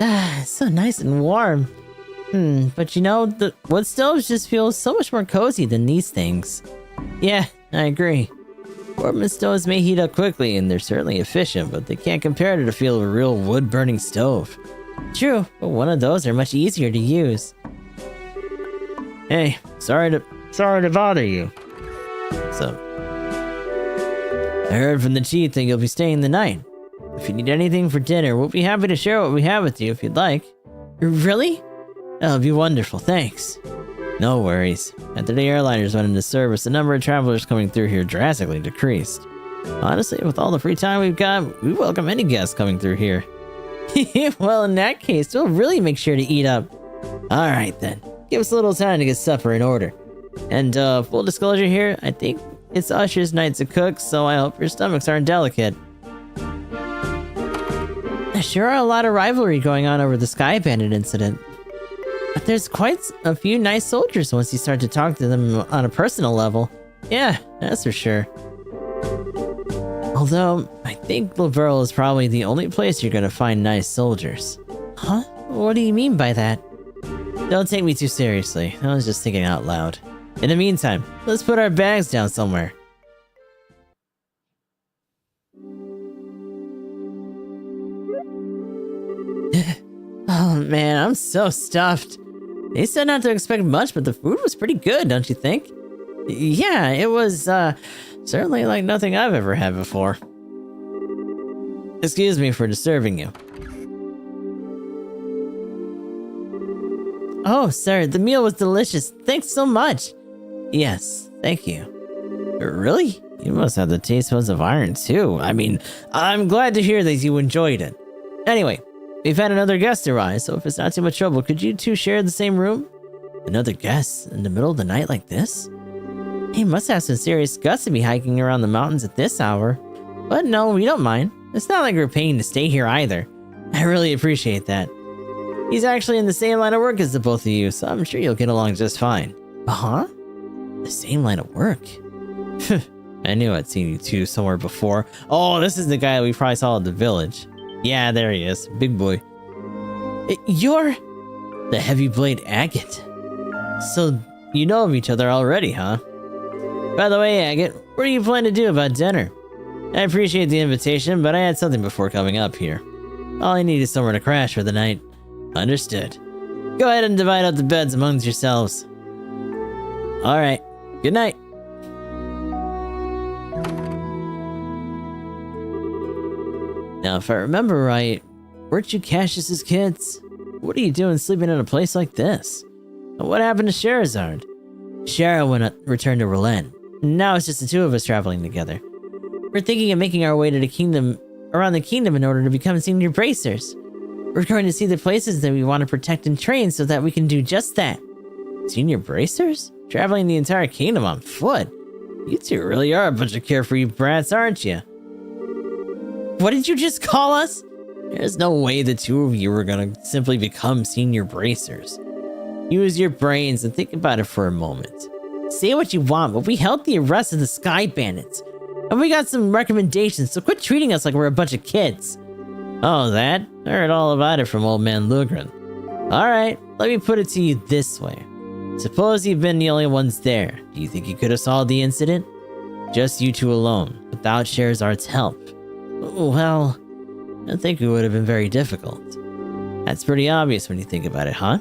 Ah, it's so nice and warm. But you know, the wood stoves just feel so much more cozy than these things. Yeah, I agree. Wood stoves may heat up quickly, and they're certainly efficient, but they can't compare to the feel of a real wood-burning stove. True, but one of those are much easier to use. Hey, sorry to bother you. So, I heard from the chief that you'll be staying the night. If you need anything for dinner, we'll be happy to share what we have with you if you'd like. Really? That'll be wonderful, thanks. No worries. After the airliners went into service, the number of travelers coming through here drastically decreased. Honestly, with all the free time we've got, we welcome any guests coming through here. Well, in that case, we'll really make sure to eat up. Alright then. Give us a little time to get supper in order. And, full disclosure here, I think it's Usher's night to cook, so I hope your stomachs aren't delicate. There sure are a lot of rivalry going on over the Sky Bandit incident. But there's quite a few nice soldiers once you start to talk to them on a personal level. Yeah, that's for sure. Although, I think Laverle is probably the only place you're gonna find nice soldiers. Huh? What do you mean by that? Don't take me too seriously. I was just thinking out loud. In the meantime, let's put our bags down somewhere. Oh man, I'm so stuffed. They said not to expect much, but the food was pretty good, don't you think? Yeah, it was, certainly like nothing I've ever had before. Excuse me for disturbing you. Oh, sir, the meal was delicious. Thanks so much. Yes, thank you. Really? You must have the taste buds of iron, too. I mean, I'm glad to hear that you enjoyed it. Anyway, we've had another guest arrive, so if it's not too much trouble, could you two share the same room? Another guest? In the middle of the night like this? He must have some serious guts to be hiking around the mountains at this hour. But no, we don't mind. It's not like we're paying to stay here either. I really appreciate that. He's actually in the same line of work as the both of you, so I'm sure you'll get along just fine. Uh-huh? The same line of work? I knew I'd seen you two somewhere before. Oh, this is the guy we probably saw at the village. Yeah, there he is. Big boy. You're... the heavy blade agate. So, you know of each other already, huh? By the way, Agate, what do you plan to do about dinner? I appreciate the invitation, but I had something before coming up here. All I need is somewhere to crash for the night. Understood. Go ahead and divide up the beds amongst yourselves. Alright, good night. Now, if I remember right, weren't you Cassius's kids? What are you doing sleeping in a place like this? And what happened to Sherazard? Shara returned to Roland. Now it's just the two of us traveling together. We're thinking of making our way to the kingdom, around the kingdom in order to become senior bracers. We're going to see the places that we want to protect and train so that we can do just that. Senior bracers? Traveling the entire kingdom on foot? You two really are a bunch of carefree brats, aren't you? What did you just call us? There's no way the two of you are gonna simply become senior bracers. Use your brains and think about it for a moment. Say what you want, but we helped the arrest of the Sky Bandits. And we got some recommendations, so quit treating us like we're a bunch of kids. Oh, that? I heard all about it from old man Lugren. Alright, let me put it to you this way. Suppose you've been the only ones there. Do you think you could have solved the incident? Just you two alone, without Sherazard's help. Well, I think it would have been very difficult. That's pretty obvious when you think about it, huh?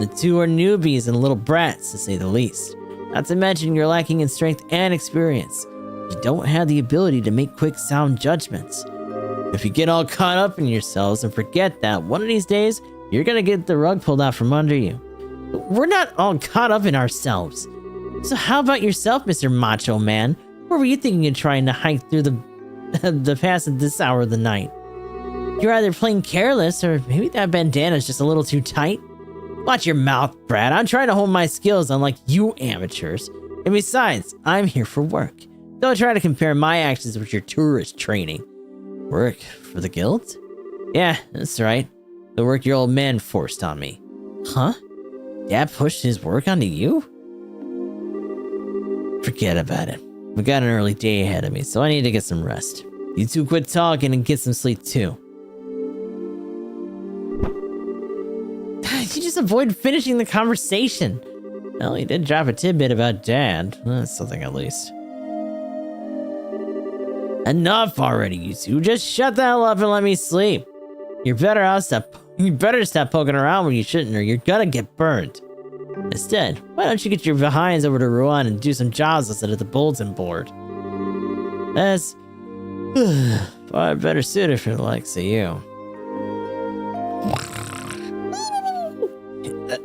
The two are newbies and little brats, to say the least. Not to mention you're lacking in strength and experience. You don't have the ability to make quick, sound judgments. If you get all caught up in yourselves and forget that, one of these days, you're gonna get the rug pulled out from under you. But we're not all caught up in ourselves. So how about yourself, Mr. Macho Man? What were you thinking of trying to hike through the pass at this hour of the night? You're either playing careless, or maybe that bandana's just a little too tight. Watch your mouth, Brad. I'm trying to hold my skills unlike you amateurs. And besides, I'm here for work. Don't try to compare my actions with your tourist training. Work for the guild? Yeah, that's right. The work your old man forced on me. Huh? Dad pushed his work onto you? Forget about it. We got an early day ahead of me, so I need to get some rest. You two quit talking and get some sleep too. You just avoid finishing the conversation. Well, he did drop a tidbit about Dad. That's something at least. Enough already, you two. Just shut the hell up and let me sleep. You better stop poking around where you shouldn't, or you're gonna get burned. Instead, why don't you get your behinds over to Rouen and do some jobs instead of the bulletin board? That's far better suited for the likes of you.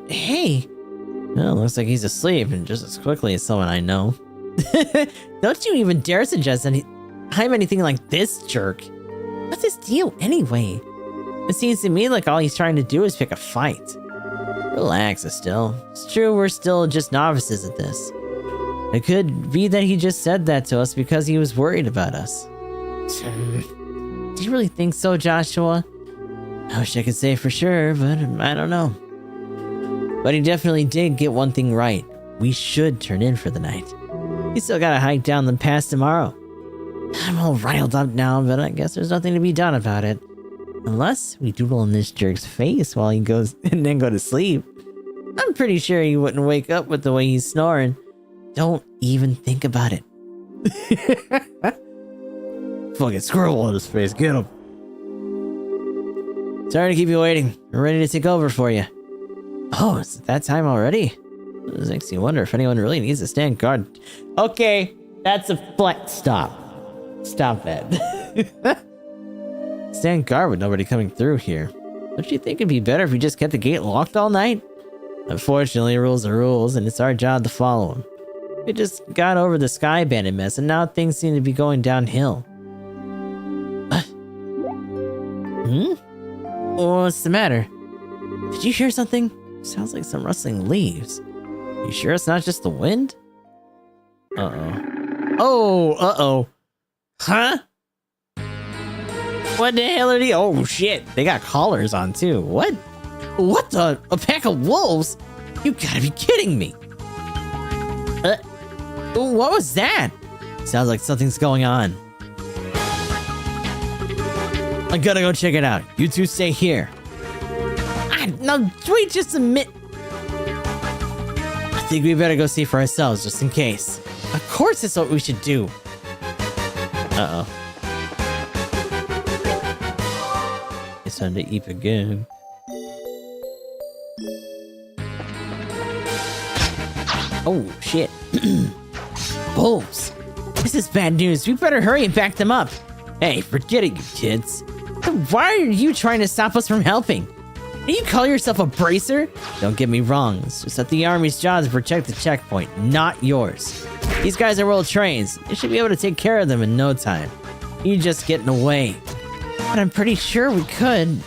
Hey! Well, looks like he's asleep, and just as quickly as someone I know. Don't you even dare suggest I'm anything like this jerk. What's his deal anyway? It seems to me like all he's trying to do is pick a fight. Relax, Estelle. It's true we're still just novices at this. It could be that he just said that to us because he was worried about us. Do you really think so, Joshua? I wish I could say for sure, but I don't know. But he definitely did get one thing right. We should turn in for the night. We still gotta hike down the pass tomorrow. I'm all riled up now, but I guess there's nothing to be done about it. Unless we doodle in this jerk's face while he goes and then go to sleep. I'm pretty sure he wouldn't wake up with the way he's snoring. Don't even think about it. Fucking squirrel on his face, get him. Sorry to keep you waiting. We're ready to take over for you. Oh, is it that time already? This makes me wonder if anyone really needs to stand guard. Okay, that's a flex. Stop that. Stand guard with nobody coming through here. Don't you think it'd be better if we just kept the gate locked all night? Unfortunately, rules are rules, and it's our job to follow them. We just got over the Sky Bandit mess, and now things seem to be going downhill. What's the matter? Did you hear something? Sounds like some rustling leaves. You sure it's not just the wind? Uh-oh. Oh, uh-oh. Huh? What the hell are these? Oh, shit. They got collars on, too. What? What the? A pack of wolves? You gotta be kidding me. What was that? Sounds like something's going on. I gotta go check it out. You two stay here. Now, wait just a minute. I think we better go see for ourselves, just in case. Of course that's what we should do. Uh-oh. It's time to eat again. Oh, shit. Bulbs. This is bad news. We better hurry and back them up. Hey, forget it, you kids. Why are you trying to stop us from helping? Do you call yourself a bracer? Don't get me wrong. It's just that the Army's job is to protect the checkpoint, not yours. These guys are well trained. You should be able to take care of them in no time. You just get in the way. But I'm pretty sure we could.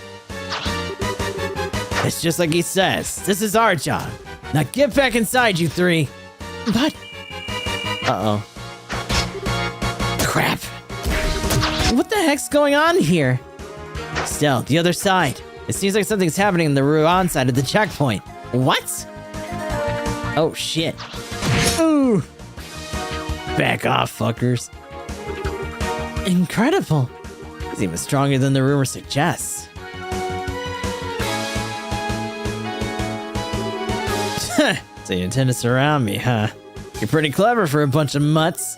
It's just like he says. This is our job. Now get back inside, you three. But... Uh-oh. Crap. What the heck's going on here? Still, the other side. It seems like something's happening in the Ruan side of the checkpoint. What? Oh, shit. Ooh. Back off, fuckers. Incredible. He's even stronger than the rumor suggests. So you intend to surround me, huh? You're pretty clever for a bunch of mutts.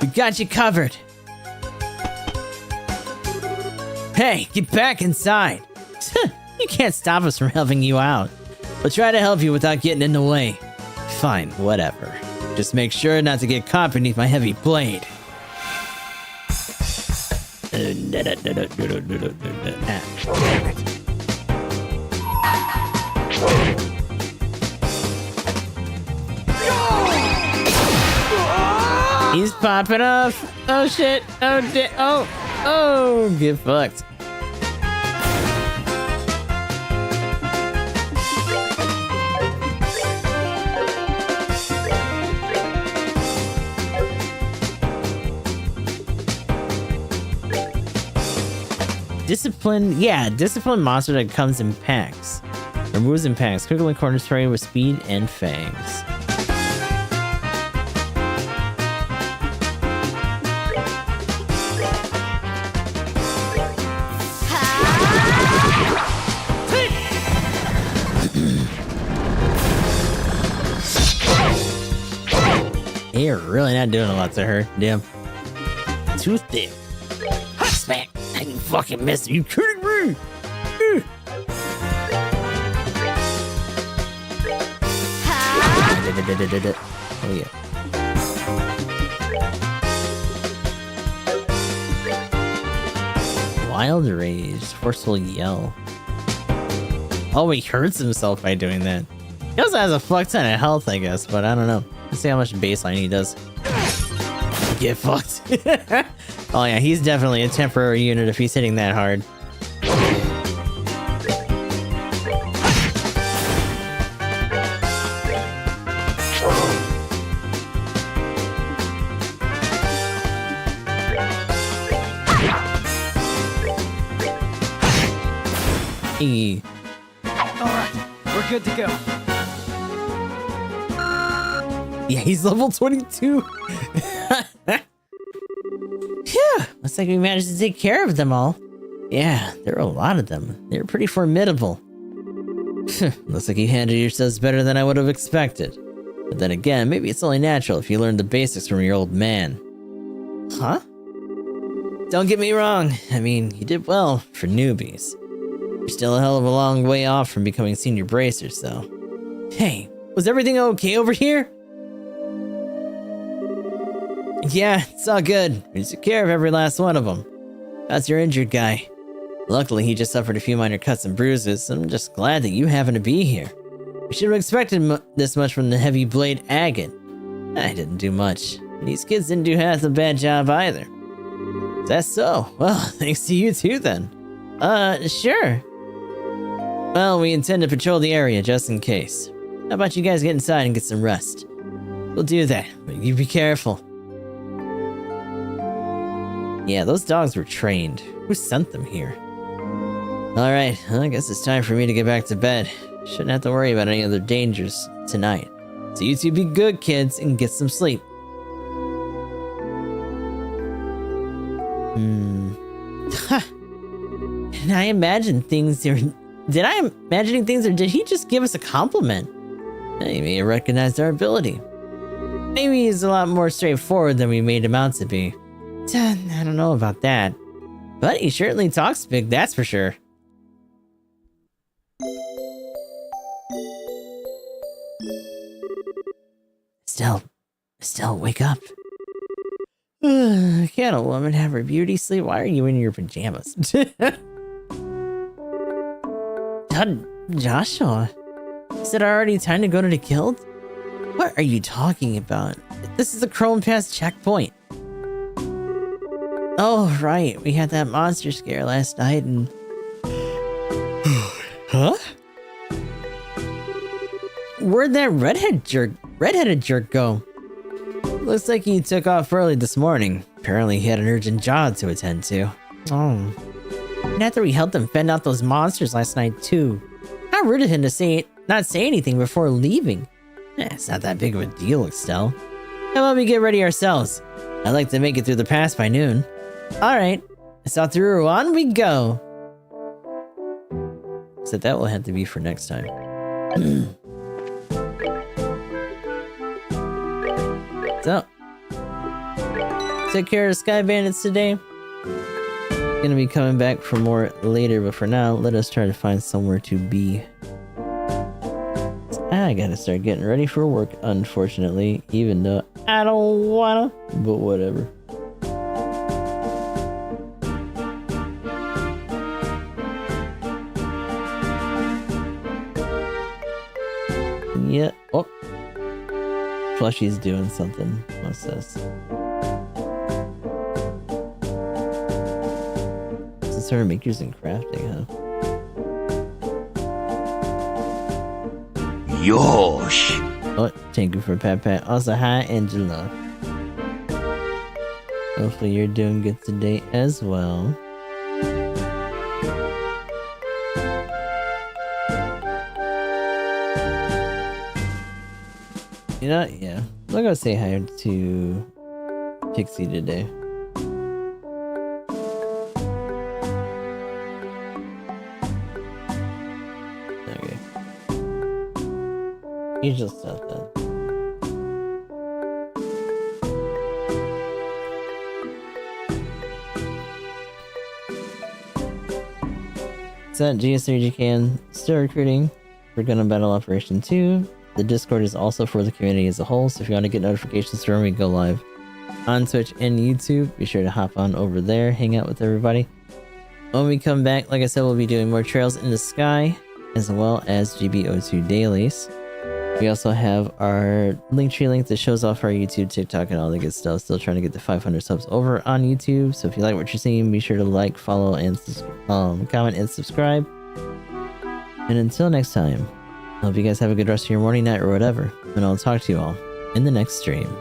We got you covered. Hey, get back inside. You can't stop us from helping you out. We'll try to help you without getting in the way. Fine, whatever. Just make sure not to get caught beneath my heavy blade. He's popping off. Oh shit. Oh, get fucked. Discipline monster that comes in packs. Or moves in packs. Quickly corners prey with speed and fangs. You're really not doing a lot to her, damn. Too thick. Hot smack! I can fucking miss you. Kidding me? Oh yeah. Wild rage, forceful yell. Oh, he hurts himself by doing that. He also has a fuck ton of health, I guess, but I don't know. Let's see how much baseline he does. Get fucked. Oh yeah, he's definitely a temporary unit if he's hitting that hard. Alright, we're good to go. Yeah, he's level 22. Phew, looks like we managed to take care of them all. Yeah, there are a lot of them. They're pretty formidable. Looks like you handled yourselves better than I would have expected. But then again, maybe it's only natural if you learned the basics from your old man. Huh? Don't get me wrong. I mean, you did well for newbies. You're still a hell of a long way off from becoming senior bracers, though. Hey, was everything okay over here? Yeah, it's all good. We took care of every last one of them. How's your injured guy? Luckily, he just suffered a few minor cuts and bruises, and I'm just glad that you happen to be here. We should have expected this much from the heavy blade agate. I didn't do much. These kids didn't do half a bad job either. That's so. Well, thanks to you too then. Sure. Well, we intend to patrol the area just in case. How about you guys get inside and get some rest? We'll do that, but you be careful. Yeah, those dogs were trained. Who sent them here? Alright, I guess it's time for me to get back to bed. Shouldn't have to worry about any other dangers tonight. So you two be good, kids, and get some sleep. Did I imagine things or did I imagining things, or did he just give us a compliment? He may have recognized our ability. Maybe he's a lot more straightforward than we made him out to be. I don't know about that. But he certainly talks big, that's for sure. Estelle, wake up. Can't a woman have her beauty sleep? Why are you in your pajamas? Joshua, is it already time to go to the guild? What are you talking about? This is the Chrome Pass checkpoint. Oh, right. We had that monster scare last night and... Huh? Where'd that redheaded jerk go? Looks like he took off early this morning. Apparently he had an urgent job to attend to. Oh. And after we helped him fend out those monsters last night too. How rude of him to not say anything before leaving. It's not that big of a deal, Estelle. How about we get ready ourselves? I'd like to make it through the pass by noon. Alright, so through on we go. So that will have to be for next time. So, take care of Sky Bandits today. Gonna be coming back for more later, but for now, let us try to find somewhere to be. I gotta start getting ready for work, unfortunately, even though I don't wanna, but whatever. Yeah. Oh. Plushy's doing something. What's this? This is sort of makers and crafting, huh? Yosh! Oh, thank you for Pat. Also, hi, Angela. Hopefully you're doing good today as well. You know, yeah. I'm gonna say hi to Pixie today. Okay. Usual stuff then. So at GS3GKN, still recruiting for Gun and Battle Operation 2. The Discord is also for the community as a whole, so if you want to get notifications for when we go live on Twitch and YouTube, be sure to hop on over there, hang out with everybody. When we come back, like I said, we'll be doing more Trails in the Sky, as well as GBO2 dailies. We also have our Linktree link that shows off our YouTube, TikTok, and all the good stuff. Still trying to get to 500 subs over on YouTube, so if you like what you're seeing, be sure to like, follow, and comment and subscribe. And until next time, I hope you guys have a good rest of your morning, night, or whatever, and I'll talk to you all in the next stream.